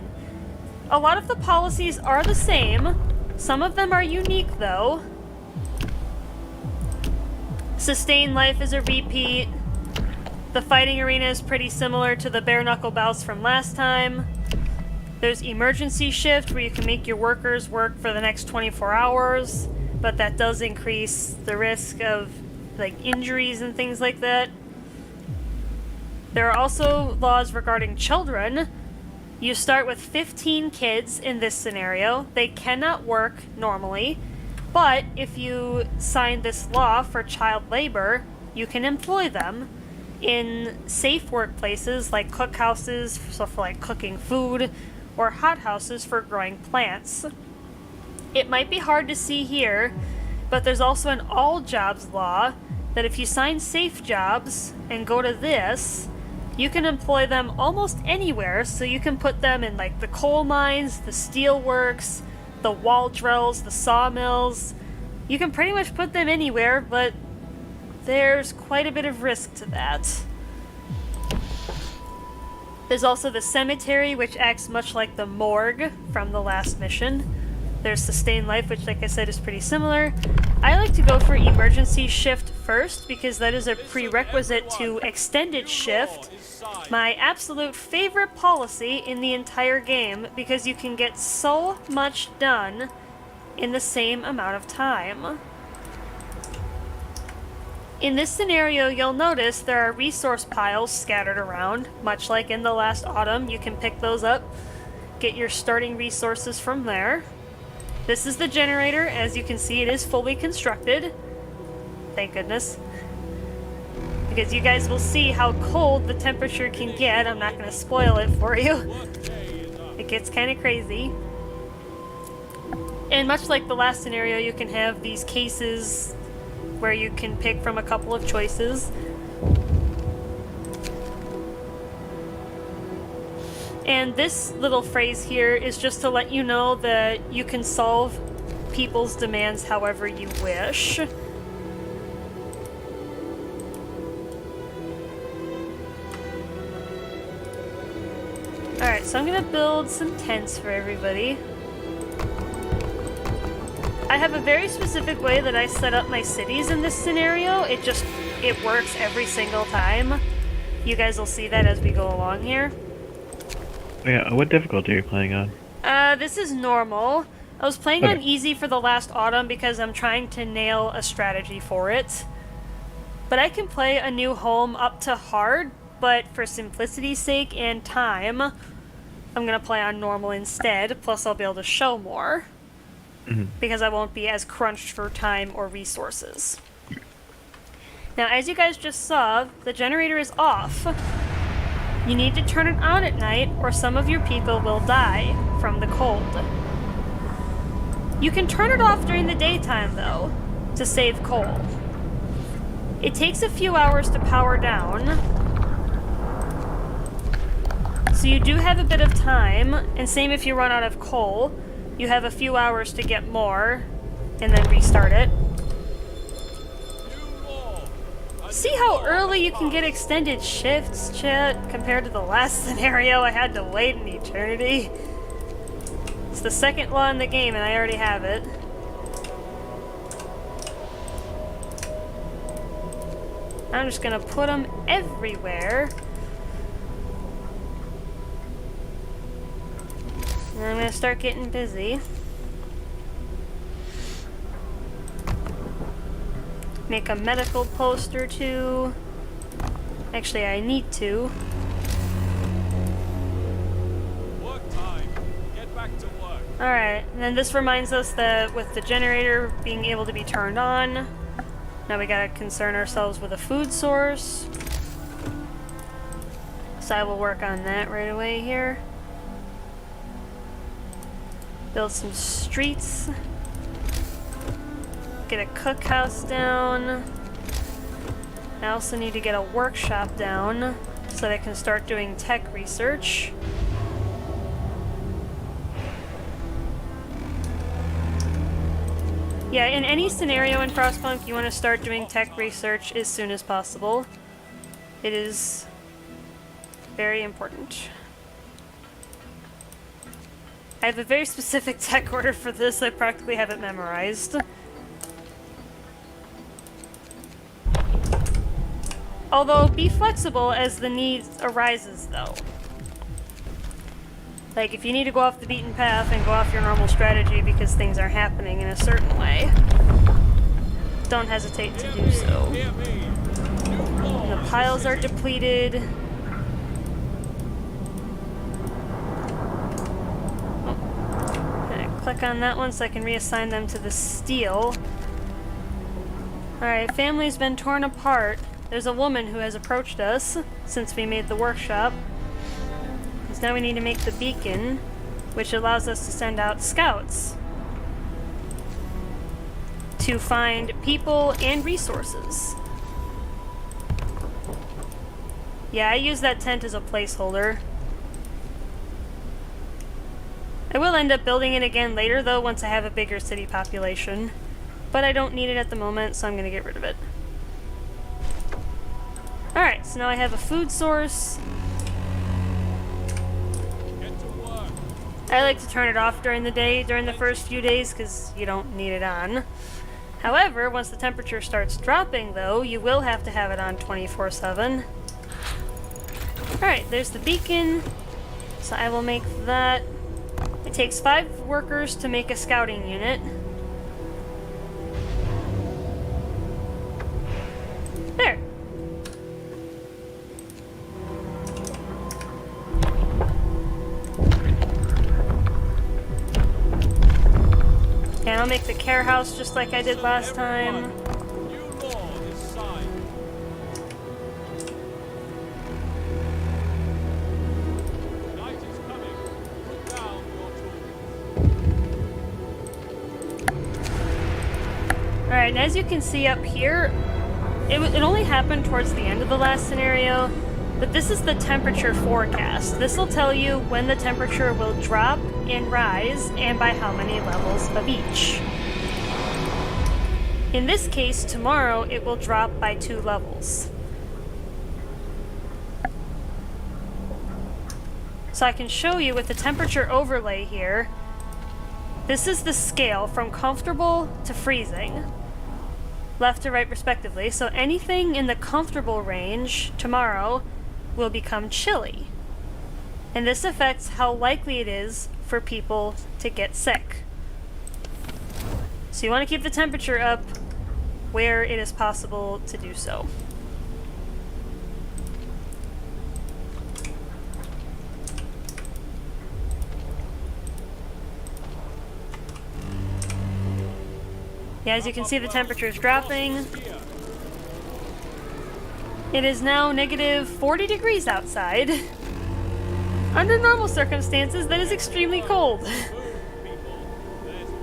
A lot of the policies are the same. Some of them are unique, though. Sustain life is a repeat. The fighting arena is pretty similar to the bare knuckle bouts from last time. There's emergency shift where you can make your workers work for the next 24 hours, but that does increase the risk of like injuries and things like that. There are also laws regarding children. You start with 15 kids in this scenario. They cannot work normally, but if you sign this law for child labor, you can employ them in safe workplaces like cookhouses, so for like cooking food, or hothouses for growing plants. It might be hard to see here, but there's also an all jobs law that if you sign safe jobs and go to this, you can employ them almost anywhere. So you can put them in like the coal mines, the steel works, the wall drills, the sawmills. You can pretty much put them anywhere, but there's quite a bit of risk to that. There's also the cemetery, which acts much like the morgue from the last mission. There's Sustained Life, which, like I said, is pretty similar. I like to go for Emergency Shift first, because that is a prerequisite to Extended Shift, my absolute favorite policy in the entire game, because you can get so much done in the same amount of time. In this scenario, you'll notice there are resource piles scattered around, much like in the last autumn. You can pick those up, get your starting resources from there. This is the generator. As you can see, it is fully constructed. Thank goodness. Because you guys will see how cold the temperature can get. I'm not going to spoil it for you. It gets kind of crazy. And much like the last scenario, you can have these cases where you can pick from a couple of choices. And this little phrase here is just to let you know that you can solve people's demands however you wish. Alright, so I'm gonna build some tents for everybody. I have a very specific way that I set up my cities in this scenario. It works every single time. You guys will see that as we go along here. Yeah, what difficulty are you playing on? This is normal. I was playing on easy for the last autumn because I'm trying to nail a strategy for it. But I can play A New Home up to hard, but for simplicity's sake and time, I'm gonna play on normal instead, plus I'll be able to show more. Because I won't be as crunched for time or resources. Now, as you guys just saw, the generator is off. You need to turn it on at night, or some of your people will die from the cold. You can turn it off during the daytime, though, to save coal. It takes a few hours to power down, so you do have a bit of time, and same if you run out of coal. You have a few hours to get more, and then restart it. See how early you can get extended shifts, chat, compared to the last scenario I had to wait an eternity? It's the second law in the game, and I already have it. I'm just gonna put them everywhere. And I'm gonna start getting busy. Make a medical post or two. Actually, I need to. Work time. Get back to work. Alright, and then this reminds us that with the generator being able to be turned on, now we gotta concern ourselves with a food source. So I will work on that right away here. Build some streets. Get a cookhouse down. I also need to get a workshop down so that I can start doing tech research. Yeah, in any scenario in Frostpunk, you want to start doing tech research as soon as possible. It is very important. I have a very specific tech order for this. I practically have it memorized. Although, be flexible as the need arises, though. Like, if you need to go off the beaten path and go off your normal strategy because things are happening in a certain way, don't hesitate to do so. And the piles are depleted. Click on that one so I can reassign them to the steel. Alright, family's been torn apart. There's a woman who has approached us since we made the workshop. Because now we need to make the beacon, which allows us to send out scouts to find people and resources. Yeah, I use that tent as a placeholder. I will end up building it again later, though, once I have a bigger city population. But I don't need it at the moment, so I'm going to get rid of it. so now I have a food source. Get to work. I like to turn it off during the day, during the first few days, because you don't need it on. However, once the temperature starts dropping, though, you will have to have it on 24/7. Alright, there's the beacon. So I will make that. It takes 5 workers to make a scouting unit. There. And I'll make the care house just like I did last time. New law is signed. Night is coming. Put down your tools. Alright, and as you can see up here, it only happened towards the end of the last scenario, but this is the temperature forecast. This will tell you when the temperature will drop and rise, and by how many levels of each. In this case, tomorrow it will drop by 2 levels. So I can show you with the temperature overlay here. This is the scale from comfortable to freezing, left to right respectively. So anything in the comfortable range tomorrow will become chilly. And this affects how likely it is for people to get sick. So you want to keep the temperature up where it is possible to do so. Yeah, as you can see, the temperature is dropping. It is now negative 40 degrees outside. Under normal circumstances, that is extremely cold. There's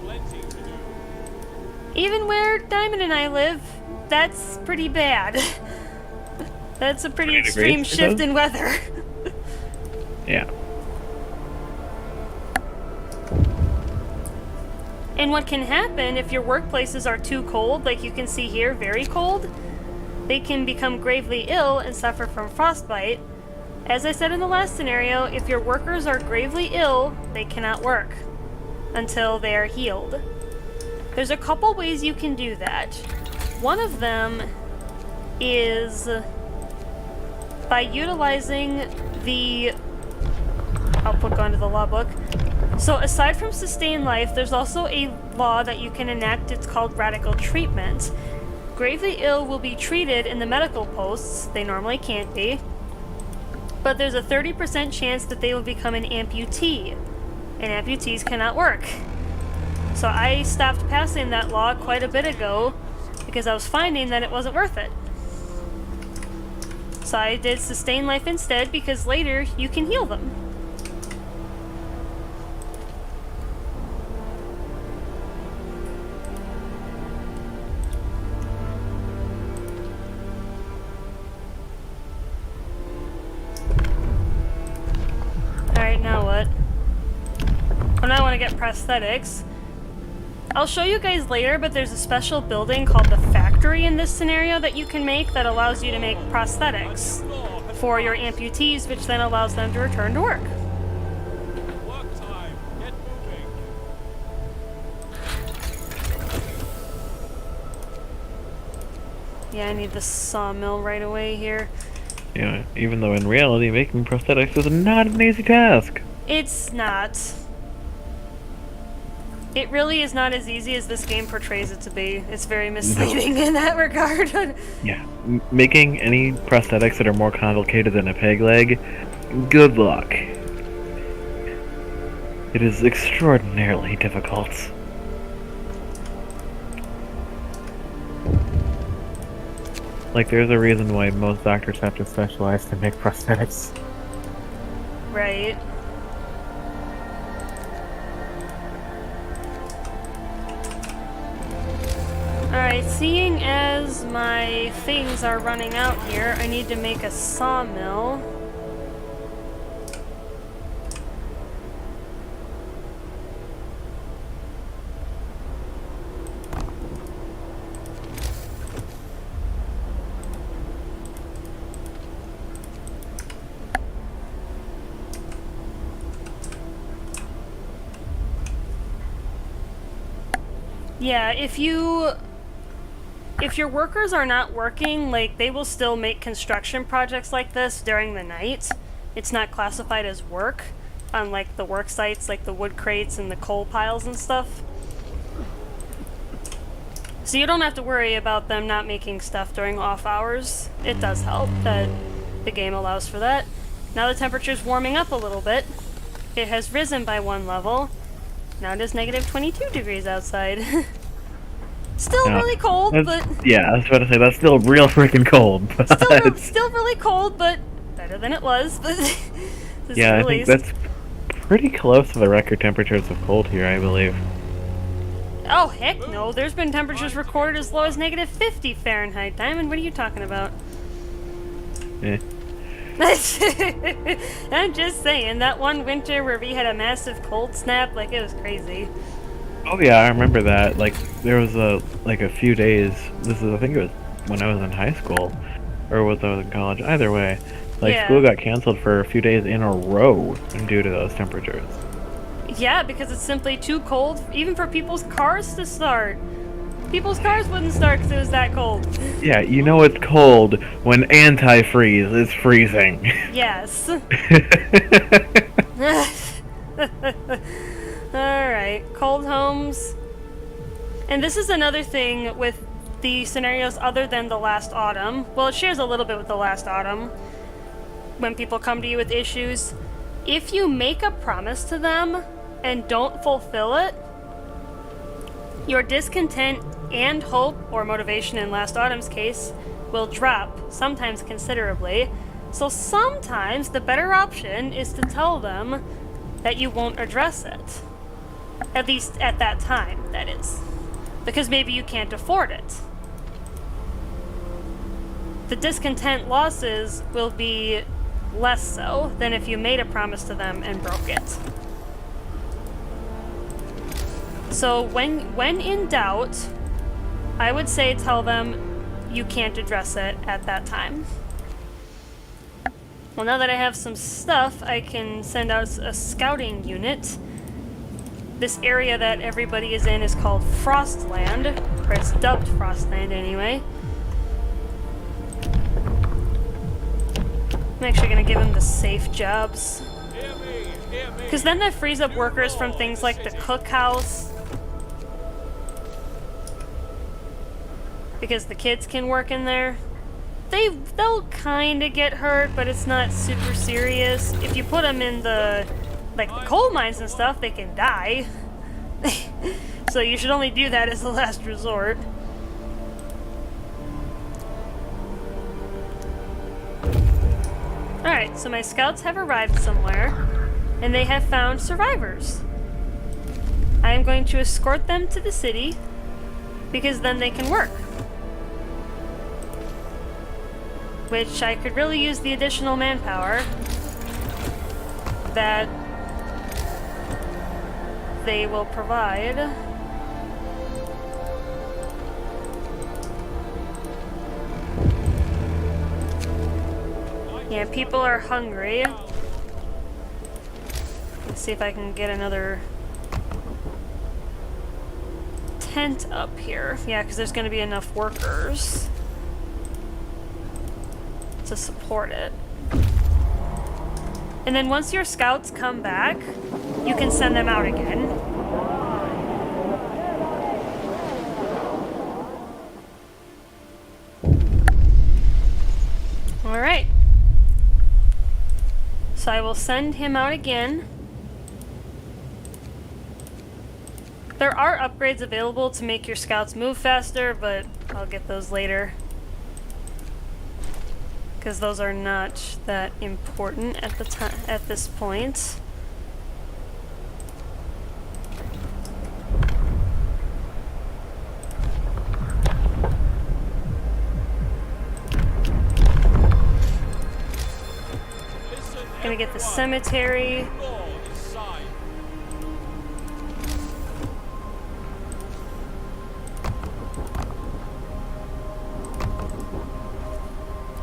plenty to do. Even where Diamond and I live, that's pretty bad. That's a pretty 40 extreme degrees, shift it in weather. Yeah. And what can happen if your workplaces are too cold, like you can see here, very cold, they can become gravely ill and suffer from frostbite. As I said in the last scenario, if your workers are gravely ill, they cannot work until they are healed. There's a couple ways you can do that. One of them is by utilizing the... I'll click onto the law book. So aside from sustain life, there's also a law that you can enact. It's called radical treatment. Gravely ill will be treated in the medical posts. They normally can't be. But there's a 30% chance that they will become an amputee. And amputees cannot work. So I stopped passing that law quite a bit ago because I was finding that it wasn't worth it. So I did sustain life instead because later you can heal them. Alright, now what? Oh, now I want to get prosthetics. I'll show you guys later, but there's a special building called the factory in this scenario that you can make that allows you to make prosthetics for your amputees, which then allows them to return to work. Work time. Get moving. Yeah, I need the sawmill right away here. Yeah, even though in reality making prosthetics is not an easy task. It's not. It really is not as easy as this game portrays it to be. It's very misleading in that regard. Yeah, making any prosthetics that are more complicated than a peg leg, good luck. It is extraordinarily difficult. Like, there's a reason why most doctors have to specialize to make prosthetics. Right. Alright, seeing as my things are running out here, I need to make a sawmill. Yeah, if your workers are not working, like, they will still make construction projects like this during the night. It's not classified as work, unlike the work sites, like the wood crates and the coal piles and stuff. So you don't have to worry about them not making stuff during off hours. It does help that the game allows for that. Now the temperature's warming up a little bit. It has risen by 1 level. Now it is negative 22 degrees outside. Still Yeah, really cold, but... Yeah, I was about to say, that's still real freaking cold. But Still really cold, but better than it was. But yeah, I think that's pretty close to the record temperatures of cold here, I believe. Oh, heck no. There's been temperatures recorded as low as negative 50 Fahrenheit. Diamond, what are you talking about? Eh. I'm just saying, that one winter where we had a massive cold snap, like, it was crazy. Oh yeah, I remember that. Like, there was a few days. I think it was when I was in high school, or was I was in college. Either way, like, Yeah. school got canceled for a few days in a row due to those temperatures. Yeah, because it's simply too cold, even for people's cars to start. People's cars wouldn't start because it was that cold. Yeah, you know it's cold when antifreeze is freezing. Yes. Alright, cold homes. And this is another thing with the scenarios other than the last autumn. Well, it shares a little bit with the last autumn. When people come to you with issues, if you make a promise to them and don't fulfill it, your discontent and hope, or motivation in last autumn's case, will drop, sometimes considerably. So sometimes the better option is to tell them that you won't address it. At least at that time, that is. Because maybe you can't afford it. The discontent losses will be less so than if you made a promise to them and broke it. So when in doubt, I would say tell them you can't address it at that time. Well, now that I have some stuff, I can send out a scouting unit. This area that everybody is in is called Frostland, or it's dubbed Frostland anyway. I'm actually gonna give them the safe jobs. Because then that frees up workers from things like the cookhouse. Because the kids can work in there. They'll kind of get hurt, but it's not super serious. If you put them in the coal mines and stuff, they can die. So you should only do that as a last resort. Alright, so my scouts have arrived somewhere, and they have found survivors. I am going to escort them to the city, because then they can work. Which I could really use the additional manpower that they will provide. Yeah, people are hungry. Let's see if I can get another tent up here. Yeah, because there's going to be enough workers to support it. And then once your scouts come back, you can send them out again. Alright. So I will send him out again. There are upgrades available to make your scouts move faster, but I'll get those later. Because those are not that important at the time at this point. Gonna get the cemetery.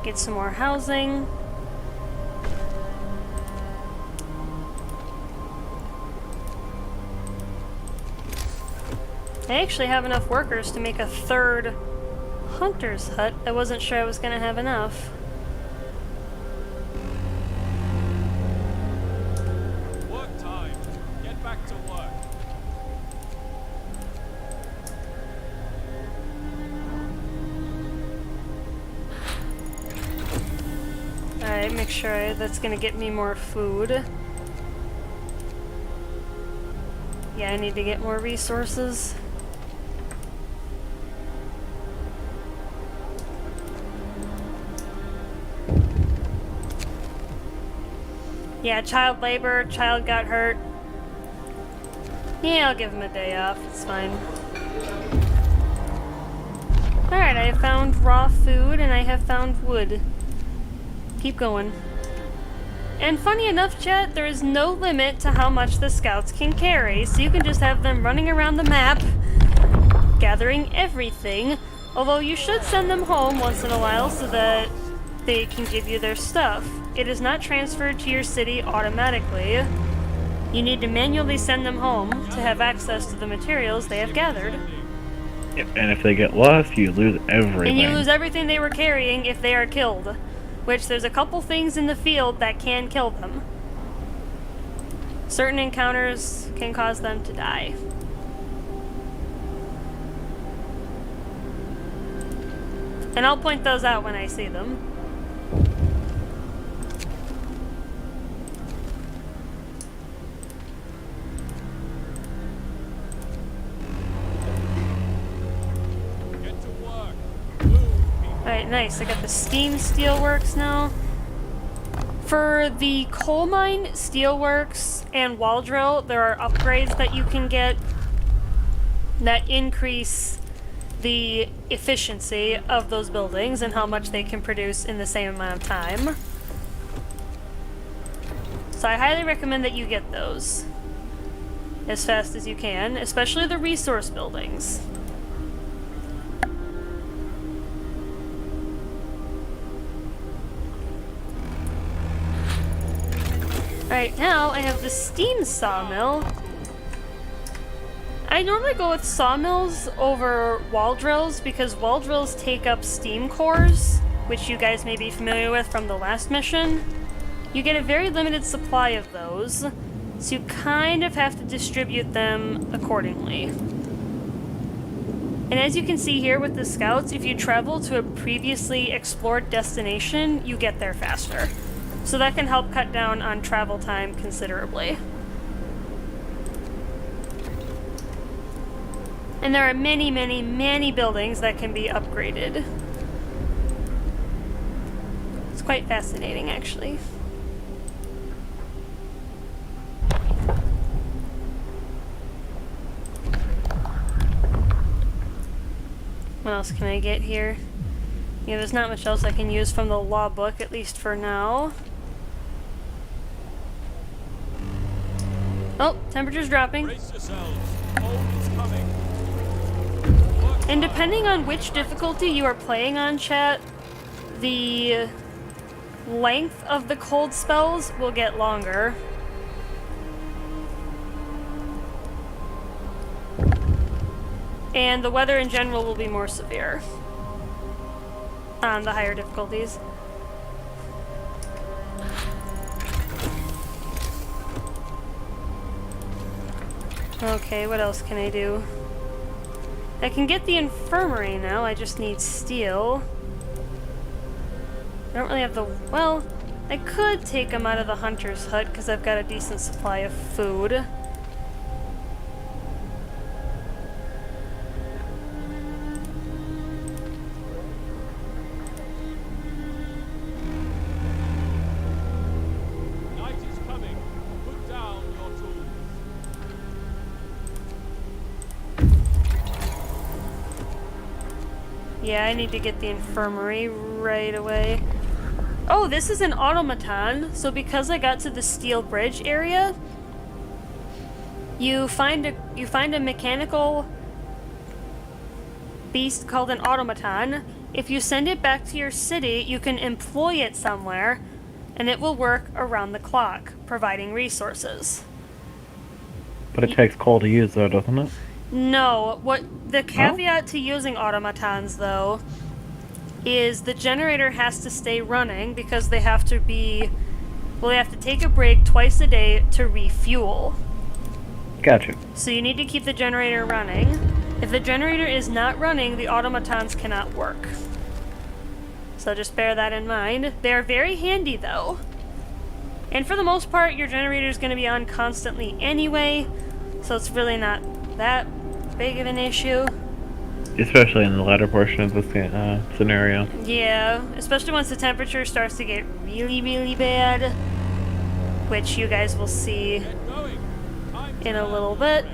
Get some more housing. I actually have enough workers to make a third hunter's hut. I wasn't sure I was gonna have enough. Work time. Get back to work. Alright, make sure that's gonna get me more food. Yeah, I need to get more resources. Yeah, child labor, child got hurt. Yeah, I'll give him a day off, it's fine. Alright, I have found raw food and I have found wood. Keep going. And funny enough, chat, there is no limit to how much the scouts can carry, so you can just have them running around the map, gathering everything, although you should send them home once in a while so that they can give you their stuff. It is not transferred to your city automatically. You need to manually send them home to have access to the materials they have gathered. Yep, and if they get lost, you lose everything. And you lose everything they were carrying if they are killed. Which, there's a couple things in the field that can kill them. Certain encounters can cause them to die. And I'll point those out when I see them. Get to work. Move, people. Alright, nice. I got the steam steelworks now. For the coal mine, steelworks, and wall drill, there are upgrades that you can get that increase the efficiency of those buildings and how much they can produce in the same amount of time. So I highly recommend that you get those as fast as you can, especially the resource buildings. Alright, now I have the steam sawmill. I normally go with sawmills over wall drills because wall drills take up steam cores, which you guys may be familiar with from the last mission. You get a very limited supply of those, so you kind of have to distribute them accordingly. And as you can see here with the scouts, if you travel to a previously explored destination, you get there faster. So that can help cut down on travel time considerably. And there are many, many, many buildings that can be upgraded. It's quite fascinating, actually. What else can I get here? Yeah, there's not much else I can use from the law book, at least for now. Oh, temperature's dropping. Brace yourselves. Cold is coming. And depending on which difficulty you are playing on, chat, the length of the cold spells will get longer. And the weather in general will be more severe on the higher difficulties. Okay, what else can I do? I can get the infirmary now, I just need steel. I don't really have the... well, I could take them out of the hunter's hut because I've got a decent supply of food. Night is coming. Put down your tools. Yeah, I need to get the infirmary right away. Oh, this is an automaton, so because I got to the steel bridge area, you find a mechanical beast called an automaton. If you send it back to your city, you can employ it somewhere, and it will work around the clock, providing resources. But it takes coal to use, though, doesn't it? No, what the caveat to using automatons, though, is the generator has to stay running because they have to be... Well, they have to take a break twice a day to refuel. Gotcha. So you need to keep the generator running. If the generator is not running, the automatons cannot work. So just bear that in mind. They are very handy, though. And for the most part, your generator is going to be on constantly anyway, so it's really not that big of an issue. Especially in the latter portion of the scenario. Yeah, especially once the temperature starts to get really, really bad, which you guys will see Get going. Time in a little bit.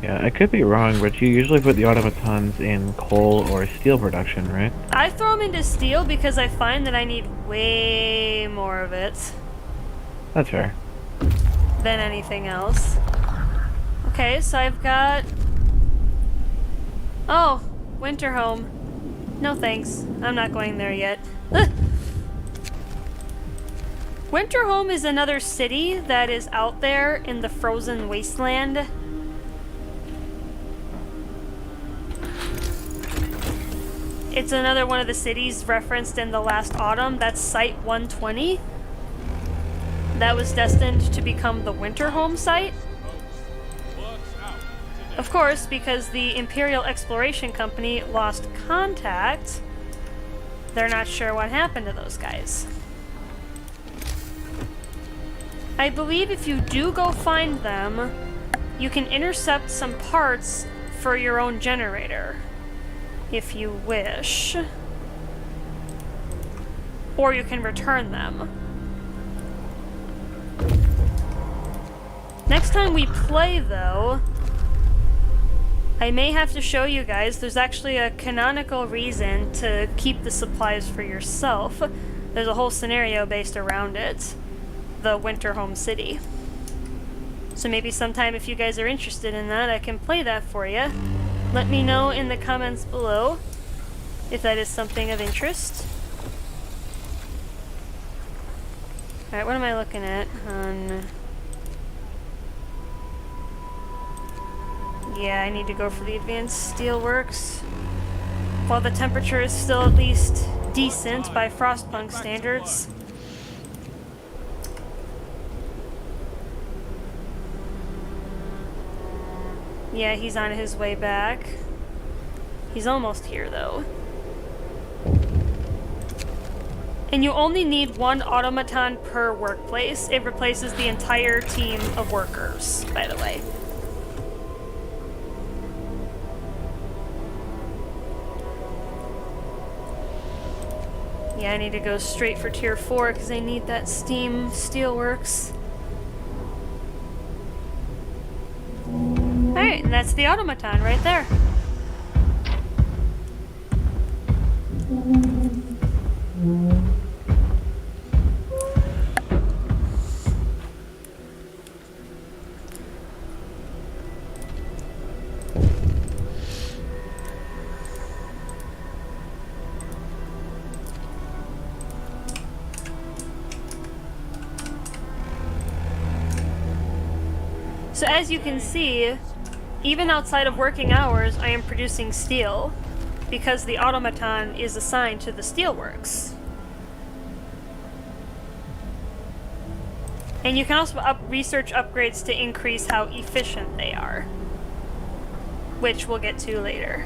Yeah, I could be wrong, but you usually put the automatons in coal or steel production, right? I throw them into steel because I find that I need way more of it That's fair. than anything else. Okay, so I've got... Oh, winter home. No thanks. I'm not going there yet. Winter home is another city that is out there in the frozen wasteland. It's another one of the cities referenced in the last autumn. That's Site 120. That was destined to become the winter home site. works out. Of course, because the Imperial Exploration Company lost contact, they're not sure what happened to those guys. I believe if you do go find them, you can intercept some parts for your own generator, if you wish. Or you can return them. Next time we play, though, I may have to show you guys there's actually a canonical reason to keep the supplies for yourself. There's a whole scenario based around it. The Winter Home City. So maybe sometime if you guys are interested in that, I can play that for you. Let me know in the comments below if that is something of interest. Alright, what am I looking at on... Yeah, I need to go for the advanced steelworks. While the temperature is still at least decent by Frostpunk standards. Yeah, he's on his way back. He's almost here, though. And you only need one automaton per workplace. It replaces the entire team of workers, by the way. Yeah, I need to go straight for tier 4 because I need that steam steelworks. Alright, and that's the automaton right there. So as you can see, even outside of working hours, I am producing steel, because the automaton is assigned to the steelworks. And you can also research upgrades to increase how efficient they are, which we'll get to later.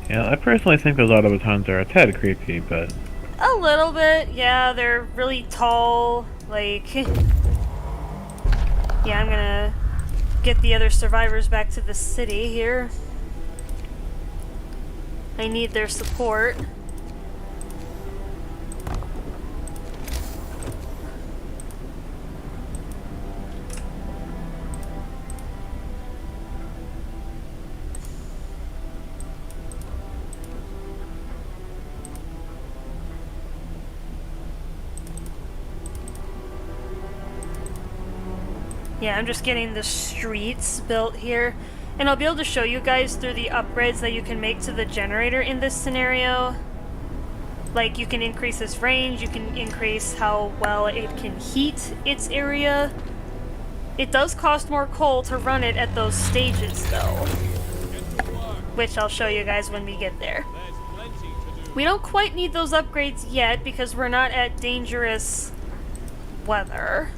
Yeah, I personally think those automatons are a tad creepy, but... A little bit, yeah, they're really tall, like... Yeah, I'm gonna get the other survivors back to the city here. I need their support. Yeah, I'm just getting the streets built here. And I'll be able to show you guys through the upgrades that you can make to the generator in this scenario. Like, you can increase its range, you can increase how well it can heat its area. It does cost more coal to run it at those stages, though. Which I'll show you guys when we get there. We don't quite need those upgrades yet because we're not at dangerous weather.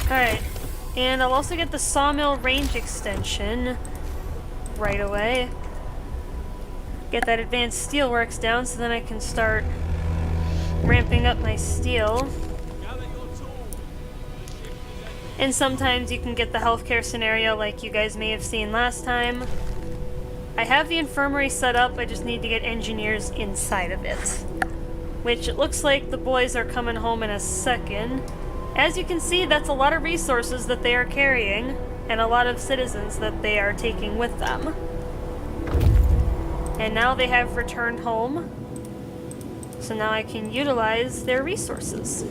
Alright, and I'll also get the sawmill range extension right away. Get that advanced steelworks down so then I can start ramping up my steel. And sometimes you can get the healthcare scenario like you guys may have seen last time. I have the infirmary set up, I just need to get engineers inside of it. Which it looks like the boys are coming home in a second. As you can see, that's a lot of resources that they are carrying, and a lot of citizens that they are taking with them. And now they have returned home, so now I can utilize their resources.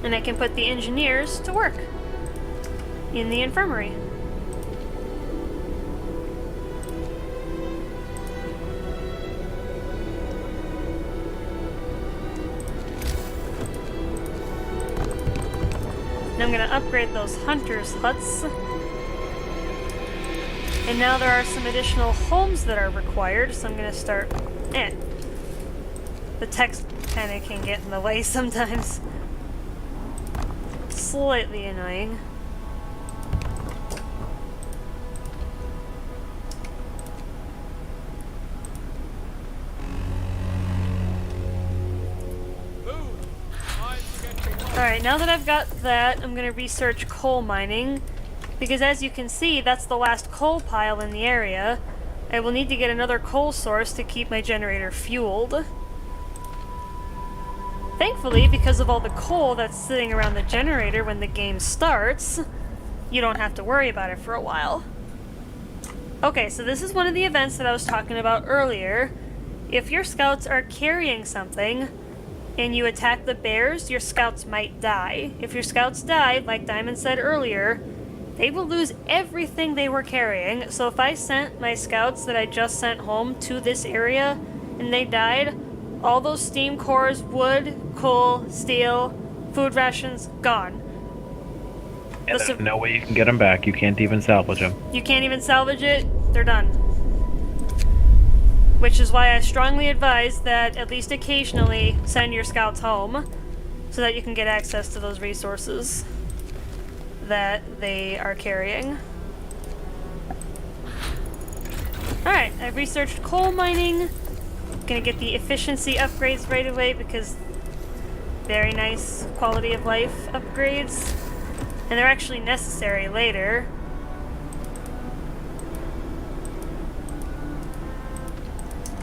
And I can put the engineers to work in the infirmary. Now I'm going to upgrade those hunters' huts. And now there are some additional homes that are required, so I'm going to start... The text kind of can get in the way sometimes. Slightly annoying. Alright, now that I've got that, I'm going to research coal mining, because as you can see, that's the last coal pile in the area. I will need to get another coal source to keep my generator fueled. Thankfully, because of all the coal that's sitting around the generator when the game starts, you don't have to worry about it for a while. Okay, so this is one of the events that I was talking about earlier. If your scouts are carrying something, and you attack the bears, your scouts might die. If your scouts die, like Diamond said earlier, they will lose everything they were carrying. So if I sent my scouts that I just sent home to this area, and they died, all those steam cores, wood, coal, steel, food rations, gone. And there's no way you can get them back. You can't even salvage them. You can't even salvage it. They're done. Which is why I strongly advise that at least occasionally send your scouts home so that you can get access to those resources that they are carrying. Alright, I've researched coal mining. Gonna get the efficiency upgrades right away because very nice quality of life upgrades. And they're actually necessary later.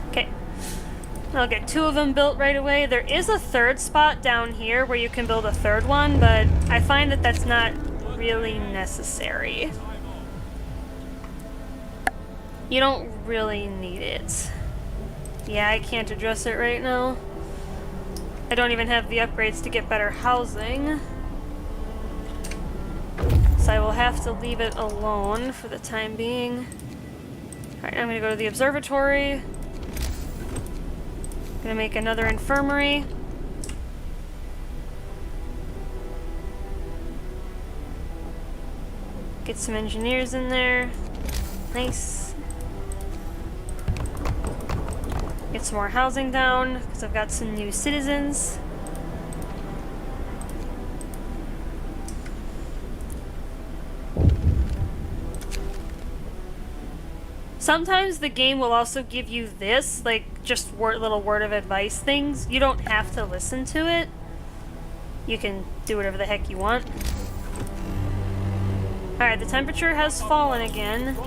Okay. I'll get 2 of them built right away. There is a third spot down here where you can build a third one, but I find that that's not really necessary. You don't really need it. Yeah, I can't address it right now. I don't even have the upgrades to get better housing. So I will have to leave it alone for the time being. Alright, I'm gonna go to the observatory. Gonna make another infirmary. Get some engineers in there. Nice. Get some more housing down, because I've got some new citizens. Sometimes the game will also give you this, like, just little word of advice things. You don't have to listen to it. You can do whatever the heck you want. Alright, the temperature has fallen again.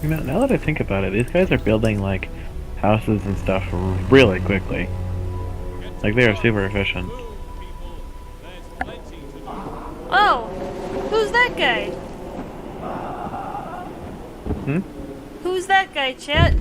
You know, now that I think about it, these guys are building, like, houses and stuff really quickly. Like, they are super efficient. Oh! Who's that guy? Who's that guy, chat?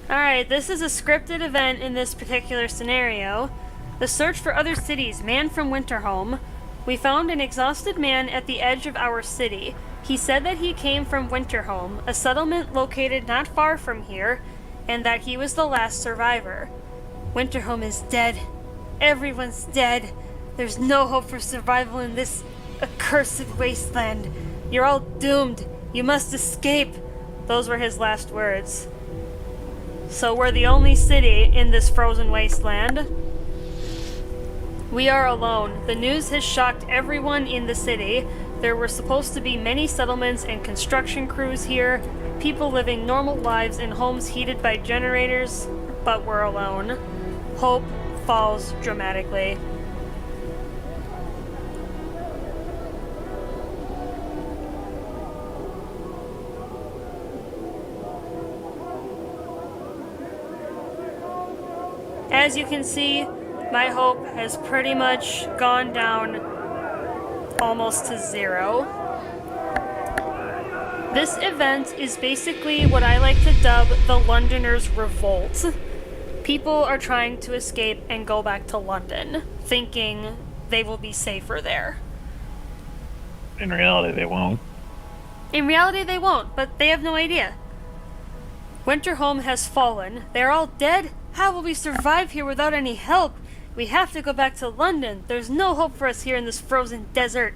Alright, this is a scripted event in this particular scenario. The search for other cities, man from Winterhome. We found an exhausted man at the edge of our city. He said that he came from Winterhome, a settlement located not far from here, and that he was the last survivor. Winterhome is dead. Everyone's dead. There's no hope for survival in this accursed wasteland. You're all doomed. You must escape. Those were his last words. So we're the only city in this frozen wasteland. We are alone. The news has shocked everyone in the city. There were supposed to be many settlements and construction crews here, people living normal lives in homes heated by generators, but we're alone. Hope falls dramatically. As you can see, my hope has pretty much gone down almost to zero. This event is basically what I like to dub the Londoners' Revolt. People are trying to escape and go back to London, thinking they will be safer there. In reality, they won't. In reality, they won't, but they have no idea. Winterhome has fallen. They're all dead. How will we survive here without any help? We have to go back to London. There's no hope for us here in this frozen desert.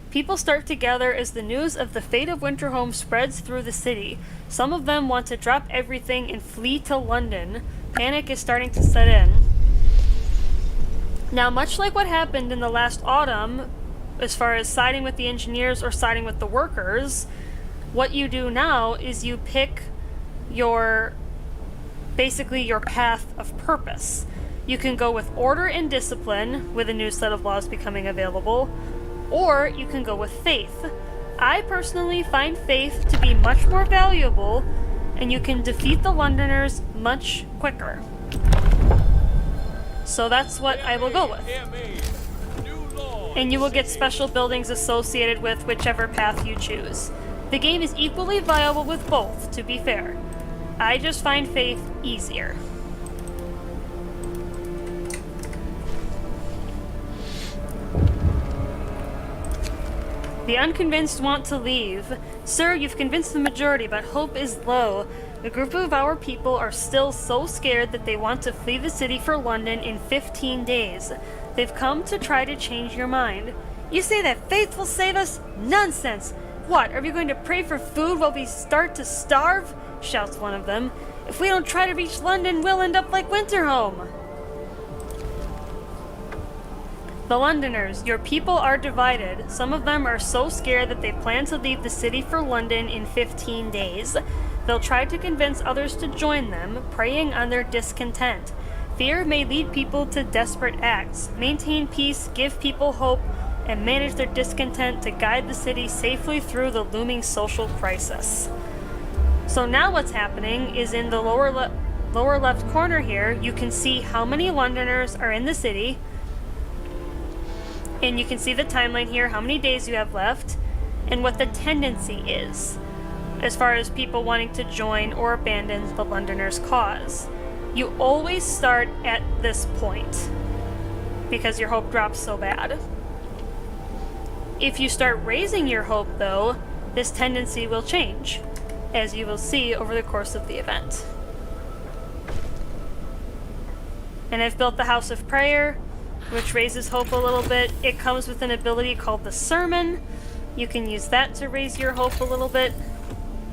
People start to gather as the news of the fate of Winterhome spreads through the city. Some of them want to drop everything and flee to London. Panic is starting to set in. Now, much like what happened in the last autumn, as far as siding with the engineers or siding with the workers, what you do now is you pick basically your path of purpose. You can go with order and discipline, with a new set of laws becoming available, or you can go with faith. I personally find faith to be much more valuable, and you can defeat the Londoners much quicker. So that's what I will go with. And you will get special buildings associated with whichever path you choose. The game is equally viable with both, to be fair. I just find faith easier. The unconvinced want to leave. Sir, you've convinced the majority, but hope is low. A group of our people are still so scared that they want to flee the city for London in 15 days. They've come to try to change your mind. You say that faith will save us? Nonsense! What, are we going to pray for food while we start to starve? Shouts one of them. If we don't try to reach London, we'll end up like Winterhome. The Londoners, your people are divided. Some of them are so scared that they plan to leave the city for London in 15 days. They'll try to convince others to join them, preying on their discontent. Fear may lead people to desperate acts. Maintain peace, give people hope, and manage their discontent to guide the city safely through the looming social crisis. So now what's happening is in the lower left corner here, you can see how many Londoners are in the city. And you can see the timeline here, how many days you have left, and what the tendency is, as far as people wanting to join or abandon the Londoners' cause. You always start at this point, because your hope drops so bad. If you start raising your hope, though, this tendency will change, as you will see over the course of the event. And I've built the House of Prayer, which raises hope a little bit. It comes with an ability called the Sermon. You can use that to raise your hope a little bit.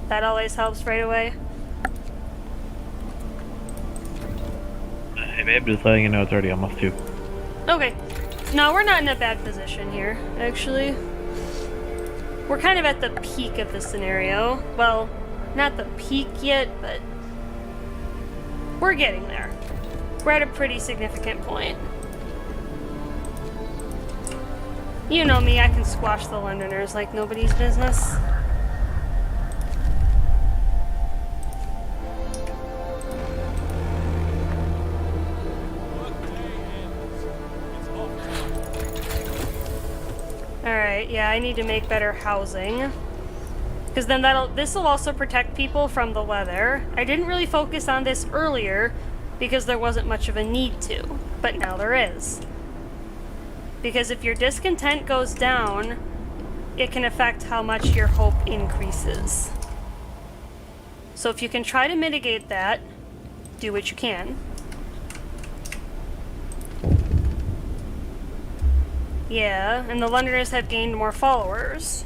That always helps right away. Hey babe, just letting you know it's already almost 2. Okay. No, we're not in a bad position here, actually. We're kind of at the peak of the scenario. Well, not the peak yet, but we're getting there. We're at a pretty significant point. You know me, I can squash the Londoners like nobody's business. Alright, yeah, I need to make better housing. Because then this will also protect people from the weather. I didn't really focus on this earlier because there wasn't much of a need to, but now there is. Because if your discontent goes down, it can affect how much your hope increases. So if you can try to mitigate that, do what you can. Yeah, and the Londoners have gained more followers.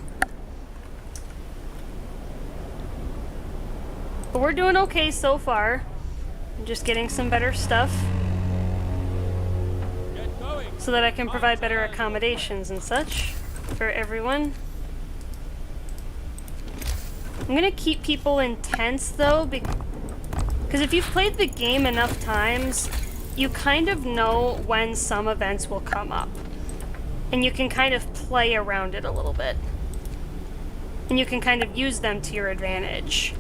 But we're doing okay so far. I'm just getting some better stuff so that I can provide better accommodations and such for everyone. I'm gonna keep people in tents though, because if you've played the game enough times, you kind of know when some events will come up. And you can kind of play around it a little bit. And you can kind of use them to your advantage.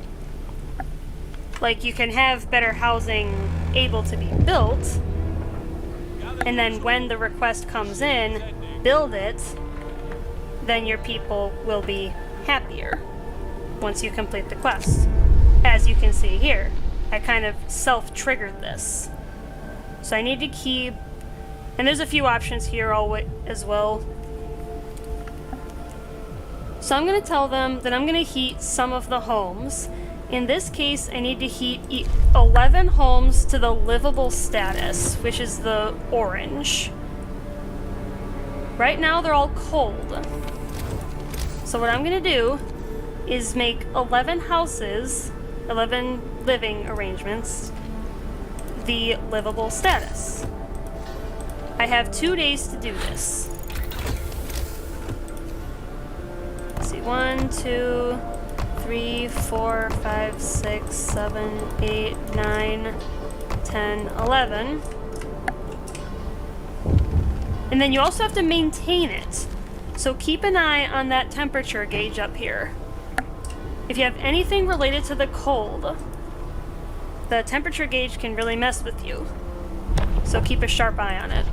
Like, you can have better housing able to be built, and then when the request comes in, build it, then your people will be happier once you complete the quest. As you can see here, I kind of self-triggered this. So I need to keep... And there's a few options here as well. So I'm going to tell them that I'm going to heat some of the homes. In this case, I need to heat 11 homes to the livable status, which is the orange. Right now, they're all cold. So what I'm going to do is make 11 houses, 11 living arrangements, the livable status. I have 2 days to do this. Let's see, 1, 2, 3, 4, 5, 6, 7, 8, 9, 10, 11. And then you also have to maintain it. So keep an eye on that temperature gauge up here. If you have anything related to the cold, the temperature gauge can really mess with you. So keep a sharp eye on it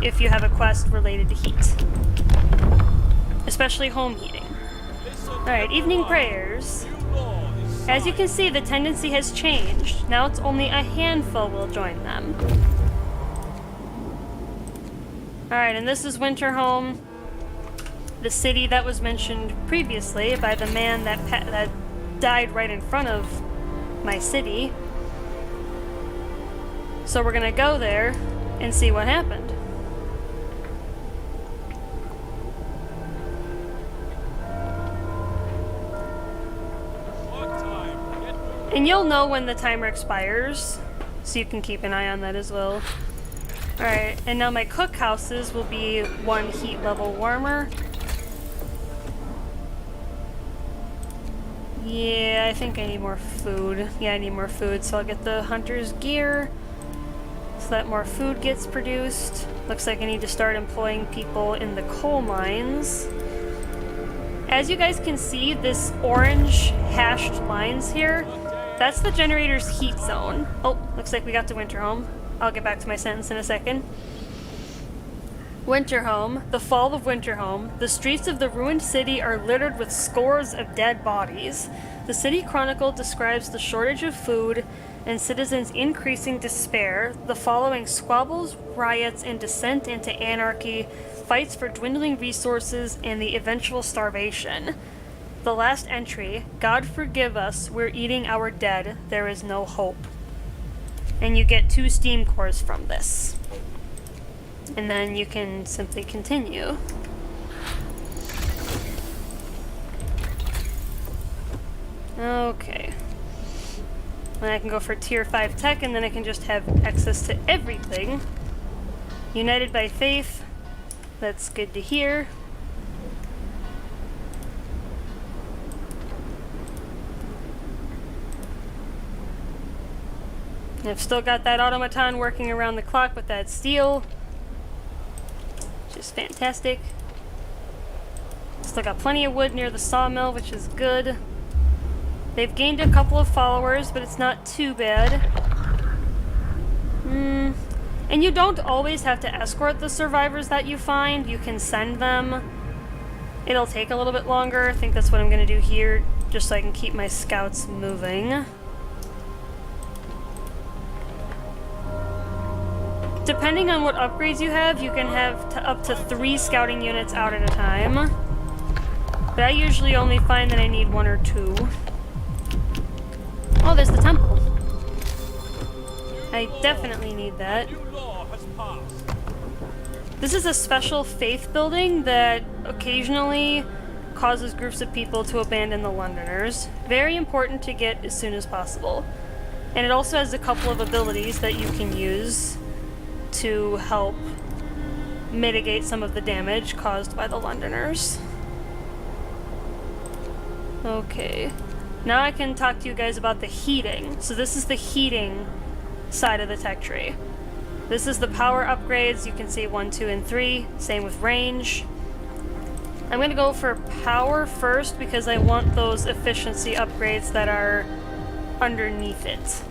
if you have a quest related to heat. Especially home heating. Alright, evening prayers. As you can see, the tendency has changed. Now it's only a handful will join them. Alright, and this is Winterhome, the city that was mentioned previously by the man that died right in front of my city. So we're gonna go there and see what happened. And you'll know when the timer expires, so you can keep an eye on that as well. Alright, and now my cookhouses will be 1 heat level warmer. Yeah, I think I need more food. Yeah, I need more food, so I'll get the hunter's gear so that more food gets produced. Looks like I need to start employing people in the coal mines. As you guys can see, this orange hashed lines here, that's the generator's heat zone. Oh, looks like we got to Winterhome. I'll get back to my sentence in a second. Winterhome, the fall of Winterhome. The streets of the ruined city are littered with scores of dead bodies. The City Chronicle describes the shortage of food and citizens' increasing despair, the following squabbles, riots, and descent into anarchy, fights for dwindling resources, and the eventual starvation. The last entry, God forgive us, we're eating our dead, there is no hope. And you get 2 steam cores from this. And then you can simply continue. Okay. Then I can go for tier 5 tech, and then I can just have access to everything. United by faith. That's good to hear. I've still got that automaton working around the clock with that steel. Which is fantastic. Still got plenty of wood near the sawmill, which is good. They've gained a couple of followers, but it's not too bad. And you don't always have to escort the survivors that you find. You can send them. It'll take a little bit longer. I think that's what I'm going to do here. just so I can keep my scouts moving. Depending on what upgrades you have can have up to 3 scouting units out at a time. But I usually only find that I need 1 or 2. Oh, there's the temple. I definitely need that. New law has passed. This is a special faith building that occasionally causes groups of people to abandon the Londoners. Very important to get as soon as possible. And it also has a couple of abilities that you can use to help mitigate some of the damage caused by the Londoners. Okay. Now I can talk to you guys about the heating. So this is the heating side of the tech tree. This is the power upgrades. You can see 1, 2, and 3. Same with range. I'm going to go for power first because I want those efficiency upgrades that are underneath it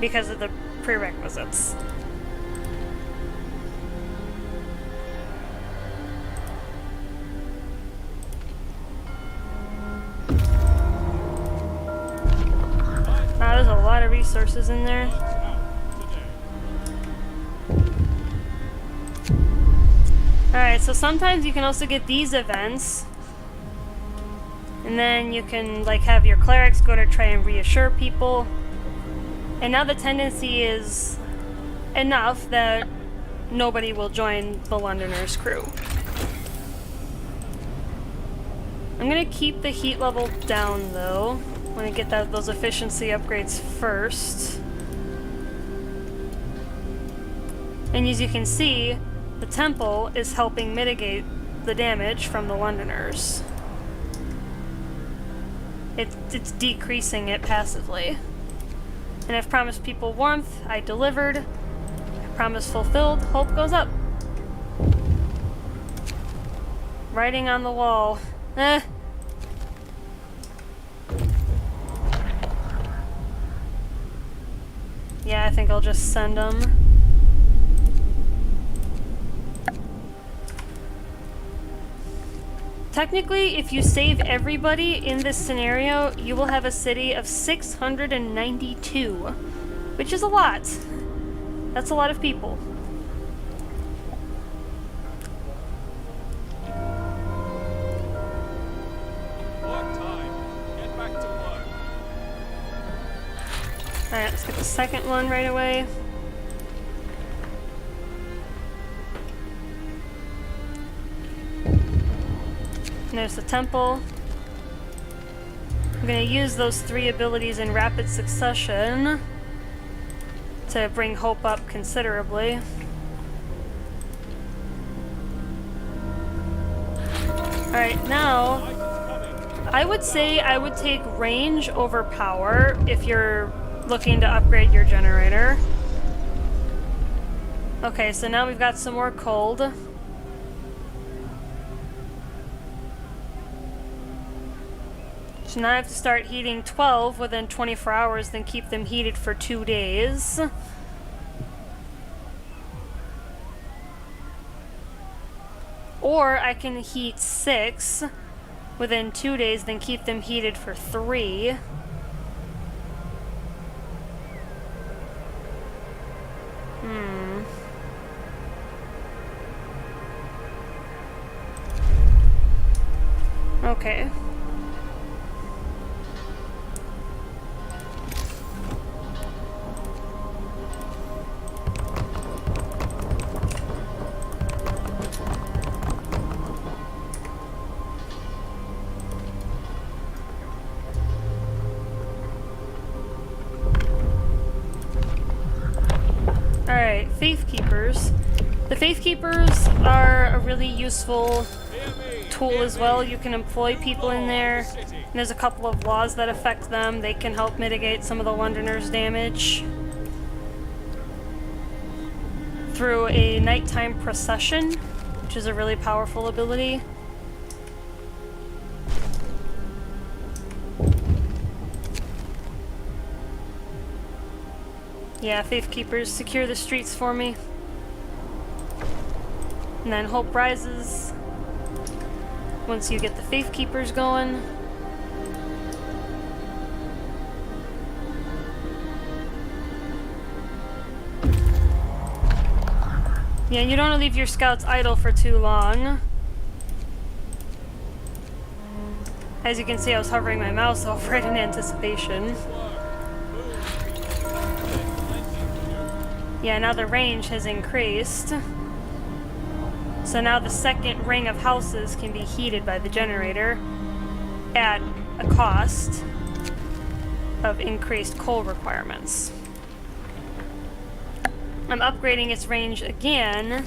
because of the prerequisites. Wow, there's a lot of resources in there. Alright, so sometimes you can also get these events. And then you can like have your clerics go to try and reassure people. And now the tendency is enough that nobody will join the Londoners' crew. I'm gonna keep the heat level down though. I want to get those efficiency upgrades first. And as you can see, the temple is helping mitigate the damage from the Londoners. It's decreasing it passively. And I've promised people warmth, I delivered. I promise fulfilled, hope goes up. Writing on the wall. Yeah, I think I'll just send them. Technically, if you save everybody in this scenario, you will have a city of 692, which is a lot. That's a lot of people. Work time. Get back to work. Alright, let's get the second one right away. And there's the temple. I'm going to use those 3 abilities in rapid succession to bring hope up considerably. Alright, now I would say I would take range over power if you're looking to upgrade your generator. Okay, so now we've got some more cold. So now I have to start heating 12 within 24 hours, then keep them heated for 2 days. Or I can heat 6 within 2 days, then keep them heated for 3. Okay. Alright, Faith Keepers. The Faith Keepers are a really useful tool as well. You can employ people in there. And there's a couple of laws that affect them. They can help mitigate some of the Londoners' damage through a nighttime procession, which is a really powerful ability. Yeah, Faith Keepers secure the streets for me. And then hope rises once you get the Faith Keepers going. Yeah, you don't want to leave your scouts idle for too long. As you can see, I was hovering my mouse over it in anticipation. Yeah, now the range has increased. So now the second ring of houses can be heated by the generator at a cost of increased coal requirements. I'm upgrading its range again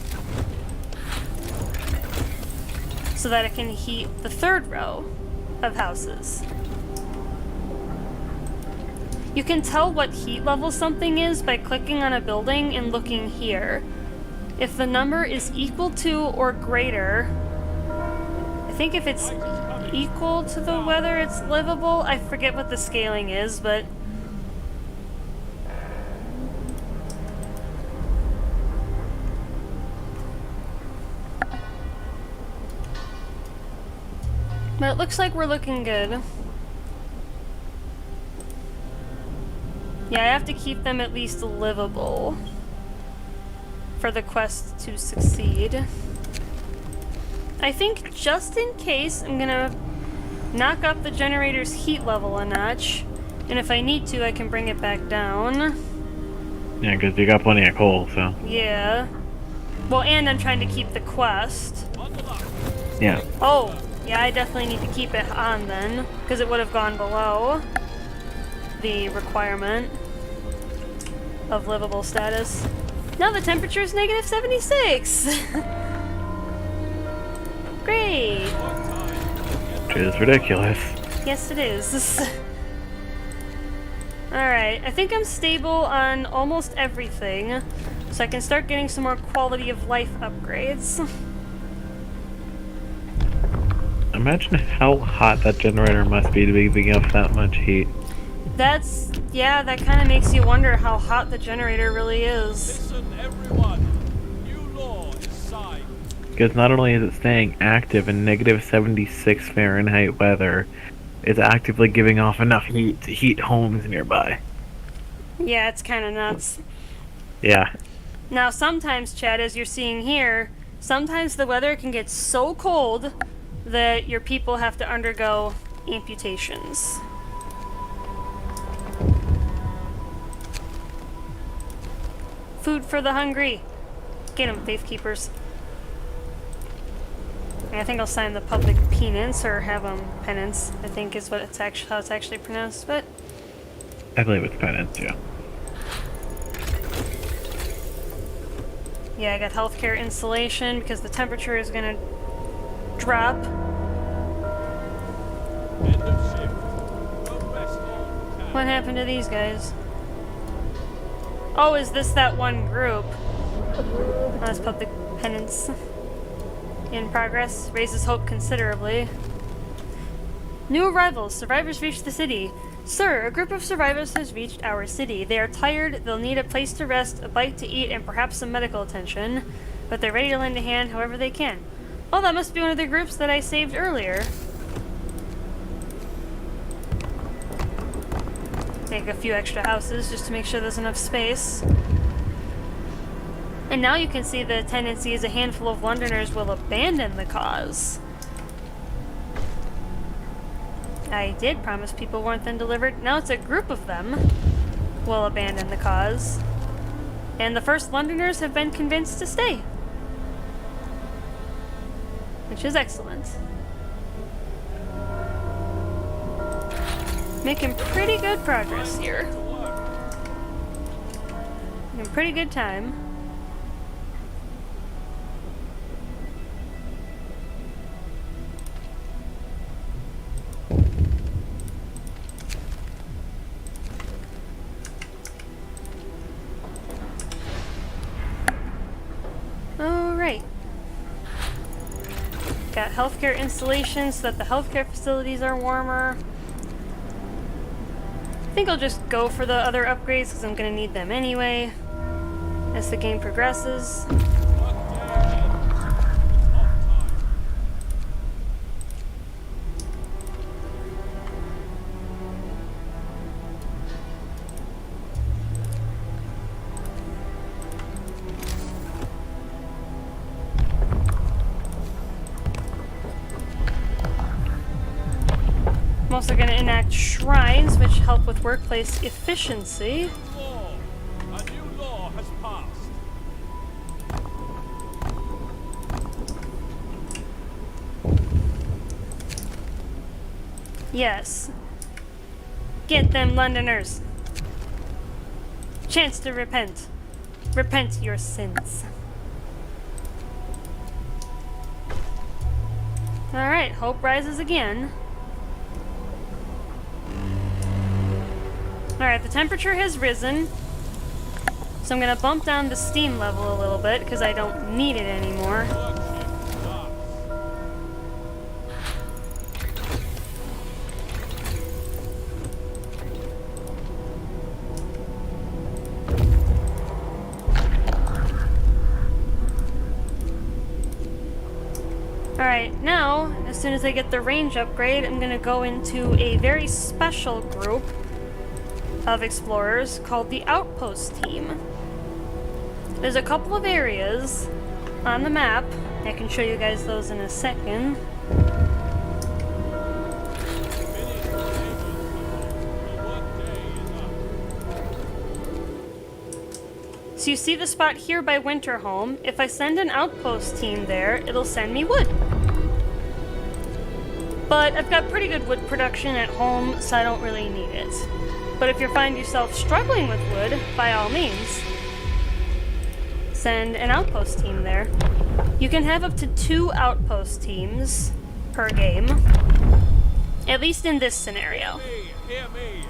so that it can heat the third row of houses. You can tell what heat level something is by clicking on a building and looking here. If the number is equal to or greater, I think if it's equal to the weather, it's livable. I forget what the scaling is, but it looks like we're looking good. Yeah, I have to keep them at least livable for the quest to succeed. I think just in case, I'm gonna knock up the generator's heat level a notch, and if I need to, I can bring it back down. Yeah, because you got plenty of coal, so. Yeah. Well, and I'm trying to keep the quest. Yeah. Oh, yeah, I definitely need to keep it on then, because it would have gone below the requirement of livable status. Now the temperature is negative 76! Great! Which is ridiculous. Yes, it is. Alright, I think I'm stable on almost everything, so I can start getting some more quality of life upgrades. Imagine how hot that generator must be to be giving off that much heat. Yeah, that kind of makes you wonder how hot the generator really is. Listen, everyone. New law is signed. Because not only is it staying active in negative 76 Fahrenheit weather, it's actively giving off enough heat to heat homes nearby. Yeah, it's kind of nuts. Yeah. Now, sometimes, Chad, as you're seeing here, sometimes the weather can get so cold that your people have to undergo amputations. Food for the hungry. Get 'em, Faith Keepers. I think I'll sign the public penance, or have them penance, I think is what it's actually, how it's actually pronounced, but I believe it's penance, yeah. yeah, I got healthcare insulation because the temperature is gonna drop. End of shift. Progress on. What happened to these guys? Oh, is this that one group? Oh, that's public penance. In progress. Raises hope considerably. New arrivals. Survivors reached the city. Sir, a group of survivors has reached our city. They are tired, they'll need a place to rest, a bite to eat, and perhaps some medical attention. But they're ready to lend a hand however they can. Oh, that must be one of the groups that I saved earlier. Make a few extra houses just to make sure there's enough space. And now you can see the tendency is a handful of Londoners will abandon the cause. I did promise people weren't then delivered. Now it's a group of them will abandon the cause. And the first Londoners have been convinced to stay. Which is excellent. Making pretty good progress here. Making pretty good time. Alright. Got healthcare installations so that the healthcare facilities are warmer. I think I'll just go for the other upgrades because I'm going to need them anyway as the game progresses. also going to enact shrines, which help with workplace efficiency. Law. A new law has passed. Yes. Get them, Londoners. Chance to repent. Repent your sins. Alright, hope rises again. Alright, the temperature has risen. So I'm gonna bump down the steam level a little bit because I don't need it anymore. Workship starts. Alright, now, as soon as I get the range upgrade, I'm gonna go into a very special group of explorers called the Outpost Team. There's a couple of areas on the map. I can show you guys those in a second. So you see the spot here by Winterholm. If I send an outpost team there, it'll send me wood. But I've got pretty good wood production at home, so I don't really need it. But if you find yourself struggling with wood, by all means, send an outpost team there. You can have up to 2 outpost teams per game, at least in this scenario. Hear me.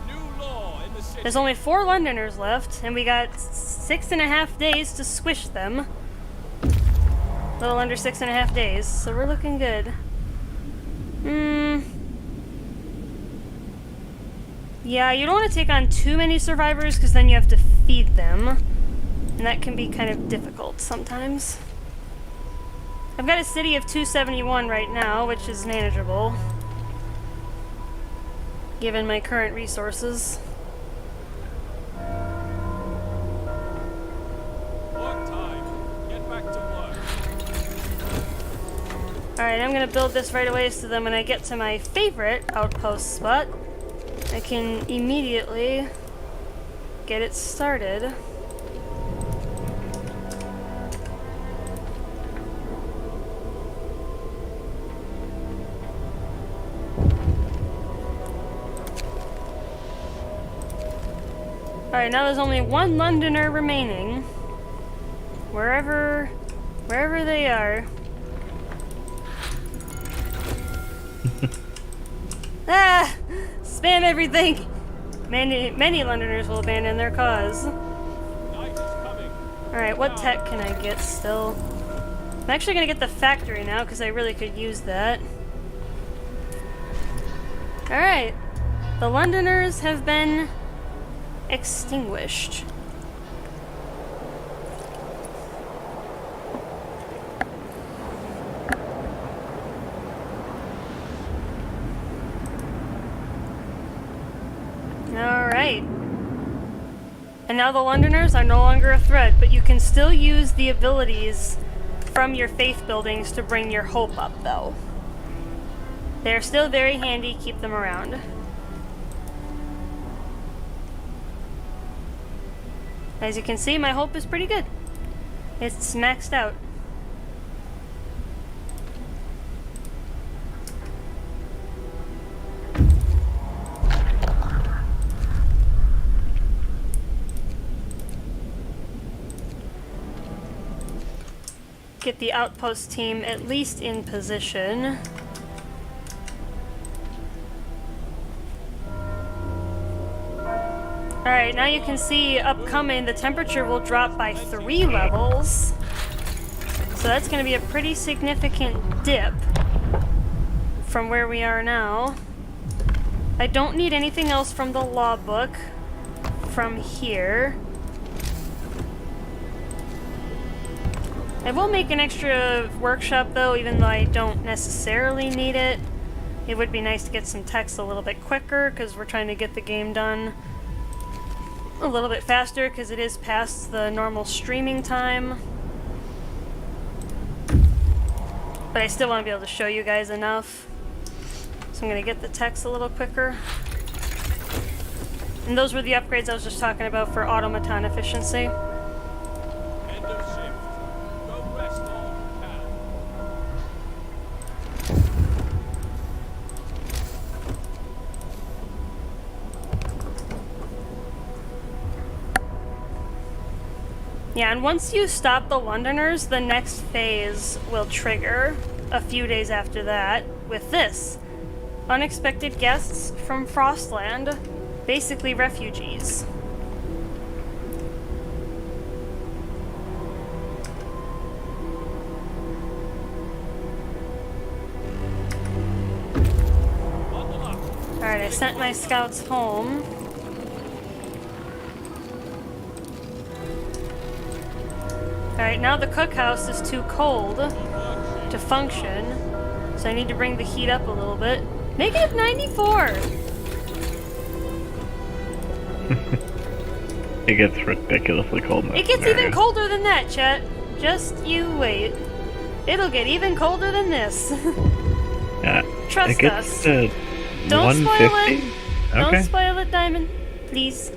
New law in the city. There's only 4 Londoners left, and we got 6.5 days to squish them. A little under 6.5 days, so we're looking good. Yeah, you don't want to take on too many survivors because then you have to feed them. And that can be kind of difficult sometimes. I've got a city of 271 right now, which is manageable, given my current resources. Work time. Get back to work. Alright, I'm gonna build this right away so then when I get to my favorite outpost spot, I can immediately get it started. Alright, now there's only 1 Londoner remaining. Wherever they are. Ah! Spam everything! Many Londoners will abandon their cause. Night is coming. Alright, what tech can I get still? I'm actually gonna get the factory now because I really could use that. Alright. The Londoners have been extinguished. Alright. And now the Londoners are no longer a threat, but you can still use the abilities from your faith buildings to bring your hope up, though. They're still very handy, keep them around. As you can see, my hope is pretty good. It's maxed out. Get the outpost team at least in position. Alright, now you can see upcoming the temperature will drop by 3 levels. So that's going to be a pretty significant dip from where we are now. I don't need anything else from the law book from here. I will make an extra workshop though, even though I don't necessarily need it. It would be nice to get some text a little bit quicker because we're trying to get the game done a little bit faster because it is past the normal streaming time. But I still want to be able to show you guys enough. So I'm gonna get the techs a little quicker. And those were the upgrades I was just talking about for automaton efficiency. End of shift. Go rest all you can. Yeah, and once you stop the Londoners, the next phase will trigger a few days after that with this. Unexpected guests from Frostland, basically refugees. Alright, I sent my scouts home. Alright, now the cookhouse is too cold to function, so I need to bring the heat up a little bit. Negative 94! It gets ridiculously cold in that It gets scenario. even colder than that, chat. Just you wait. It'll get even colder than this. Yeah, Trust it gets us. to Don't spoil 150? it. Don't Okay. spoil it, Diamond. Please.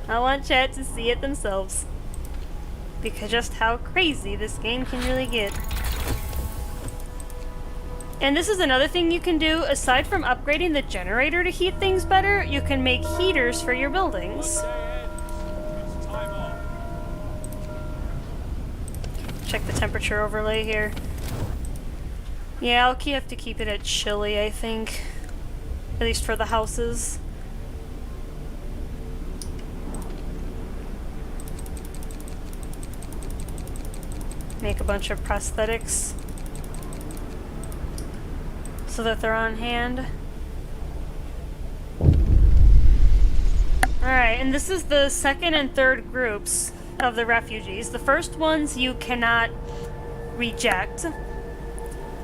I want chat to see it themselves. Because just how crazy this game can really get. And this is another thing you can do. Aside from upgrading the generator to heat things better, you can make heaters for your buildings. It's time off. Check the temperature overlay here. Yeah, I'll have to keep it at chilly, I think. At least for the houses. Make a bunch of prosthetics so that they're on hand. Alright, and this is the second and third groups of the refugees. The first ones you cannot reject,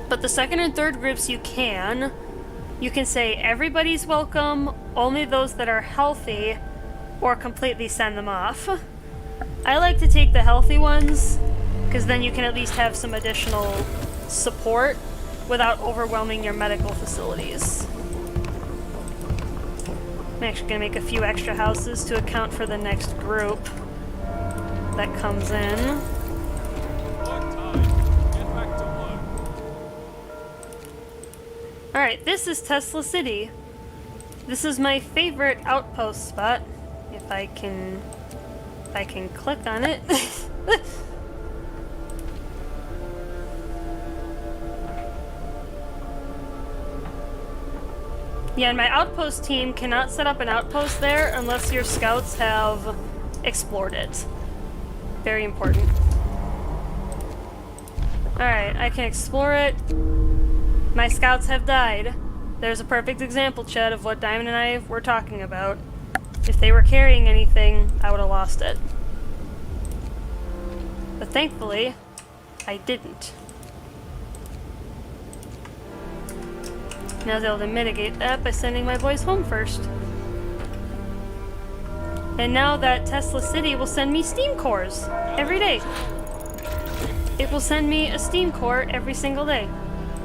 but the second and third groups you can. You can say everybody's welcome, only those that are healthy, or completely send them off. I like to take the healthy ones, because then you can at least have some additional support without overwhelming your medical facilities. I'm actually going to make a few extra houses to account for the next group that comes in. Work time. Get back to work. Alright, this is Tesla City. This is my favorite outpost spot. If I can click on it. Yeah, and my outpost team cannot set up an outpost there unless your scouts have explored it. Very important. Alright, I can explore it. My scouts have died. There's a perfect example, Chet, of what Diamond and I were talking about. If they were carrying anything, I would have lost it. But thankfully, I didn't. Now I was able to mitigate that by sending my boys home first. And now that Tesla City will send me steam cores every day. It will send me a steam core every single day,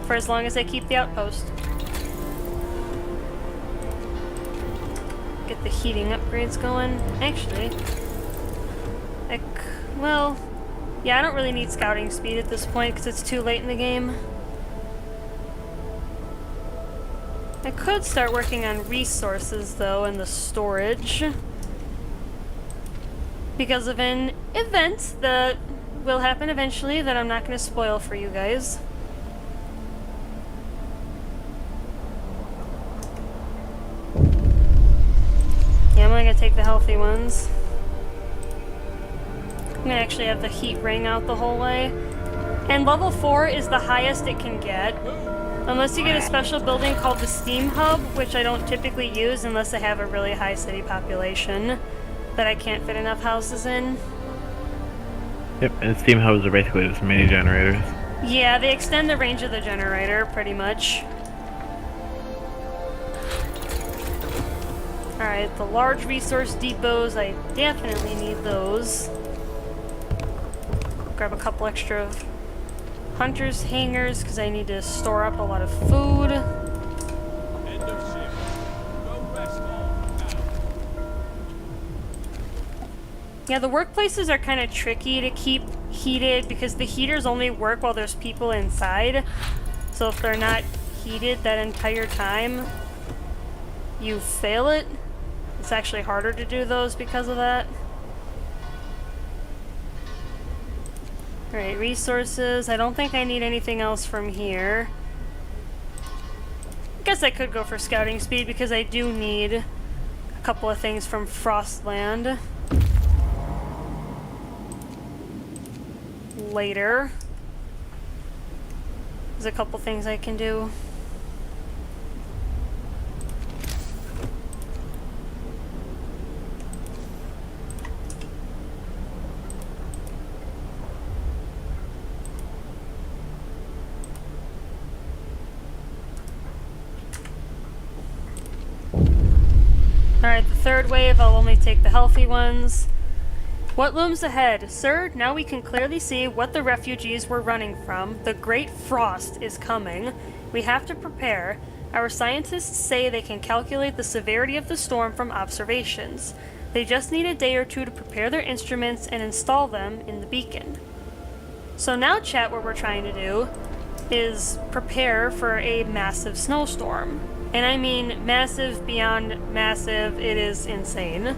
for as long as I keep the outpost. Get the heating upgrades going. Actually, well, yeah, I don't really need scouting speed at this point because it's too late in the game. I could start working on resources, though, and the storage. Because of an event that will happen eventually that I'm not going to spoil for you guys. Yeah, I'm only going to take the healthy ones. I'm going to actually have the heat ring out the whole way. And level 4 is the highest it can get. Unless you get a special building called the Steam Hub, which I don't typically use unless I have a really high city population that I can't fit enough houses in. Yep, and steam hubs are basically just mini generators. Yeah, they extend the range of the generator, pretty much. Alright, the large resource depots, I definitely need those. Grab a couple extra Hunter's hangars, because I need to store up a lot of food. End of shift. Go rest all now. Yeah, the workplaces are kind of tricky to keep heated because the heaters only work while there's people inside. So if they're not heated that entire time, you fail it. It's actually harder to do those because of that. Alright, resources. I don't think I need anything else from here. I guess I could go for scouting speed because I do need a couple of things from Frostland later. There's a couple things I can do. Alright, the third wave, I'll only take the healthy ones. What looms ahead? Sir, now we can clearly see what the refugees were running from. The Great Frost is coming. We have to prepare. Our scientists say they can calculate the severity of the storm from observations. They just need a day or two to prepare their instruments and install them in the beacon. So now, chat, what we're trying to do is prepare for a massive snowstorm. And I mean massive beyond massive. It is insane.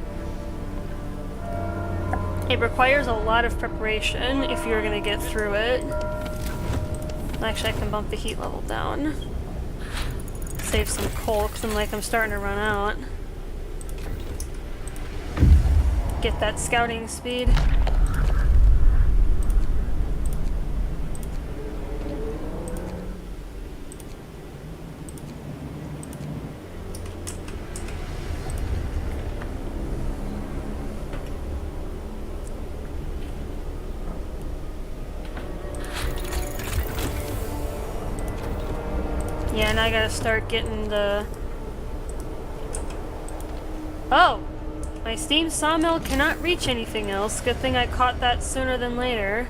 It requires a lot of preparation if you're gonna get through it. Actually, I can bump the heat level down. Save some coal, because I'm starting to run out. Get that scouting speed. Yeah, and I gotta start getting the... Oh! My steam sawmill cannot reach anything else. Good thing I caught that sooner than later.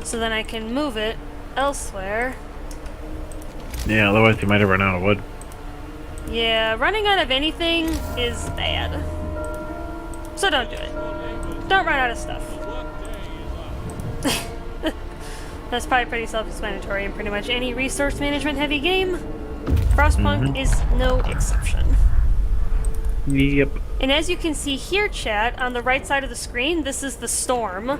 So then I can move it elsewhere. Yeah, otherwise you might have run out of wood. Yeah, running out of anything is bad. So don't do it. Don't run out of stuff. That's probably pretty self-explanatory in pretty much any resource management heavy game. Frostpunk is no exception. Yep. And as you can see here, chat, on the right side of the screen, this is the storm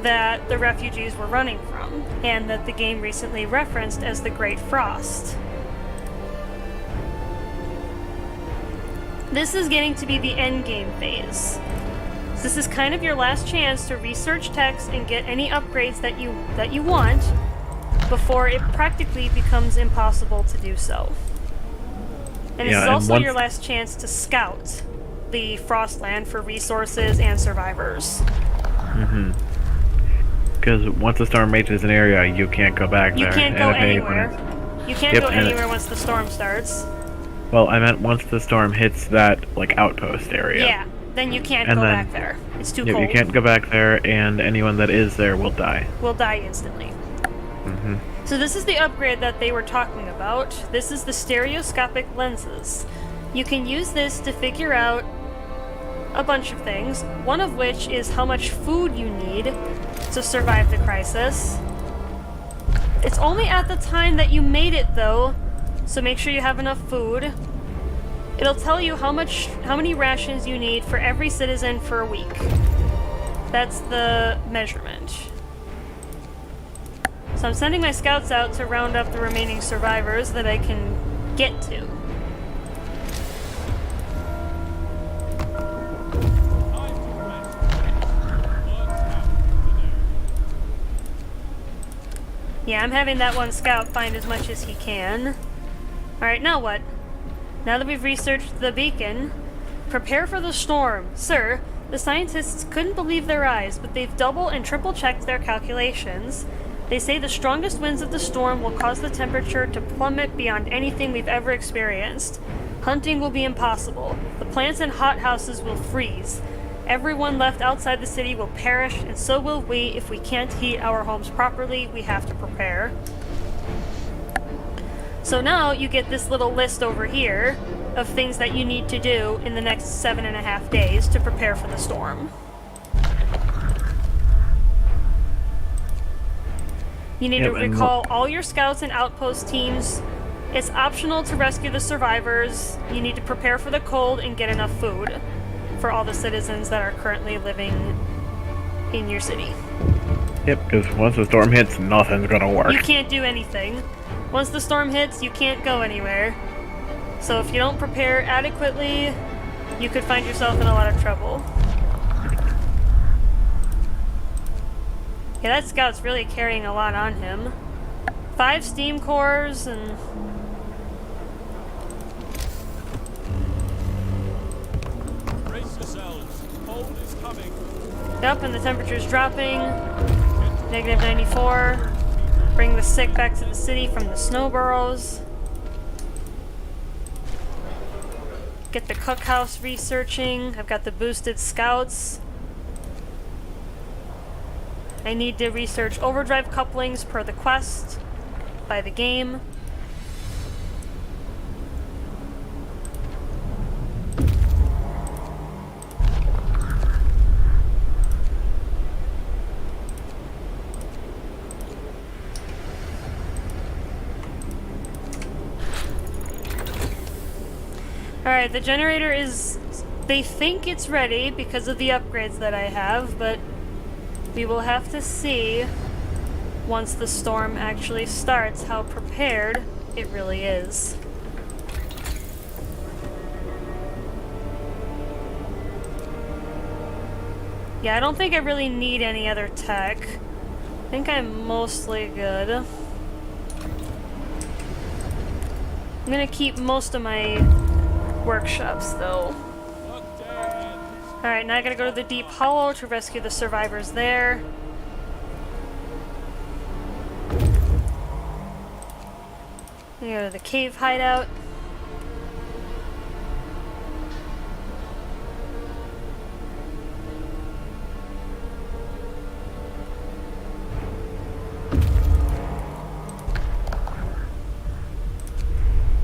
that the refugees were running from, and that the game recently referenced as the Great Frost. This is getting to be the endgame phase. So this is kind of your last chance to research text and get any upgrades that you want before it practically becomes impossible to do so. And this is also your last chance to scout the Frostland for resources and survivors. Because once the storm reaches an area, you can't go back there. You can't go anywhere. You can't go anywhere once the storm starts. Well, I meant once the storm hits that, outpost area. Yeah, then you can't go back there. It's too cold. You can't go back there, and anyone that is there will die. Will die instantly. So this is the upgrade that they were talking about. This is the stereoscopic lenses. You can use this to figure out a bunch of things, one of which is how much food you need to survive the crisis. It's only at the time that you made it, though, so make sure you have enough food. It'll tell you how many rations you need for every citizen for a week. That's the measurement. So I'm sending my scouts out to round up the remaining survivors that I can get to. Yeah, I'm having that one scout find as much as he can. Alright, now what? Now that we've researched the beacon, prepare for the storm. Sir, the scientists couldn't believe their eyes, but they've double and triple checked their calculations. They say the strongest winds of the storm will cause the temperature to plummet beyond anything we've ever experienced. Hunting will be impossible. The plants in hothouses will freeze. Everyone left outside the city will perish, and so will we if we can't heat our homes properly. We have to prepare. So now you get this little list over here of things that you need to do in the next 7.5 days to prepare for the storm. You need to recall all your scouts and outpost teams. It's optional to rescue the survivors. You need to prepare for the cold and get enough food for all the citizens that are currently living in your city. Yep, because once the storm hits, nothing's gonna work. You can't do anything. Once the storm hits, you can't go anywhere. So if you don't prepare adequately, you could find yourself in a lot of trouble. Yeah, that scout's really carrying a lot on him. 5 steam cores and... Brace yourselves. Cold is coming. Yep, and the temperature's dropping. Negative 94. Bring the sick back to the city from the snow burrows. Get the cookhouse researching. I've got the boosted scouts. I need to research overdrive couplings per the quest by the game. Alright, the generator is... They think it's ready because of the upgrades that I have, but we will have to see once the storm actually starts how prepared it really is. Yeah, I don't think I really need any other tech. I think I'm mostly good. I'm gonna keep most of my workshops though. Alright, now I gotta go to the Deep Hollow to rescue the survivors there. I go to the cave hideout.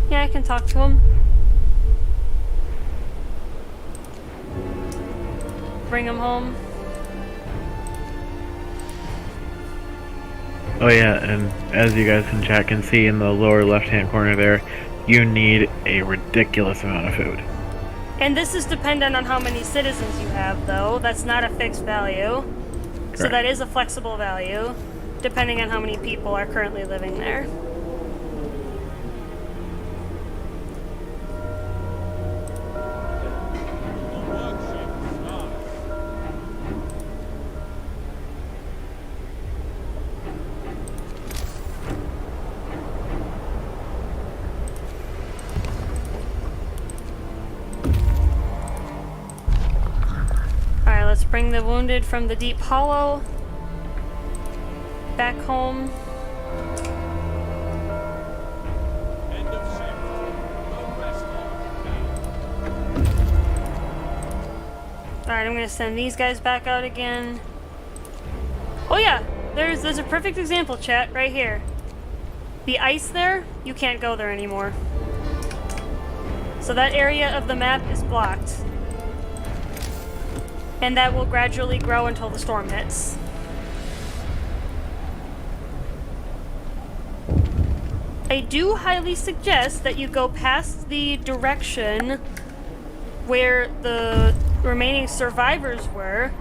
Yeah, I can talk to him. Bring him home. Oh yeah, and as you guys in chat can see in the lower left-hand corner there, you need a ridiculous amount of food. And this is dependent on how many citizens you have, though. That's not a fixed value. Correct. So that is a flexible value, depending on how many people are currently living there. Let's bring the wounded from the Deep Hollow back home. End of shift. No rest. Alright, I'm gonna send these guys back out again. Oh yeah, there's a perfect example, chat, right here. The ice there, you can't go there anymore. So that area of the map is blocked. And that will gradually grow until the storm hits. I do highly suggest that you go past the direction where the remaining survivors were.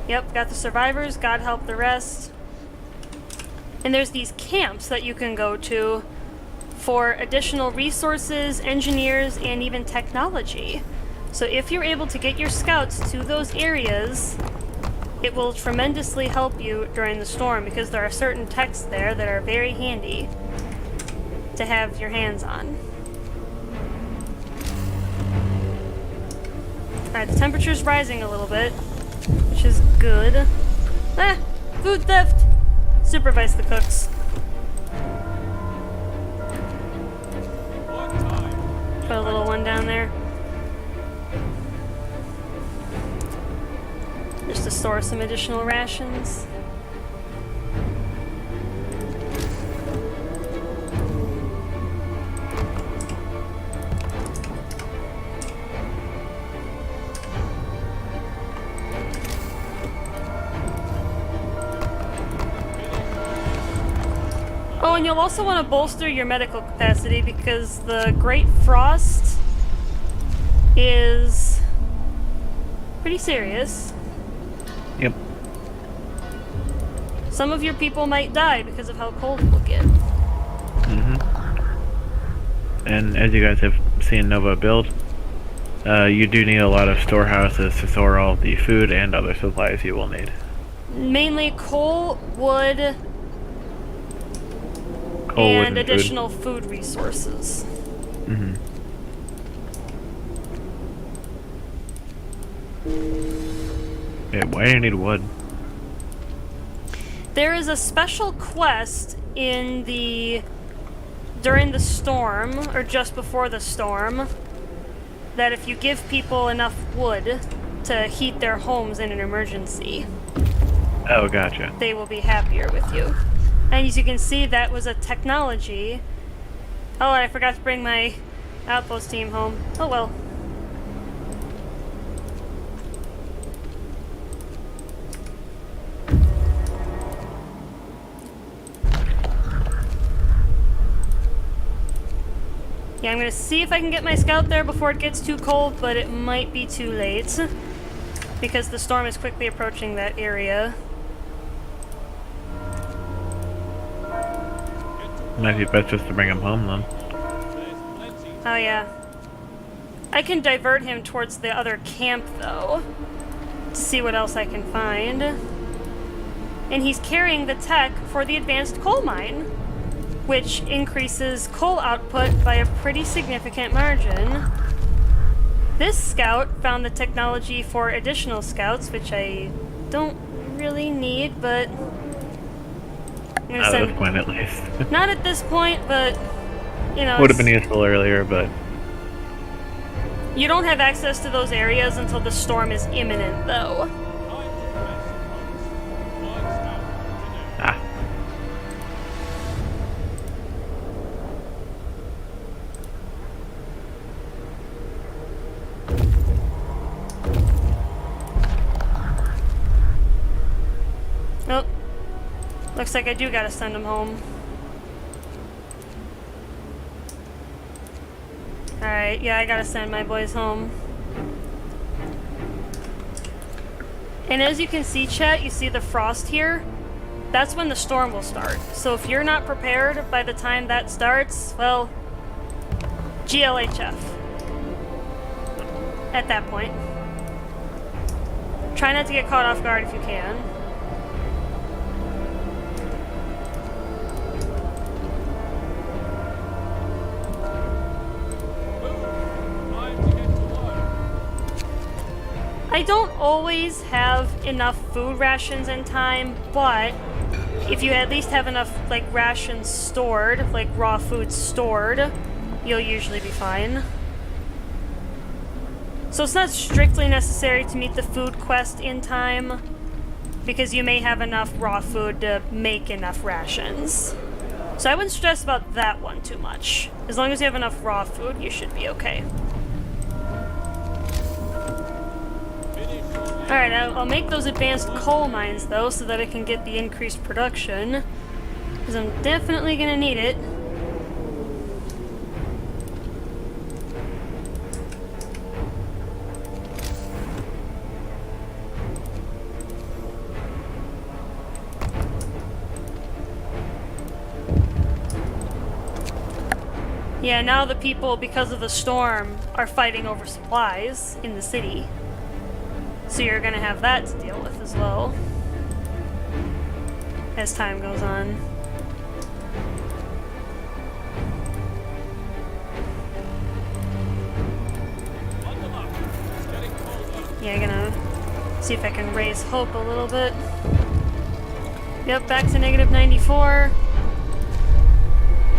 Yep, got the survivors, God help the rest. And there's these camps that you can go to for additional resources, engineers, and even technology. So if you're able to get your scouts to those areas, it will tremendously help you during the storm because there are certain techs there that are very handy to have your hands on. Alright, the temperature's rising a little bit, which is good. Ah! Food theft! Supervise the cooks. What time? Put a little one down there. store some additional rations. Oh, and you'll also want to bolster your medical capacity because the Great Frost is pretty serious. Yep. Some of your people might die because of how cold it will get. And as you guys have seen Nova build, you do need a lot of storehouses to store all the food and other supplies you will need. Mainly coal, wood, Coal, wood, and and additional food resources. Food. Yeah, why do you need wood? There is a special quest in during the storm, or just before the storm, that if you give people enough wood to heat their homes in an emergency, Oh, gotcha. they will be happier with you. And as you can see, that was a technology. Oh, and I forgot to bring my outpost team home. Oh well. Yeah, I'm gonna see if I can get my scout there before it gets too cold, but it might be too late because the storm is quickly approaching that area. Might be best just to bring him home then. Oh yeah. I can divert him towards the other camp though, to see what else I can find. And he's carrying the tech for the advanced coal mine, which increases coal output by a pretty significant margin. This scout found the technology for additional scouts, which I don't really need, but I'm gonna At send... this point, at least. Not at this point, but, you know... Would have been useful earlier, but... You don't have access to those areas until the storm is imminent, though. Ah. Oh. Looks like I do gotta send him home. Alright, yeah, I gotta send my boys home. And as you can see, chat, you see the frost here? That's when the storm will start. So if you're not prepared by the time that starts, well, GLHF. At that point. Try not to get caught off guard if you can. I don't always have enough food rations in time, but if you at least have enough like rations stored, like raw food stored, you'll usually be fine. So it's not strictly necessary to meet the food quest in time, because you may have enough raw food to make enough rations. So I wouldn't stress about that one too much. As long as you have enough raw food, you should be okay. Alright, I'll make those advanced coal mines, though, so that I can get the increased production. Because I'm definitely gonna need it. Yeah, now the people, because of the storm, are fighting over supplies in the city. So you're gonna have that to deal with as well as time goes on. Yeah, gonna see if I can raise hope a little bit. Yep, back to negative 94.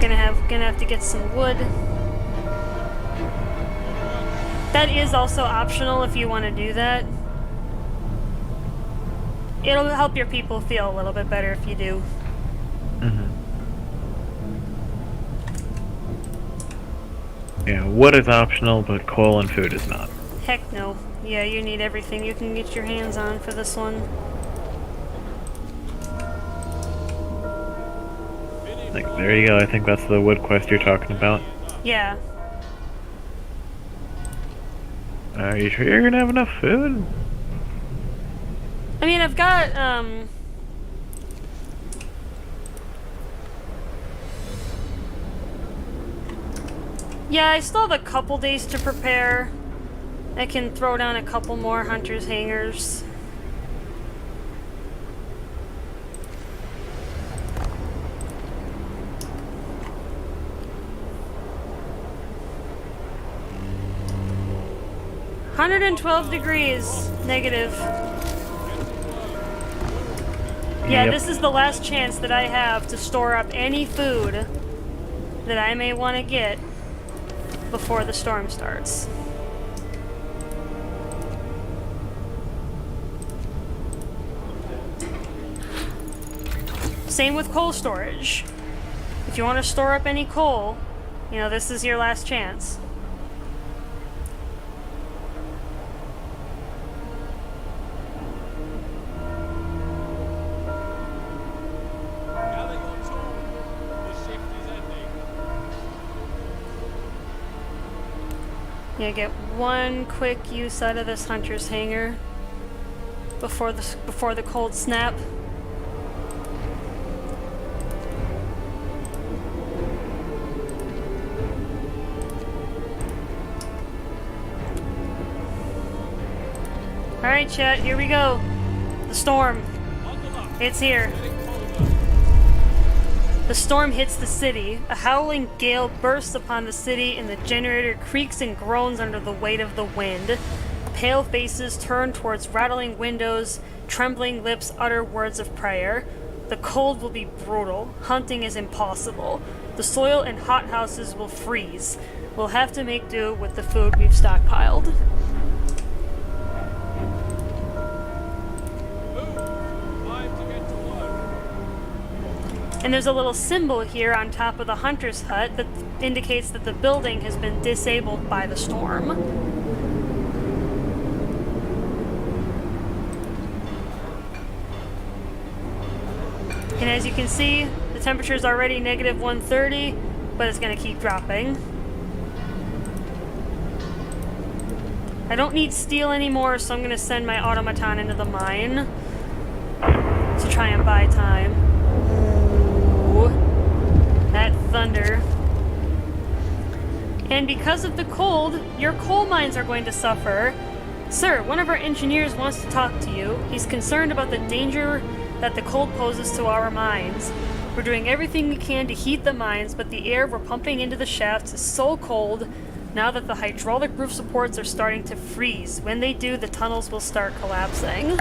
Gonna have to get some wood. That is also optional if you want to do that. It'll help your people feel a little bit better if you do. Yeah, wood is optional, but coal and food is not. Heck no. Yeah, you need everything you can get your hands on for this one. Like, there you go, I think that's the wood quest you're talking about. Yeah. Are you sure you're gonna have enough food? I mean, I've got, yeah, I still have a couple days to prepare. I can throw down a couple more hunters' hangers. -112 negative. Yeah, Yep. this is the last chance that I have to store up any food that I may want to get before the storm starts. Same with coal storage. If you want to store up any coal, you know, this is your last chance. Gather your tools. The shift is ending. Yeah, get one quick use out of this hunter's hanger before the cold snap. Alright, chat, here we go. The storm. Bundle up. It's here. Getting colder. The storm hits the city. A howling gale bursts upon the city, and the generator creaks and groans under the weight of the wind. Pale faces turn towards rattling windows, trembling lips utter words of prayer. The cold will be brutal. Hunting is impossible. The soil and hothouses will freeze. We'll have to make do with the food we've stockpiled. Time to get to work. And there's a little symbol here on top of the hunter's hut that indicates that the building has been disabled by the storm. And as you can see, the temperature is already -130, but it's going to keep dropping. I don't need steel anymore, so I'm going to send my automaton into the mine to try and buy time. Ooh, that thunder. And because of the cold, your coal mines are going to suffer. Sir, one of our engineers wants to talk to you. He's concerned about the danger that the cold poses to our mines. We're doing everything we can to heat the mines, but the air we're pumping into the shafts is so cold now that the hydraulic roof supports are starting to freeze. When they do, the tunnels will start collapsing.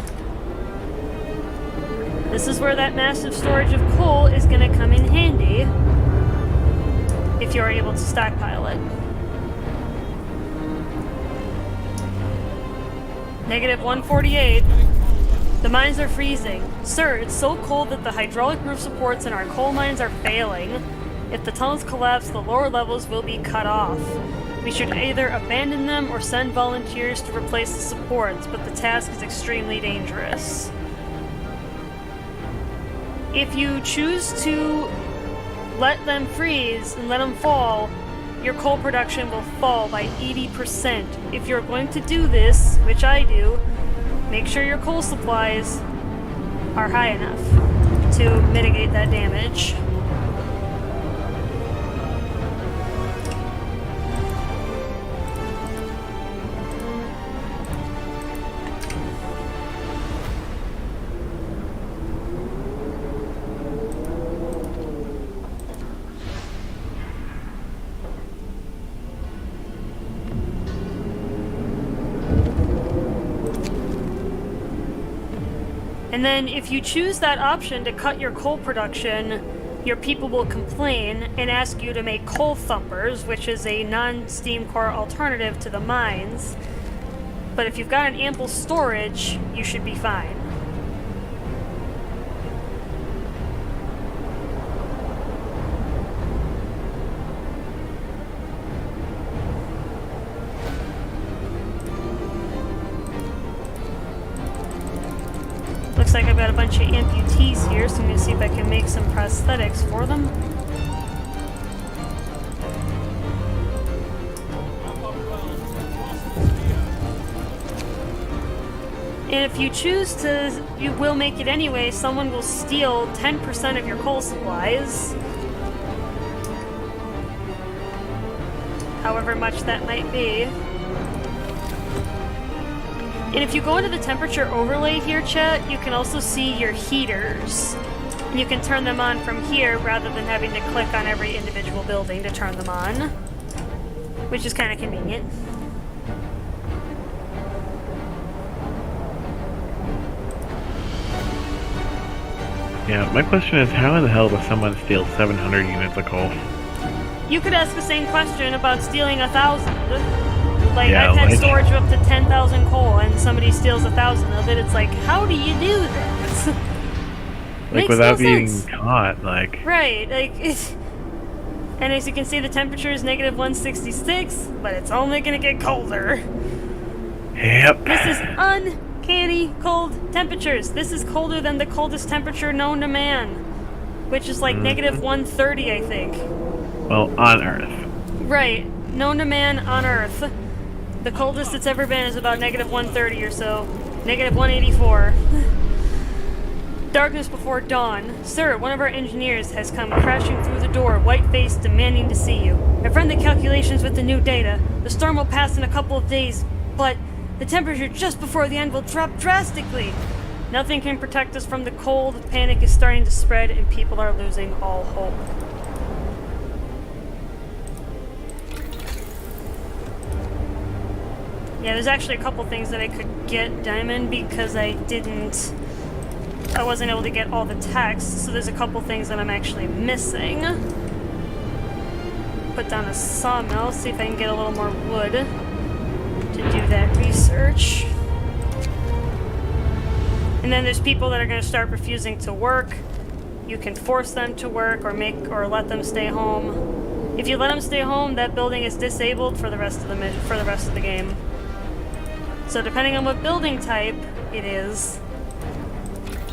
This is where that massive storage of coal is going to come in handy if you're able to stockpile it. -148. The mines are freezing. Sir, it's so cold that the hydraulic roof supports in our coal mines are failing. If the tunnels collapse, the lower levels will be cut off. We should either abandon them or send volunteers to replace the supports, but the task is extremely dangerous. If you choose to let them freeze and let them fall, your coal production will fall by 80%. If you're going to do this, which I do, make sure your coal supplies are high enough to mitigate that damage. And then if you choose that option to cut your coal production, your people will complain and ask you to make coal thumpers, which is a non-steam core alternative to the mines. But if you've got an ample storage, you should be fine. got a bunch of amputees here, so I'm gonna see if I can make some prosthetics for them. And if you choose to, you will make it anyway, someone will steal 10% of your coal supplies. However much that might be. And if you go into the temperature overlay here, chat, you can also see your heaters. And you can turn them on from here rather than having to click on every individual building to turn them on. Which is kind of convenient. Yeah, my question is, how in the hell does someone steal 700 units of coal? You could ask the same question about stealing 1,000. Like, Yeah, I've had like- storage of up to 10,000 coal and somebody steals 1,000 of it. It's like, how do you do that? Like, Makes without no being sense. caught, like... Right, like, it's... And as you can see, the temperature is negative 166, but it's only gonna get colder. Yep. This is uncanny cold temperatures. This is colder than the coldest temperature known to man, which is like negative 130, I think. Well, on Earth. Right, known to man on Earth. The coldest it's ever been is about negative 130 or so. Negative 184. Darkness before dawn. Sir, one of our engineers has come crashing through the door, white-faced, demanding to see you. I've run the calculations with the new data. The storm will pass in a couple of days, but the temperature just before the end will drop drastically. Nothing can protect us from the cold. Panic is starting to spread, and people are losing all hope. Yeah, there's actually a couple things that I could get, Diamond, because I wasn't able to get all the text, so there's a couple things that I'm actually missing. Put down a sawmill, see if I can get a little more wood to do that research. And then there's people that are going to start refusing to work. You can force them to work or let them stay home. If you let them stay home, that building is disabled for the rest of the game. So depending on what building type it is,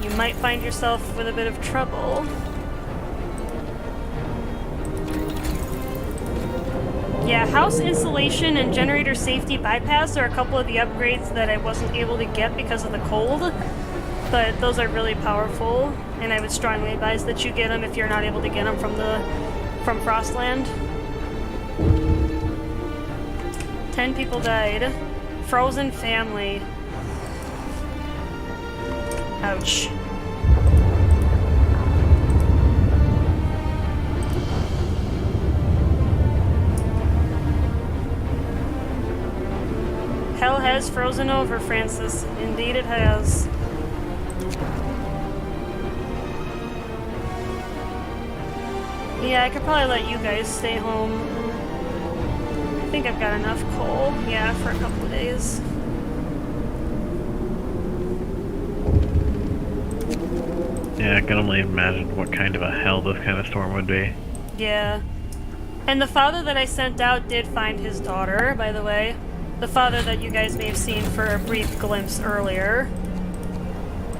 you might find yourself with a bit of trouble. Yeah, house insulation and generator safety bypass are a couple of the upgrades that I wasn't able to get because of the cold, but those are really powerful, and I would strongly advise that you get them if you're not able to get them from Frostland. 10 people died. Frozen family. Ouch. Hell has frozen over, Francis. Indeed it has. Yeah, I could probably let you guys stay home. I think I've got enough coal, yeah, for a couple of days. Yeah, I can only imagine what kind of a hell this kind of storm would be. Yeah. And the father that I sent out did find his daughter, by the way. The father that you guys may have seen for a brief glimpse earlier.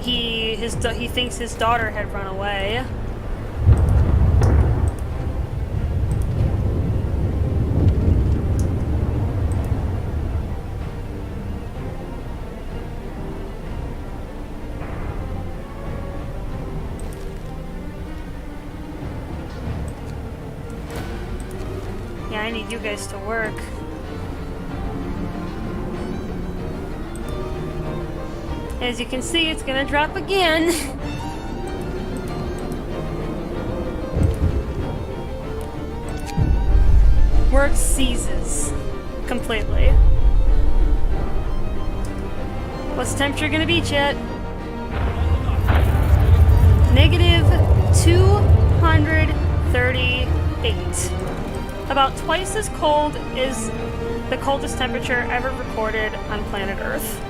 He thinks his daughter had run away. Yeah, I need you guys to work. As you can see, it's gonna drop again. Work ceases completely. What's the temperature gonna be, chat? Negative 238. About twice as cold as the coldest temperature ever recorded on planet Earth.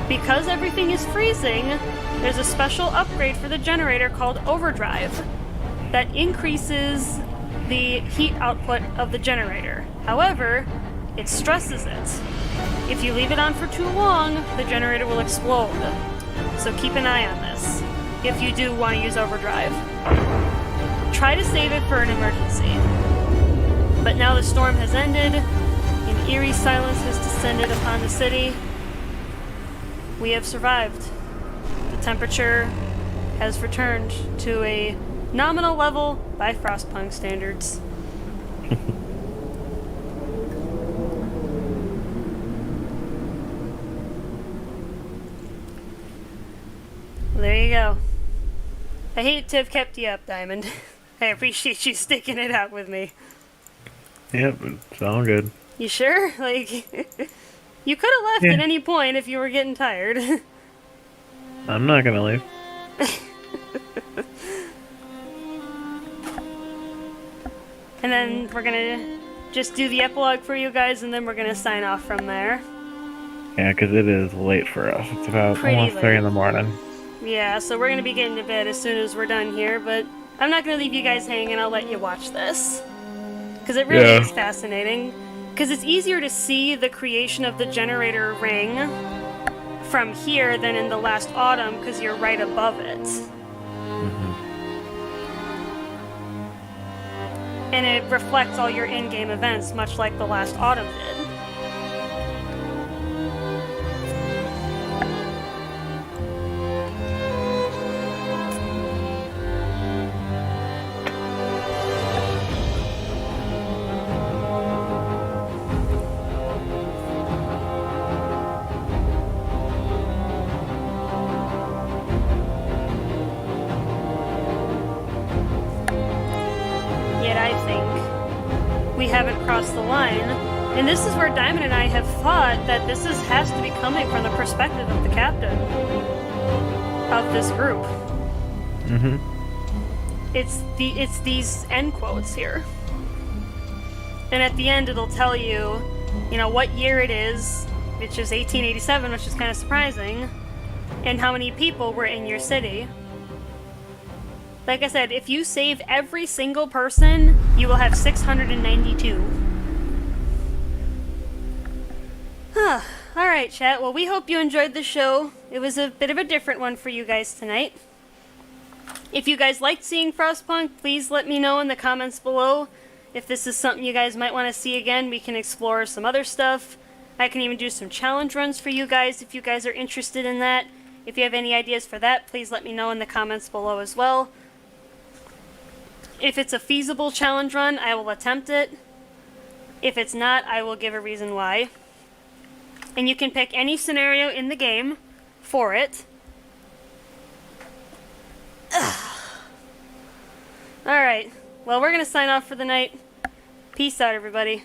Because everything is freezing, there's a special upgrade for the generator called Overdrive that increases the heat output of the generator. However, it stresses it. If you leave it on for too long, the generator will explode. so keep an eye on this if you do want to use overdrive. Try to save it for an emergency. But now the storm has ended, and eerie silence has descended upon the city. We have survived. The temperature has returned to a nominal level by Frostpunk standards. There you go. I hate to have kept you up, Diamond. I appreciate you sticking it out with me. Yep, it's all good. You sure? Like, you could have left at any point if you were getting tired. I'm not gonna leave. And then we're gonna just do the epilogue for you guys, and then we're gonna sign off from there. Yeah, because it is late for us. It's about Pretty almost 3 in the morning. Yeah, so we're gonna be getting to bed as soon as we're done here, but I'm not gonna leave you guys hanging. I'll let you watch this. Because it really is fascinating. Because it's easier to see the creation of the generator ring from here than in the last autumn, because you're right above it. Mm-hmm. And it reflects all your in-game events, much like the last autumn did. Yet I think we haven't crossed the line, and this is where Diamond and I have thought that has to be coming from the perspective of the captain of this group. Mm-hmm. It's these end quotes here, and at the end it'll tell you, what year it is, which is 1887, which is kind of surprising, and how many people were in your city. Like I said, if you save every single person, you will have 692. Alright, chat. Well, we hope you enjoyed the show. It was a bit of a different one for you guys tonight. If you guys liked seeing Frostpunk, please let me know in the comments below. If this is something you guys might want to see again, we can explore some other stuff. I can even do some challenge runs for you guys if you guys are interested in that. If you have any ideas for that, please let me know in the comments below as well. If it's a feasible challenge run, I will attempt it. If it's not, I will give a reason why. And you can pick any scenario in the game for it. Alright, well, we're going to sign off for the night. Peace out, everybody.